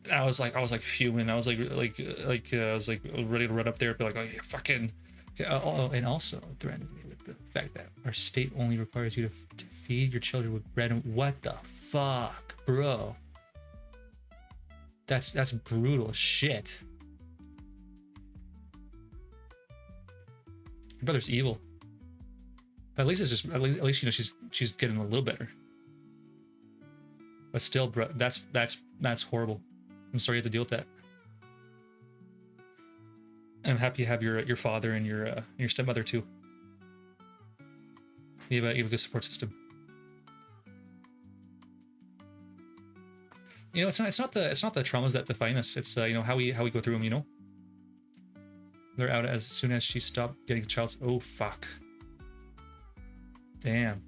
And I was like fuming. I was like I was like ready to run up there and be like, oh, you fucking. And also threatened me with the fact that our state only requires you to feed your children with bread. And what the fuck, bro? That's brutal shit. Your brother's evil. But at least she's getting a little better. But still, bro, that's horrible. I'm sorry you have to deal with that. And I'm happy you have your father and your stepmother too. You have a good support system. It's not the traumas that define us. It's how we go through them. They're out as soon as she stopped getting child's. Oh fuck. Damn.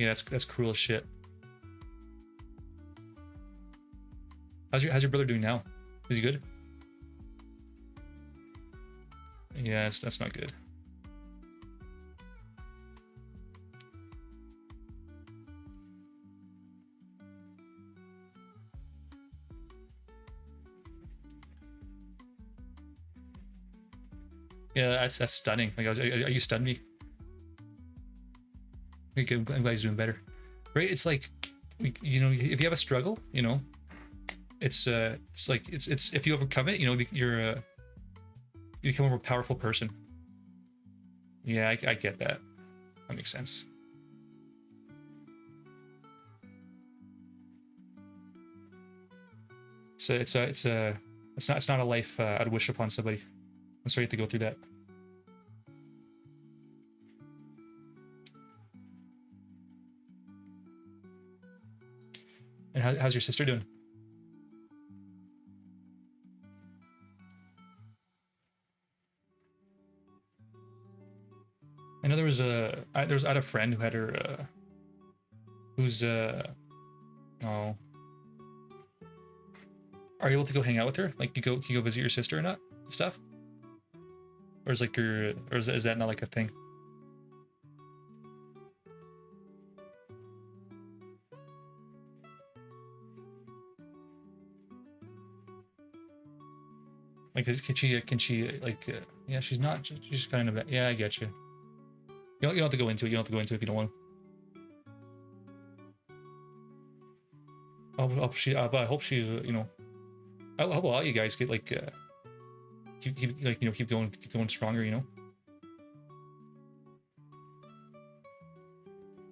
Yeah, that's cruel as shit. How's your brother doing now? Is he good? Yeah, that's not good. Yeah, that's stunning. Like, are you stunned me? I'm glad he's doing better. Right? It's like, you know, if you have a struggle, you know, it's like it's if you overcome it, you know, you become a more powerful person. Yeah, I get that. That makes sense. It's not a life I'd wish upon somebody. I'm sorry you have to go through that. And how's your sister doing? I know I had a friend who had her who's oh, are you able to go hang out with her? Like, can you go visit your sister or not? Stuff? Or is like is that not like a thing? Like, can she like yeah, she's not, she's kind of, yeah, I get you. You don't have to go into it. You don't have to go into it if you don't want. I hope she, you know, I hope all you guys get like keep like, you know, keep going stronger, you know.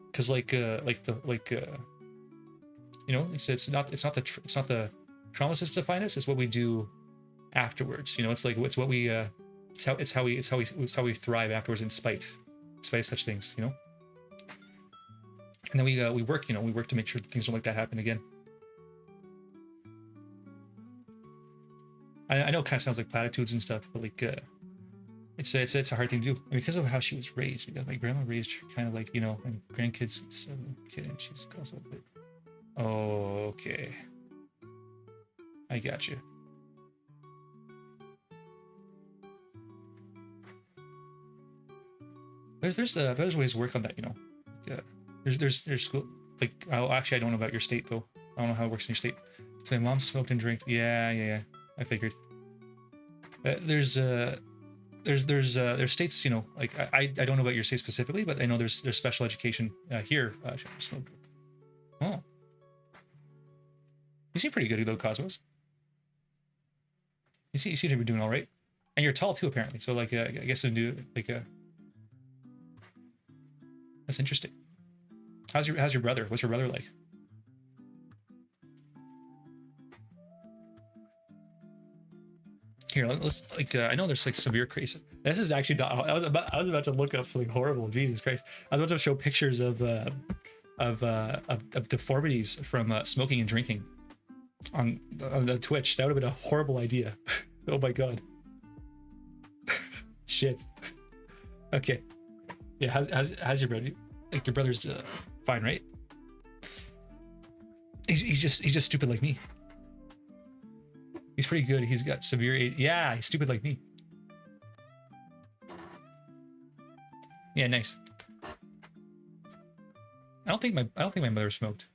Because you know, it's not the trauma that's define us. It's what we do afterwards. You know, it's like it's what we it's how we thrive afterwards in spite of such things. You know, and then we work. You know, we work to make sure that things don't like that happen again. I know it kind of sounds like platitudes and stuff, but like it's a hard thing to do because of how she was raised. Because my grandma raised her kind of like, you know, and grandkids. Kid, and she's also a bit. Oh, okay. I got you. There's ways to work on that, you know. There's school, like, oh, actually I don't know about your state though. I don't know how it works in your state. So my mom smoked and drank. Yeah. I figured. There's states, you know, like I don't know about your state specifically, but I know there's special education here. Oh, you seem pretty good though, Cosmos. You seem to be doing all right, and you're tall too apparently. So like I guess to do like that's interesting. How's your brother? What's your brother like? Here, let's like I know there's like severe crazy. This is actually not, I was about to look up something horrible. Jesus Christ! I was about to show pictures of deformities from smoking and drinking on the Twitch. That would have been a horrible idea. Oh my god. Shit. Okay. Yeah. How's your brother? Like your brother's fine, right? He's just stupid like me. He's pretty good. He's got severe. Yeah, he's stupid like me. Yeah, nice. I don't think my mother smoked.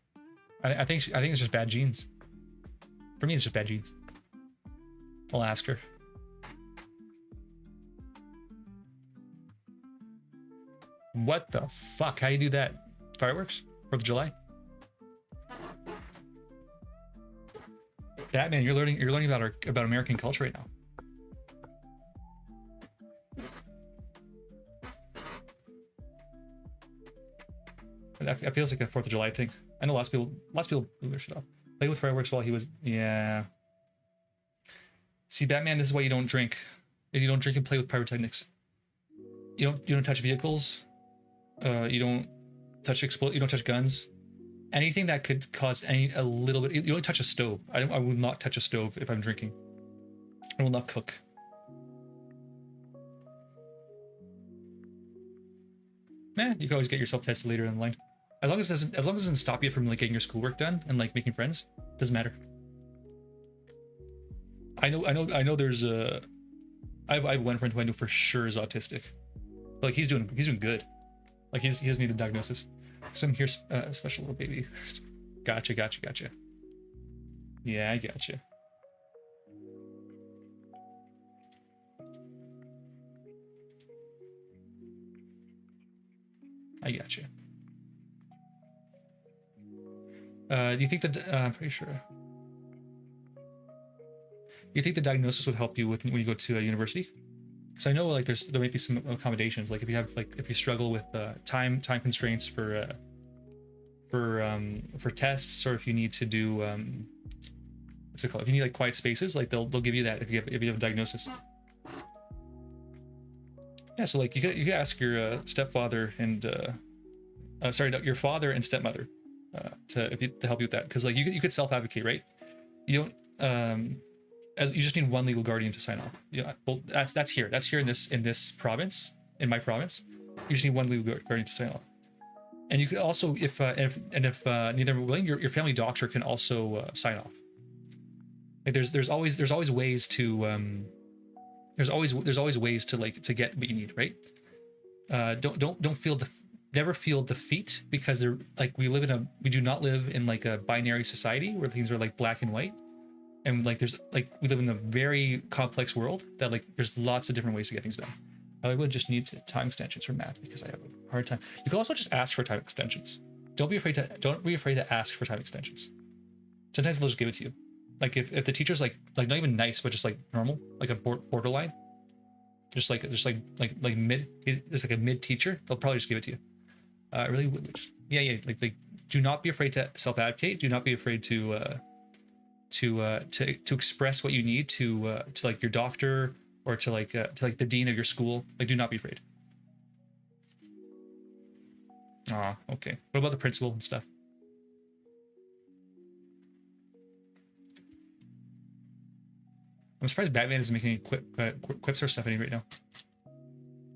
I think it's just bad genes. For me, it's just bad genes. I'll ask her. What the fuck? How do you do that? Fireworks? 4th of July? Batman, you're learning about American culture right now. That feels like a 4th of July thing. I know lots of people blew their shit off. Played with fireworks while he was, yeah. See, Batman, this is why you don't drink. If you don't drink and play with pyrotechnics. You don't touch vehicles. You don't touch guns. Anything that could cause a little bit. You don't touch a stove. I will not touch a stove if I'm drinking. I will not cook. You can always get yourself tested later in the line. as long as it doesn't stop you from like getting your schoolwork done and like making friends, doesn't matter. I know. There's a I have one friend who I know for sure is autistic. But, like he's doing good. Like he doesn't need a diagnosis. Some here special little baby. Gotcha. Yeah, I gotcha. Do you think that I'm pretty sure. Do you think the diagnosis would help you with when you go to a university? So I know like there might be some accommodations. Like if you struggle with time constraints for tests, or if you need to do what's it called? If you need like quiet spaces, like they'll give you that if you have a diagnosis. Yeah, so like you could ask your stepfather and your father and stepmother to help you with that, because like you could self-advocate, right? You don't as you just need one legal guardian to sign off. Yeah, well that's here in this province, in my province, you just need one legal guardian to sign off. And you could also, if neither are willing, your family doctor can also sign off. Like there's always ways to there's always ways to like to get what you need, right? Don't feel never feel defeat, because they're like we do not live in like a binary society where things are like black and white, and like there's like we live in a very complex world that like there's lots of different ways to get things done. I would just need time extensions for math because I have a hard time. You can also just ask for time extensions. Don't be afraid to ask for time extensions. Sometimes they'll just give it to you. Like if the teacher's like not even nice, but just like normal, like a borderline, just like mid, it's like a mid teacher, they'll probably just give it to you. Really, yeah. Like do not be afraid to self-advocate. Do not be afraid to express what you need to like your doctor, or to like the dean of your school. Like, do not be afraid. Ah, okay. What about the principal and stuff? I'm surprised Batman isn't making any quips or stuff right now.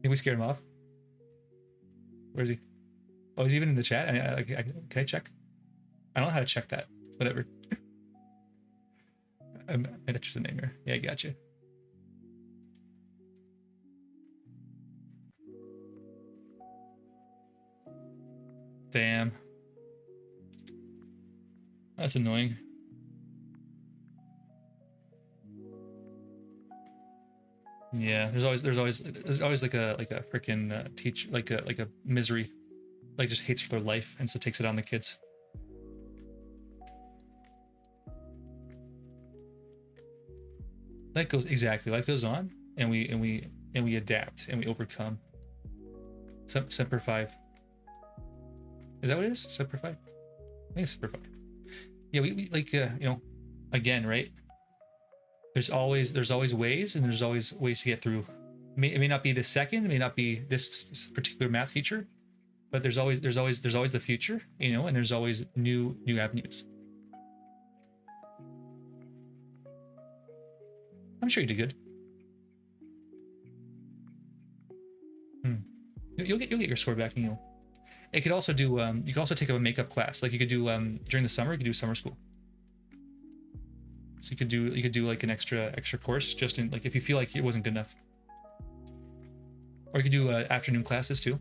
Think we scared him off? Where is he? Oh, is he even in the chat? Can I check? I don't know how to check that. Whatever. That's just a name here. Yeah, I got you. Damn. That's annoying. Yeah, there's always like a freaking teach like a misery, like just hates their life, and so takes it on the kids. Life goes on, and we adapt and we overcome. Semper Fi. Is that what it is? Semper Fi? I think it's Semper Fi. Yeah, we like again, right? There's always ways, and there's always ways to get through. It may not be the second, it may not be this particular math teacher, but there's always the future, and there's always new avenues. I'm sure you did good. You'll get your score back, and it could also do you could also take a makeup class. Like you could do during the summer, you could do summer school. So you could do like an extra course, just in like if you feel like it wasn't good enough. Or you could do afternoon classes too.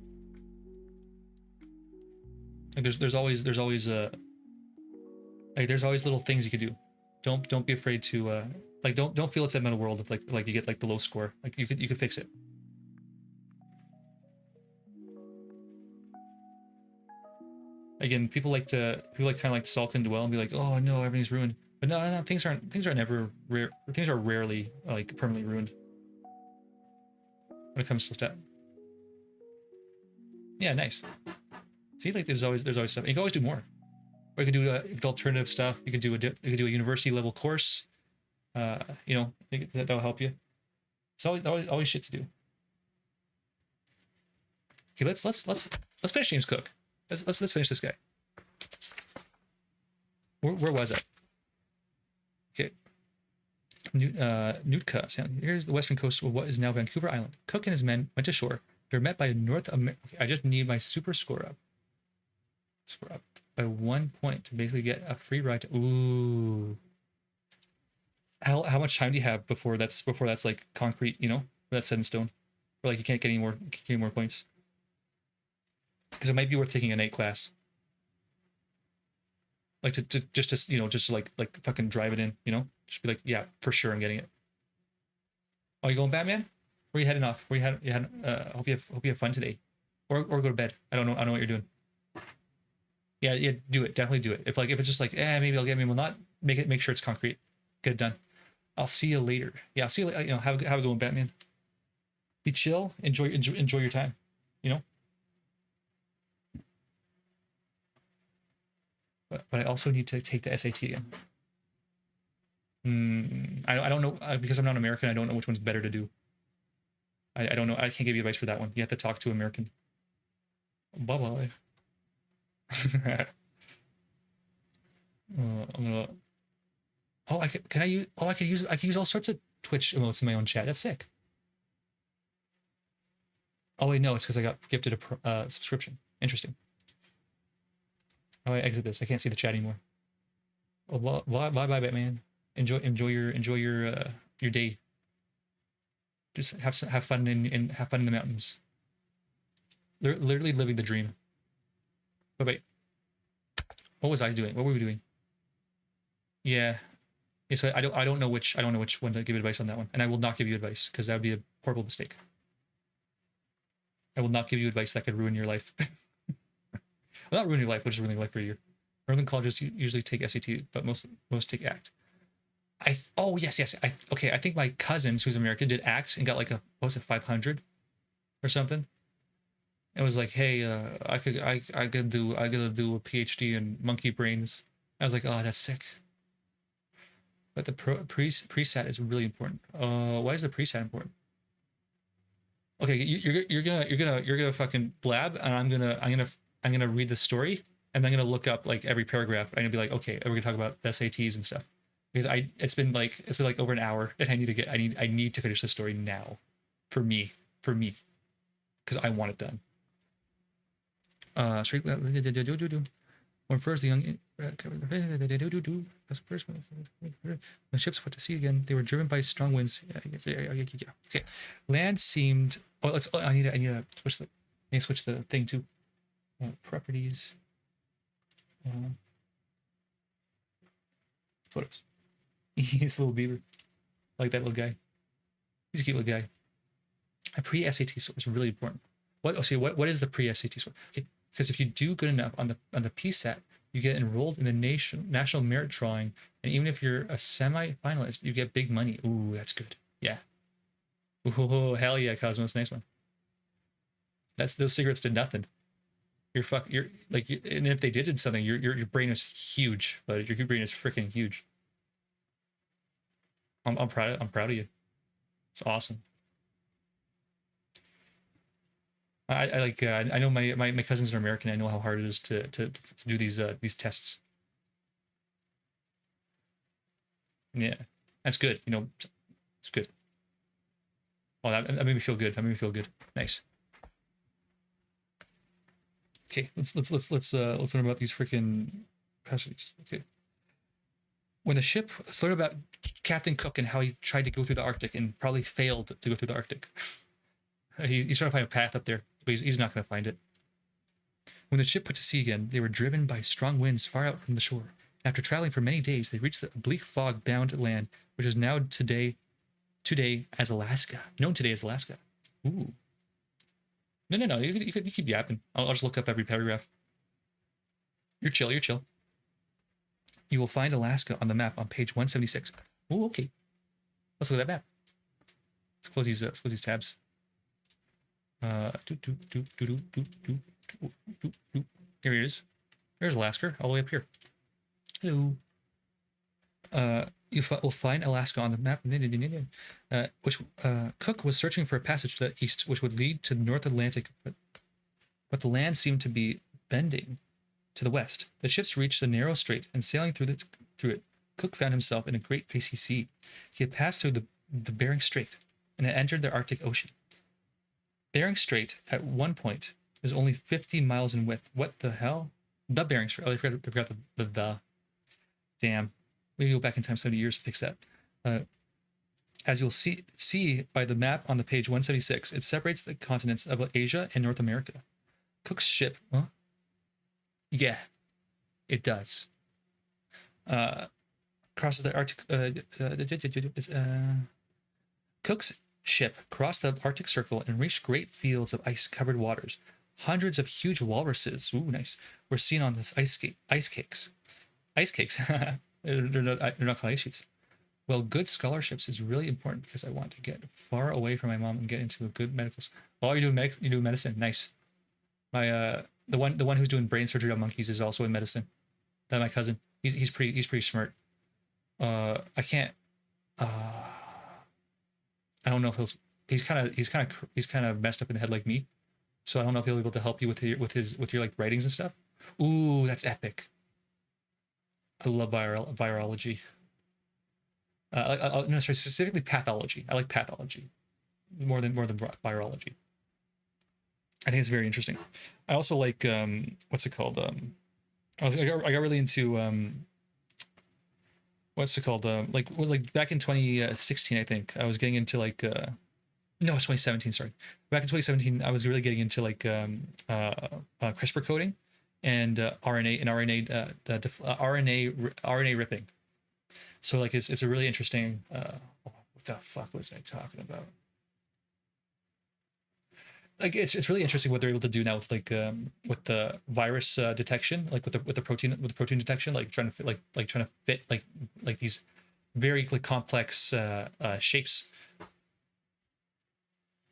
Like there's always like there's always little things you could do. Don't be afraid to like don't feel it's the end of the world if like you get like the low score. Like you could fix it. Again, people kind of like sulk and dwell and be like, oh no, everything's ruined. But no, things are never rare. Things are rarely like permanently ruined when it comes to stuff. Yeah, nice. See, like there's always stuff. And you can always do more. Or you can do alternative stuff. You can do a university level course. That'll help you. It's always shit to do. Okay, let's finish James Cook. Let's finish this guy. Where was it? Okay. Nootka. Here's the western coast of what is now Vancouver Island. Cook and his men went ashore. They were met by a North American. I just need my super score up. So we're up by 1 point to basically get a free ride to, ooh. How much time do you have before that's like concrete, you know? That's set in stone. Or like you can't get any more points. Because it might be worth taking a night class. Like to just to you know, just to like fucking drive it in, you know? Just be like, yeah, for sure I'm getting it. Oh, you going Batman? Where you heading off? Where you heading? Hope you have fun today. Or go to bed. I don't know what you're doing. Yeah, do it. Definitely do it. If it's just like, maybe I'll get, maybe I'll not. Make sure it's concrete. Get it done. I'll see you later. Yeah, I'll see you later. You know, have a good one, Batman. Be chill. Enjoy your time. You know. But I also need to take the SAT again. I don't know because I'm not American. I don't know which one's better to do. I don't know. I can't give you advice for that one. You have to talk to American. Bye bye. I'm gonna. Oh, can I use? Oh, I can use all sorts of Twitch emotes in my own chat. That's sick. Oh wait, no, it's because I got gifted a subscription. Interesting. How do I exit this? I can't see the chat anymore. Oh, bye, bye, Batman. Enjoy your day. Just have fun have fun in the mountains. Literally living the dream. But wait, what was I doing? What were we doing? Yeah. Yeah, so I don't know which one to give advice on that one, and I will not give you advice because that would be a horrible mistake. I will not give you advice that could ruin your life. Well, not ruin your life, but just ruin your life for a year. Northern colleges usually take SAT, but most take ACT. Oh yes. Okay, I think my cousin who's American did ACT and got like a, what was it, 500 or something. It was like, hey, I gotta do a PhD in monkey brains. I was like, oh, that's sick. But the preset is really important. Why is the preset important? Okay, you're gonna fucking blab, and I'm gonna read the story, and I'm gonna look up like every paragraph. I'm gonna be like, okay, we're gonna talk about the SATs and stuff, because it's been like over an hour, and I need to finish the story now, for me, because I want it done. Straight when first the young first when the ships put to sea again, they were driven by strong winds. Okay, land seemed. Oh, let's. I need to switch the thing to properties. Photos. He's a little beaver, I like that little guy. He's a cute little guy. A pre-SAT score is really important. What is the pre-SAT score? Okay, because if you do good enough on the PSAT, you get enrolled in the national merit drawing, and even if you're a semi-finalist, you get big money. Ooh, that's good. Yeah. Ooh, hell yeah, Cosmos, nice one. Those cigarettes did nothing. You're like, and if they did something, your brain is huge, but your brain is freaking huge. I'm proud of you. It's awesome. I like I know my cousins are American. I know how hard it is to do these tests. Yeah, that's good. You know, it's good. Oh, that made me feel good. That made me feel good. Nice. Okay, let's learn about these freaking passages. Okay. When the ship, let's learn about Captain Cook and how he tried to go through the Arctic and probably failed to go through the Arctic. He's trying to find a path up there, but he's not going to find it. When the ship put to sea again, they were driven by strong winds far out from the shore. After traveling for many days, they reached the oblique fog-bound land, which is now today as Alaska. Known today as Alaska. Ooh. No. You keep yapping. I'll just look up every paragraph. You're chill. You will find Alaska on the map on page 176. Ooh, okay. Let's look at that map. Let's close these tabs. Here it is. There's Alaska, all the way up here. Hello. You will find Alaska on the map, which Cook was searching for a passage to the east, which would lead to the North Atlantic, but the land seemed to be bending to the west. The ships reached the narrow strait, and sailing through it, Cook found himself in a great icy sea. He had passed through the Bering Strait and had entered the Arctic Ocean. Bering Strait, at one point, is only 50 miles in width. What the hell? The Bering Strait. Oh, they forgot the. Damn. We go back in time 70 years to fix that. As you'll see by the map on the page 176, it separates the continents of Asia and North America. Cook's ship, huh? Yeah, it does. Crosses the Arctic. Cook's ship crossed the Arctic Circle and reached great fields of ice-covered waters. Hundreds of huge walruses, ooh, nice, were seen on this ice cakes. Ice cakes. they're not called ice sheets. Well, good scholarships is really important because I want to get far away from my mom and get into a good medical school. Oh, you do medicine. Nice. My the one who's doing brain surgery on monkeys is also in medicine. That my cousin. He's pretty smart. I can't. I don't know if he's kind of messed up in the head like me. So I don't know if he'll be able to help you with your like writings and stuff. Ooh, that's epic. I love virology. No, sorry, specifically pathology. I like pathology more than virology. I think it's very interesting. I also like what's it called? I got really into what's it called? Like back in 2016, I think I was getting into like no, it's 2017. Sorry, back in 2017, I was really getting into like CRISPR coding and RNA ripping. So like it's a really interesting. What the fuck was I talking about? Like it's really interesting what they're able to do now with the virus detection, like with the protein detection, like trying to fit trying to fit like these very like complex shapes.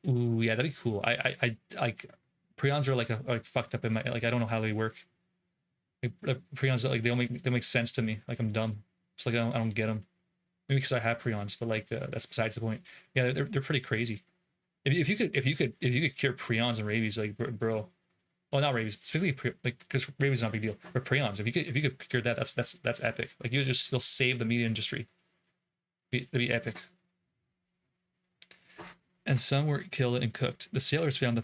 Ooh, yeah, that'd be cool. I like prions are like fucked up in my like I don't know how they work. Like prions like they make sense to me. Like I'm dumb. It's like I don't get them. Maybe because I have prions, but like that's besides the point. Yeah, they're pretty crazy. If you could cure prions and rabies, like bro, well not rabies, specifically like because rabies is not a big deal, but prions, if you could cure that, that's epic. Like you'll save the meat industry. It'd be epic. And some were killed and cooked. The sailors found the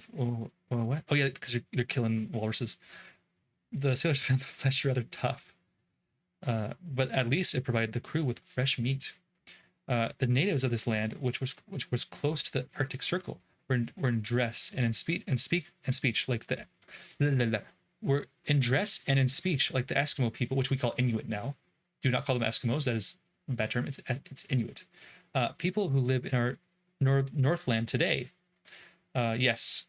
what? Oh yeah, because they're killing walruses. The sailors found the flesh rather tough, but at least it provided the crew with fresh meat. The natives of this land, which was close to the Arctic Circle, were in dress and in speech like the were in dress and in speech like the Eskimo people, which we call Inuit now. Do not call them Eskimos. That is a bad term. It's Inuit. People who live in our Northland today. Yes,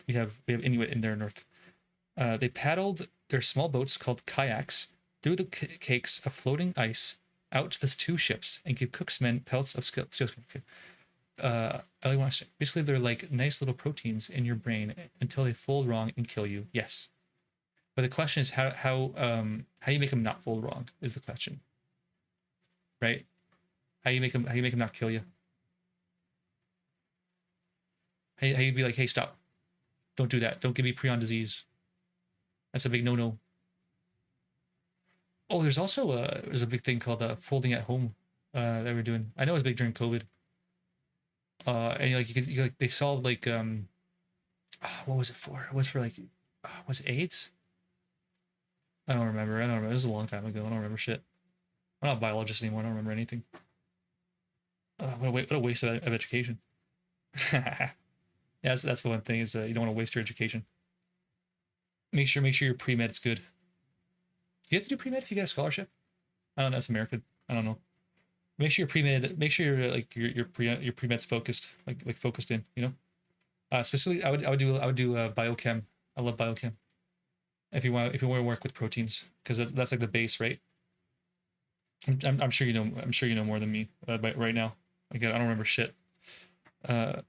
we have Inuit in their north. They paddled their small boats called kayaks through the cakes of floating ice out to the two ships and give Cook's men pelts of sealskin. I really want to say, basically, they're like nice little proteins in your brain until they fold wrong and kill you. Yes, but the question is how do you make them not fold wrong? Is the question, right? How you make them not kill you? How you be like, hey, stop, don't do that, don't give me prion disease. That's a big no. Oh, there's also there's a big thing called folding at home that we're doing. I know it was big during COVID. And you like they solved like what was it for? It was for like was it AIDS? I don't remember. It was a long time ago. I don't remember shit. I'm not a biologist anymore. I don't remember anything. What a waste of education. Yeah, that's the one thing is you don't want to waste your education. Make sure your pre-med's good. You have to do pre-med if you get a scholarship. I don't know. That's American. I don't know. Make sure your pre-med. Make sure your pre-med's focused. Like focused in. You know. Specifically, I would do biochem. I love biochem. If you want to work with proteins, because that's like the base, right? I'm sure you know. I'm sure you know more than me right now. Again, I don't remember shit. I'm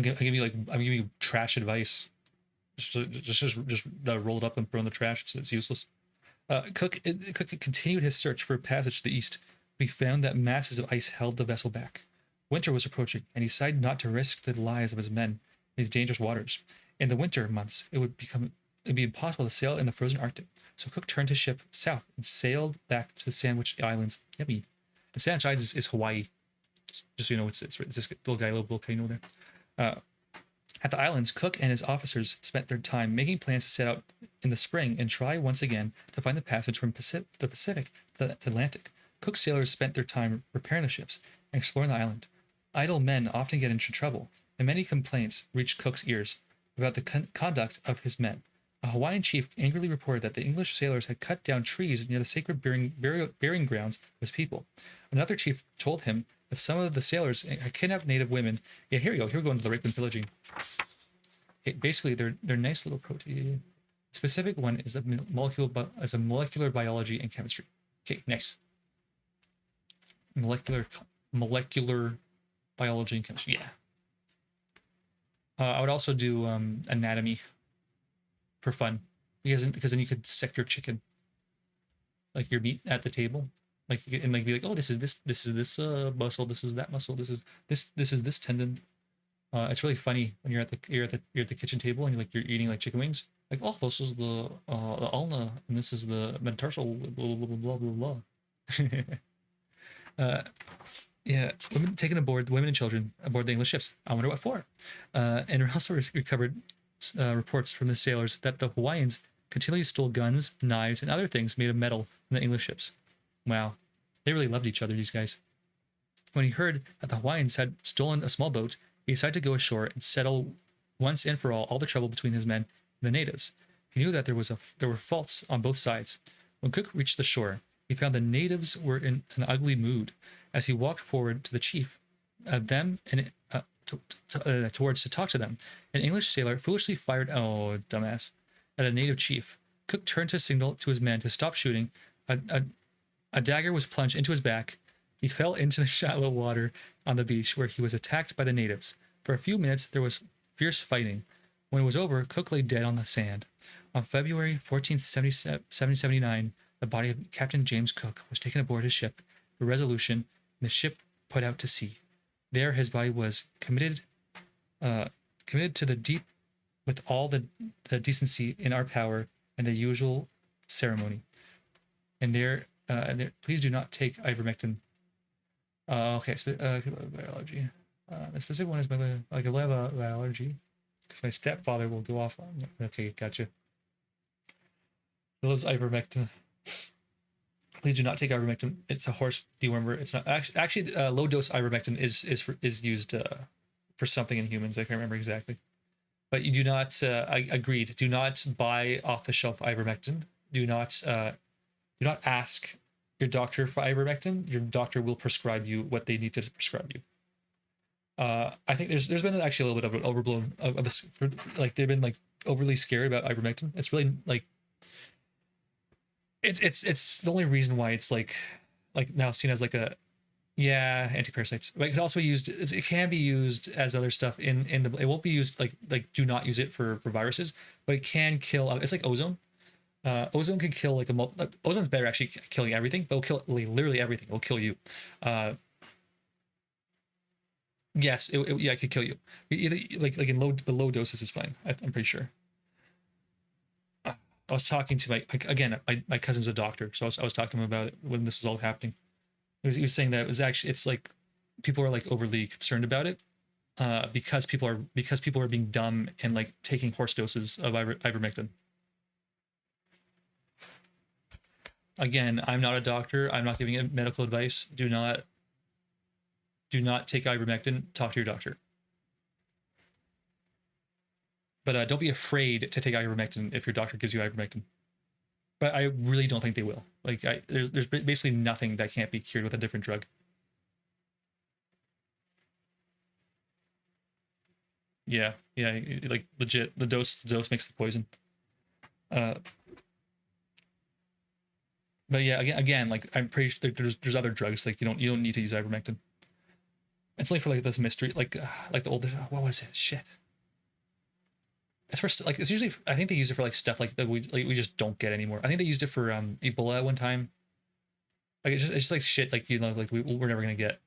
giving you trash advice. Just roll it up and throw in the trash. It's useless. Cook continued his search for a passage to the east. We found that masses of ice held the vessel back. Winter was approaching, and he decided not to risk the lives of his men in these dangerous waters. In the winter months, it'd be impossible to sail in the frozen Arctic. So Cook turned his ship south and sailed back to the Sandwich Islands. Yummy. The Sandwich Islands is Hawaii. Just so you know, it's this little volcano there. At the islands, Cook and his officers spent their time making plans to set out in the spring and try once again to find the passage from the Pacific to the Atlantic. Cook's sailors spent their time repairing the ships and exploring the island. Idle men often get into trouble, and many complaints reached Cook's ears about the conduct of his men. A Hawaiian chief angrily reported that the English sailors had cut down trees near the sacred burying grounds of his people. Another chief told him that some of the sailors had kidnapped native women. Yeah, here we go. Here we go into the rape and pillaging. Okay, basically, they're nice little protein. The specific one is a molecular biology and chemistry. Okay, next. Molecular biology and chemistry. Yeah. I would also do anatomy for fun because then you could sect your chicken, like your meat at the table, like and like be like, oh, this is this muscle, this is that muscle, this is this tendon. It's really funny when you're at the kitchen table and you're eating like chicken wings. Like, oh, this is the ulna and this is the metatarsal, blah blah blah blah blah. Yeah, women taken aboard, women and children aboard the English ships. I wonder what for. And we also recovered reports from the sailors that the Hawaiians continually stole guns, knives, and other things made of metal from the English ships. Wow, they really loved each other, these guys. When he heard that the Hawaiians had stolen a small boat, he decided to go ashore and settle once and for all the trouble between his men and the natives. He knew that there were faults on both sides. When Cook reached the shore, he found the natives were in an ugly mood. As he walked forward to the chief, towards to talk to them, an English sailor foolishly fired, oh, dumbass, at a native chief. Cook turned to signal to his men to stop shooting. A dagger was plunged into his back. He fell into the shallow water on the beach where he was attacked by the natives. For a few minutes, there was fierce fighting. When it was over, Cook lay dead on the sand. On February 14th, 1779, the body of Captain James Cook was taken aboard his ship, the Resolution, and the ship put out to sea. There his body was committed to the deep with all the decency in our power and the usual ceremony. And there, please do not take ivermectin. Okay, biology. The specific one is like a biology, because my stepfather will go off on. Okay, gotcha. Those ivermectin. Please do not take ivermectin. It's a horse dewormer. It's not actually low dose ivermectin is used for something in humans. I can't remember exactly, but you do not. I agreed. Do not buy off the shelf ivermectin. Do not ask your doctor for ivermectin. Your doctor will prescribe you what they need to prescribe you. I think there's been actually a little bit of an overblown of this. Like they've been like overly scared about ivermectin. It's really like. It's the only reason why it's like now seen as like a anti-parasites, but it can also be used, it can be used as other stuff in the, it won't be used like do not use it for viruses, but it can kill, it's like ozone. Ozone can kill like ozone's better actually killing everything, but it'll kill literally everything. It'll kill you. Yes, it could kill you. Either like in low doses is fine. I'm pretty sure. I was talking to my cousin's a doctor, so I was talking to him about it when this was all happening. He was saying that it was actually, it's like people are like overly concerned about it because people are being dumb and like taking horse doses of ivermectin. Again, I'm not a doctor. I'm not giving medical advice. Do not take ivermectin. Talk to your doctor. But don't be afraid to take ivermectin if your doctor gives you ivermectin. But I really don't think they will. Like, there's basically nothing that can't be cured with a different drug. Yeah, like legit, the dose makes the poison. But yeah, again, like I'm pretty sure there's other drugs like you don't need to use ivermectin. It's only for like this mystery, like the old, what was it? Shit. It's for like, it's usually, I think they use it for like stuff like that we just don't get anymore. I think they used it for Ebola one time. Like it's just like shit like like we're never gonna get.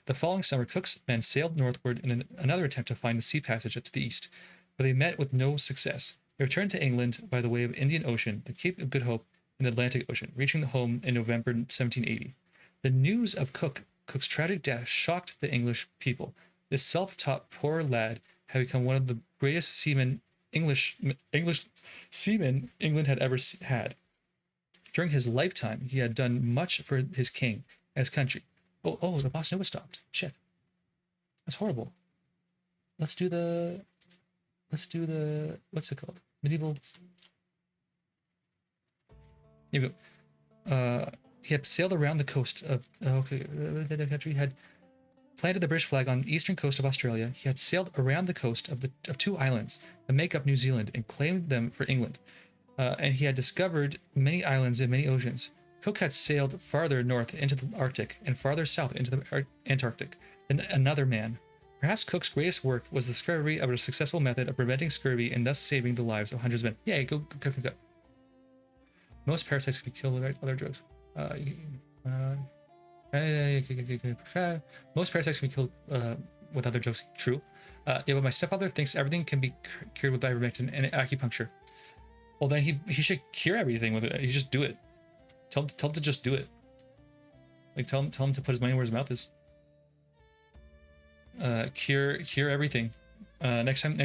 The following summer, Cook's men sailed northward in another attempt to find the sea passage to the east, but they met with no success. They returned to England by the way of Indian Ocean, the Cape of Good Hope, and the Atlantic Ocean, reaching the home in November 1780. The news of Cook's tragic death shocked the English people. This self-taught poor lad had become one of the greatest seamen English seamen England had ever had. During his lifetime, he had done much for his king and his country. Oh, the Bossa Nova stopped. Shit. That's horrible. Let's do the, what's it called? Medieval. Here we go. He had sailed around the coast of, the country had planted the British flag on the eastern coast of Australia. He had sailed around the coast of two islands that make up New Zealand and claimed them for England. And he had discovered many islands in many oceans. Cook had sailed farther north into the Arctic and farther south into the Antarctic than another man. Perhaps Cook's greatest work was the discovery of a successful method of preventing scurvy and thus saving the lives of hundreds of men. Yeah, go. Most parasites can be killed with other drugs. Most parasites can be killed with other drugs. True. Yeah, but my stepfather thinks everything can be cured with ivermectin and acupuncture. Well, then he should cure everything with it. He just do it. Tell him to just do it. Like tell him to put his money where his mouth is. Cure everything. Next time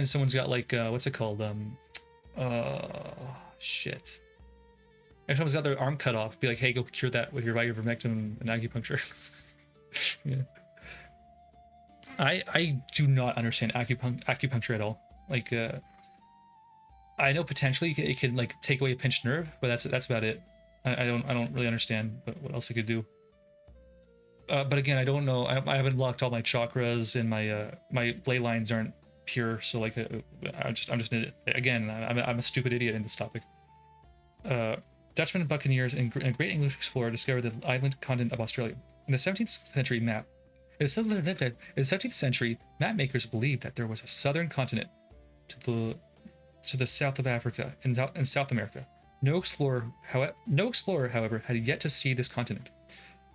someone's got like what's it called? Shit. Next time someone's got their arm cut off, be like, hey, go cure that with your ivermectin and acupuncture. Yeah. I do not understand acupuncture at all. Like, I know potentially it could like take away a pinched nerve, but that's about it. I don't really understand what else it could do. But again, I don't know. I haven't locked all my chakras, and my ley lines aren't pure. So like, I'm just I'm a stupid idiot in this topic. Dutchmen, buccaneers, and great English explorer discovered the island continent of Australia. In the 17th century map makers believed that there was a southern continent to the south of Africa and South America. No explorer, however, had yet to see this continent.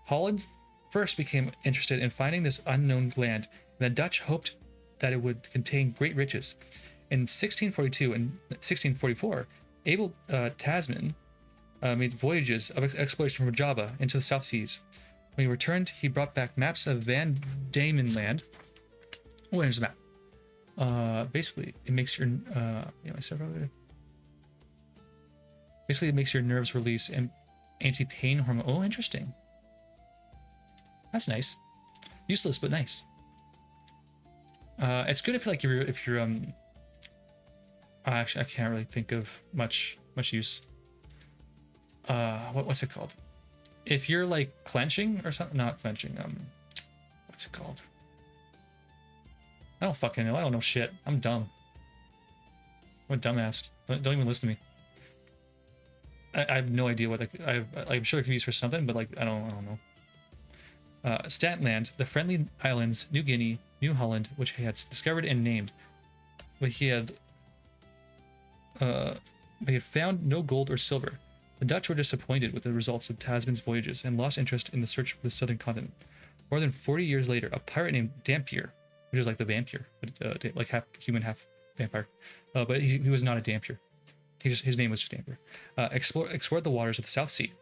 Holland first became interested in finding this unknown land, and the Dutch hoped that it would contain great riches. In 1642 and 1644, Abel Tasman made voyages of exploration from Java into the South Seas. When he returned, he brought back maps of Van Diemen Land. Oh, here's a map. Basically, it makes your basically it makes your nerves release and anti-pain hormone. Oh, interesting. That's nice. Useless, but nice. It's good if you're actually I can't really think of much use. What's it called? If you're like clenching or something, not clenching. What's it called? I don't fucking know. I don't know shit. I'm dumb. I'm a dumbass. Don't even listen to me. I have no idea what I'm sure it can be used for something, but like I don't know. Statland, the Friendly Islands, New Guinea, New Holland, which he had discovered and named, but he had found no gold or silver. The Dutch were disappointed with the results of Tasman's voyages and lost interest in the search for the southern continent. More than 40 years later, a pirate named Dampier, which is like the vampire, but like half human, half vampire, but he was not a Dampier. His name was just Dampier. Explored the waters of the South Sea.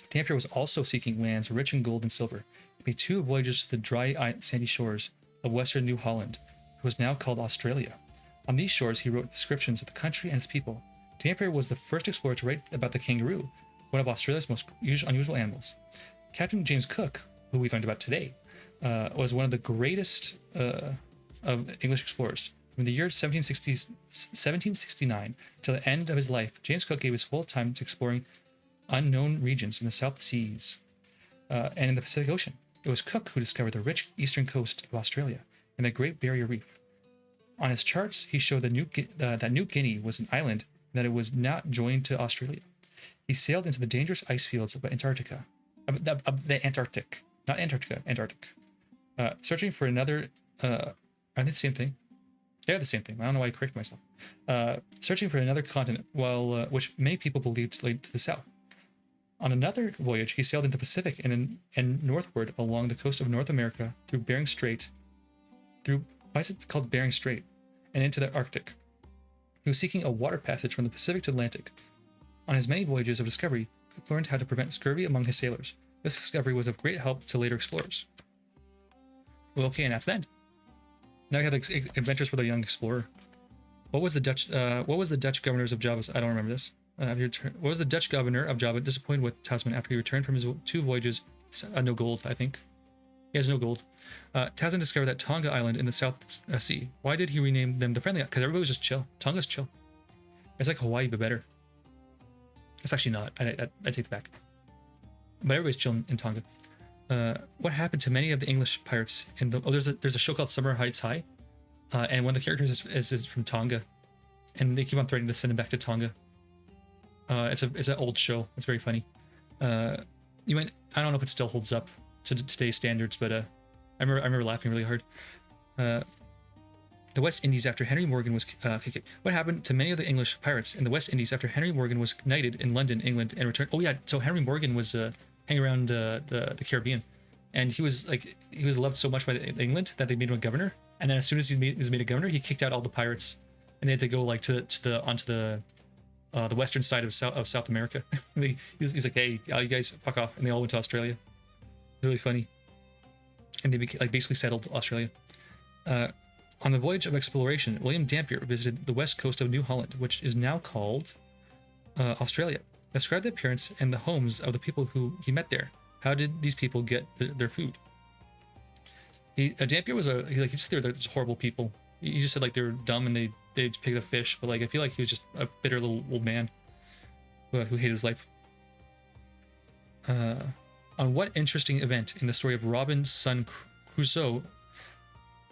Dampier was also seeking lands rich in gold and silver. He made 2 voyages to the dry, sandy shores of western New Holland, which was now called Australia. On these shores, he wrote descriptions of the country and its people. Dampier was the first explorer to write about the kangaroo, one of Australia's most unusual animals. Captain James Cook, who we learned about today, was one of the greatest of English explorers. From the year 1769 till the end of his life, James Cook gave his whole time to exploring unknown regions in the South Seas and in the Pacific Ocean. It was Cook who discovered the rich eastern coast of Australia and the Great Barrier Reef. On his charts, he showed that New Guinea was an island and that it was not joined to Australia. He sailed into the dangerous ice fields of Antarctica, the Antarctic, not Antarctica, Antarctic, searching for another. Are they the same thing? They're the same thing. I don't know why I correct myself. Searching for another continent, which many people believed lay to the south. On another voyage, he sailed into the Pacific and northward along the coast of North America through Bering Strait. Why is it called Bering Strait? And into the Arctic. He was seeking a water passage from the Pacific to Atlantic. On his many voyages of discovery, Cook learned how to prevent scurvy among his sailors. This discovery was of great help to later explorers. Well, okay, and that's the end. Now we have the adventures for the young explorer. What was the Dutch? What was the Dutch governors of Java? I don't remember this. What was the Dutch governor of Java disappointed with Tasman after he returned from his 2 voyages? No gold, I think. He has no gold. Tasman discovered that Tonga Island in the South Sea. Why did he rename them the Friendly? Because everybody was just chill. Tonga's chill. It's like Hawaii, but better. It's actually not. I take it back. But everybody's chilling in Tonga. What happened to many of the English pirates in the? Oh, there's a show called Summer Heights High, and one of the characters is from Tonga, and they keep on threatening to send him back to Tonga. It's an old show. It's very funny. I don't know if it still holds up to today's standards, but I remember laughing really hard. The West Indies after Henry Morgan was what happened to many of the English pirates in the West Indies after Henry Morgan was knighted in London, England, and returned? Oh yeah, so Henry Morgan was hanging around the Caribbean, and he was loved so much by England that they made him a governor. And then as soon as he was made a governor, he kicked out all the pirates, and they had to go like onto the western side of South America. He's like, hey, you guys fuck off, and they all went to Australia. It's really funny, and they basically settled Australia. On the voyage of exploration, William Dampier visited the west coast of New Holland, which is now called Australia. Describe the appearance and the homes of the people who he met there. How did these people get their food? Dampier was he just said they're horrible people. He just said like they were dumb and they picked up fish, but like I feel like he was just a bitter little old man who hated his life. On what interesting event in the story of Robinson Crusoe?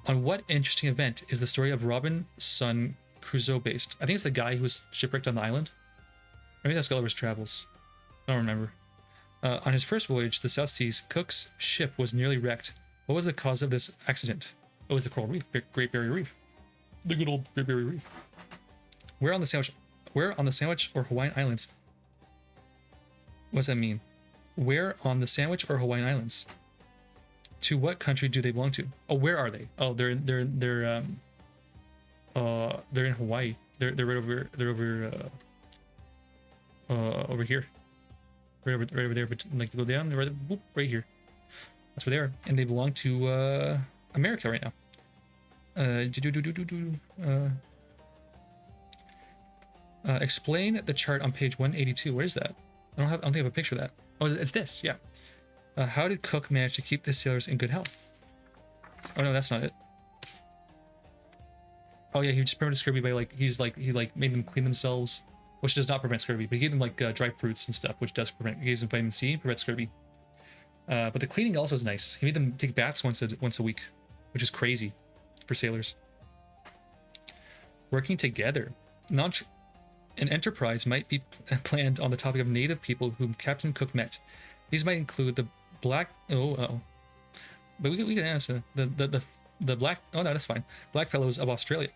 On what interesting event is the story of Robinson Crusoe based? I think it's the guy who was shipwrecked on the island. Maybe that's Gulliver's Travels. I don't remember. On his first voyage to the South Seas, Cook's ship was nearly wrecked. What was the cause of this accident? It was the coral reef, Great Barrier Reef. The good old Great Barrier Reef. Where on the Sandwich or Hawaiian Islands? What does that mean? Where on the Sandwich or Hawaiian Islands? To what country do they belong to? Oh, where are they? Oh, they're in Hawaii. They're right over. They're over here. Right over there. But like go down. They're right here. That's where they are, and they belong to America right now. Explain the chart on page 182. Where is that? I don't think I have a picture of that. Oh, it's this. Yeah. How did Cook manage to keep the sailors in good health? Oh no, that's not it. Oh yeah, he just prevented scurvy by he made them clean themselves, which does not prevent scurvy, but he gave them like dried fruits and stuff, which does prevent. He gives them vitamin C, prevents scurvy. But the cleaning also is nice. He made them take baths once a week, which is crazy for sailors. Working together. An enterprise might be planned on the topic of native people whom Captain Cook met. These might include the black. But we can answer the black. Oh no, that's fine. Black fellows of Australia,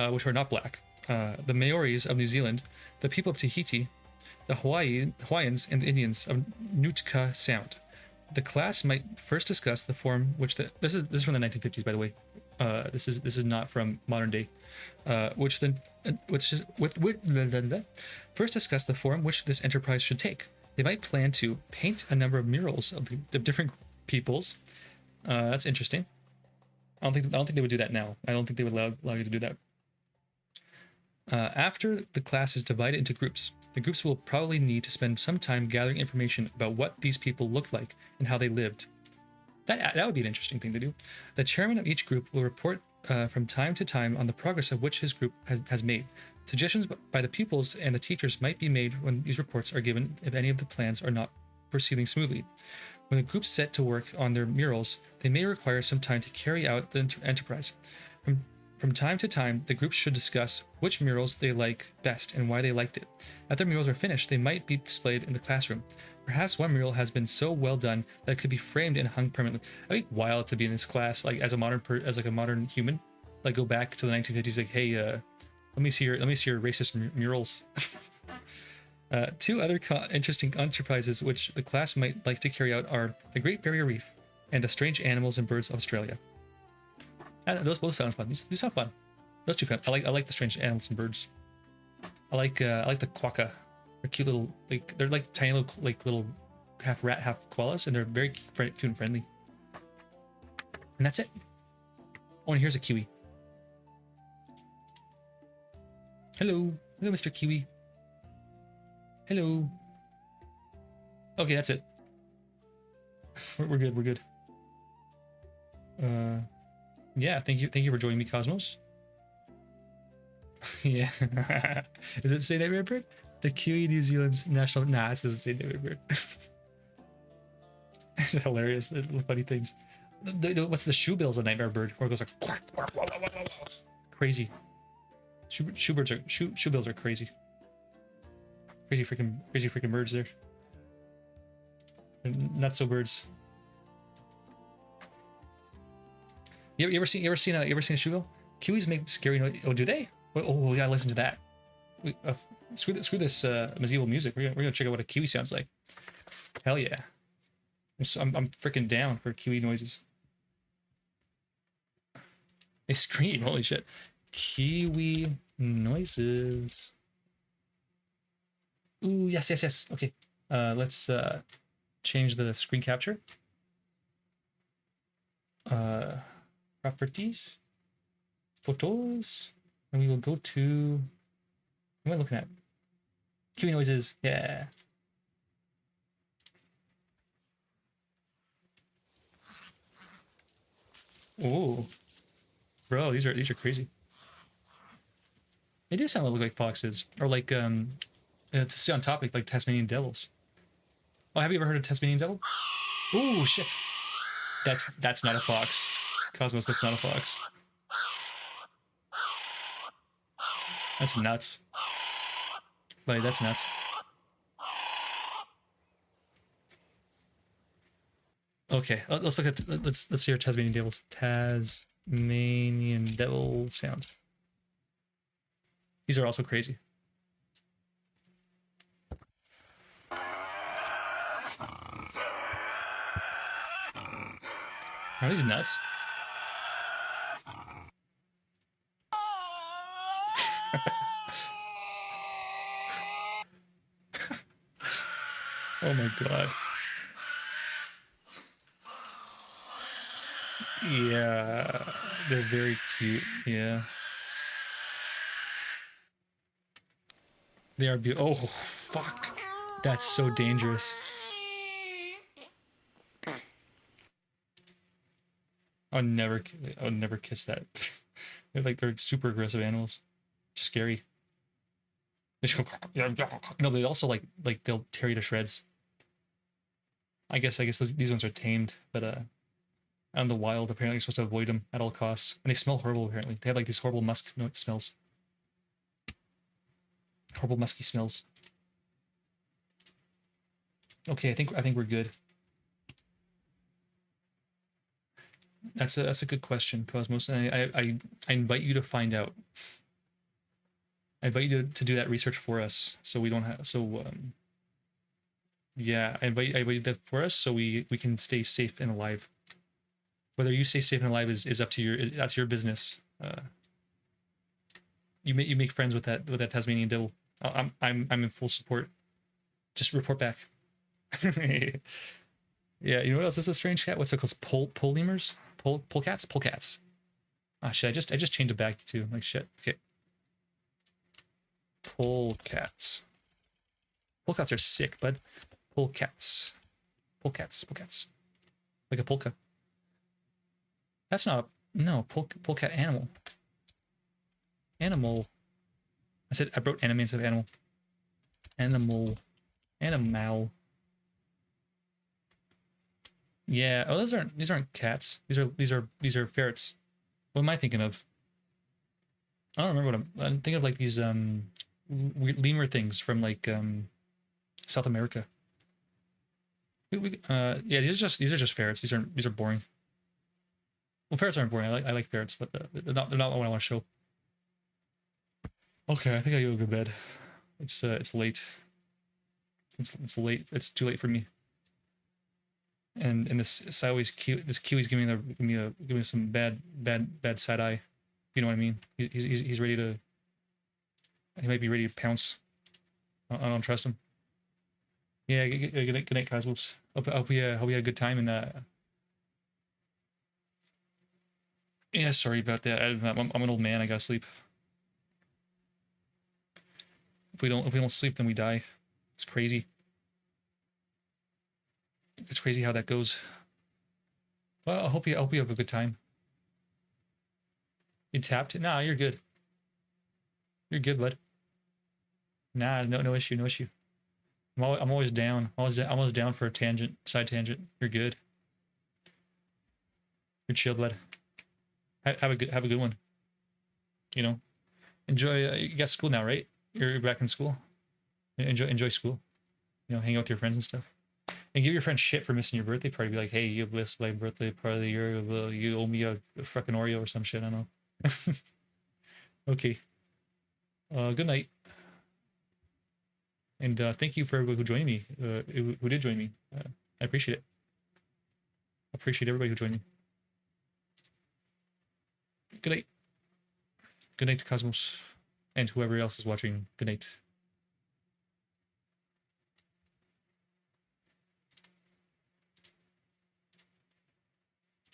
which are not black. The Maoris of New Zealand, the people of Tahiti, the Hawaiians, and the Indians of Nootka Sound. The class might first discuss the form which this is from the 1950s, by the way. This is not from modern day. First discuss the form which this enterprise should take. They might plan to paint a number of murals of the different peoples. That's interesting. I don't think they would do that now. I don't think they would allow you to do that. After the class is divided into groups, the groups will probably need to spend some time gathering information about what these people looked like and how they lived. That would be an interesting thing to do. The chairman of each group will report from time to time on the progress of which his group has made. Suggestions by the pupils and the teachers might be made when these reports are given if any of the plans are not proceeding smoothly. When the groups set to work on their murals, they may require some time to carry out the enterprise. From time to time, the groups should discuss which murals they like best and why they liked it. After the murals are finished, they might be displayed in the classroom. Perhaps one mural has been so well done that it could be framed and hung permanently. I think wild to be in this class, like as a modern human, like go back to the 1950s, like, hey, let me see your racist murals. Two other interesting enterprises which the class might like to carry out are the Great Barrier Reef and the Strange Animals and Birds of Australia. Those both sound fun. These sound fun. Those two. I like the Strange Animals and Birds. I like the quokka. They're cute little, they're like tiny little half rat, half koalas, and they're very cute and friendly. And that's it. Oh, and here's a kiwi. Hello. Hello, Mr. Kiwi. Hello. Okay, that's it. We're good. We're good. Yeah. Thank you for joining me, Cosmos. Yeah. Does it say Nightmare Bird? The Kiwi, New Zealand's national. Nah, it doesn't say Nightmare Bird. It's hilarious. Funny things. What's the shoe bill's a nightmare bird? Where it goes like quack, quack, wah, wah, wah, wah. Crazy. Shoe bills are crazy. Crazy freaking birds there. And not so birds. You ever seen a shoe bill? Kiwis make scary noise. Oh, do they? Oh, yeah, listen to that. Screw this medieval music. We're gonna check out what a kiwi sounds like. Hell yeah. I'm freaking down for kiwi noises. They scream. Holy shit. Kiwi noises. Ooh, yes. Okay. Let's change the screen capture. Properties. Photos. And we will go to... What am I looking at? Kiwi noises. Yeah. Oh. Bro, these are crazy. They do sound a little like foxes. Or like, to stay on topic, like Tasmanian devils. Oh, have you ever heard of Tasmanian devil? Oh, shit. That's not a fox. Cosmos, that's not a fox. That's nuts. Buddy, that's nuts. Okay, let's look at let's hear Tasmanian devils. Tasmanian devil sound. These are also crazy. Are these nuts? Oh my god. Yeah, they're very cute. Yeah. They are beautiful. Oh, fuck. That's so dangerous. I would never kiss that. They're super aggressive animals. Scary. They just go, no, they also like they'll tear you to shreds. I guess these ones are tamed, but out in the wild, apparently you're supposed to avoid them at all costs. And they smell horrible, apparently. They have like these horrible musk smells. Horrible musky smells. Okay, I think we're good. That's a good question, Cosmos. And I invite you to find out. I invite you to do that research for us, so we don't have yeah, I invite you that for us, so we can stay safe and alive. Whether you stay safe and alive is up to that's your business. You make friends with that Tasmanian devil. I'm in full support. Just report back. Yeah, you know what else is a strange cat? What's it called? Pole lemurs? Polecats? Polecats. Ah, shit, I just changed it back to like shit. Okay. Polecats. Polecats are sick, bud. Polecats. Polecats. Like a polka. That's not no polecat animal. Animal. I wrote anime instead of animal. Animal. Yeah. Oh, these aren't cats. These are ferrets. What am I thinking of? I don't remember what I'm thinking of. Like these lemur things from like South America. Yeah, these are just ferrets. These are boring. Well, ferrets aren't boring. I like ferrets, but they're not what I want to show. Okay, I think I gotta go to bed. It's late. It's late. It's too late for me. And this kiwi's giving me some bad side eye. You know what I mean? He's ready to. He might be ready to pounce. I don't trust him. Yeah, good night, Cosmos. Hope we had a good time and Yeah, sorry about that. I'm an old man. I gotta sleep. If we don't sleep, then we die. It's crazy. It's crazy how that goes. Well, I hope you have a good time. You tapped? Nah, you're good. You're good, bud. Nah, no issue, no issue. I'm always down. I'm always down for a tangent, side tangent. You're good. You're chill, bud. Have a good one. You know, enjoy. You got school now, right? You're back in school. Enjoy school. You know, hang out with your friends and stuff. And give your friends shit for missing your birthday party. Be like, hey, you missed my birthday party of the year. You owe me a fucking Oreo or some shit. I don't know. Okay. Good night. And thank you for everybody who joined me. Who did join me. I appreciate it. I appreciate everybody who joined me. Good night. Good night to Cosmos and whoever else is watching. Good night.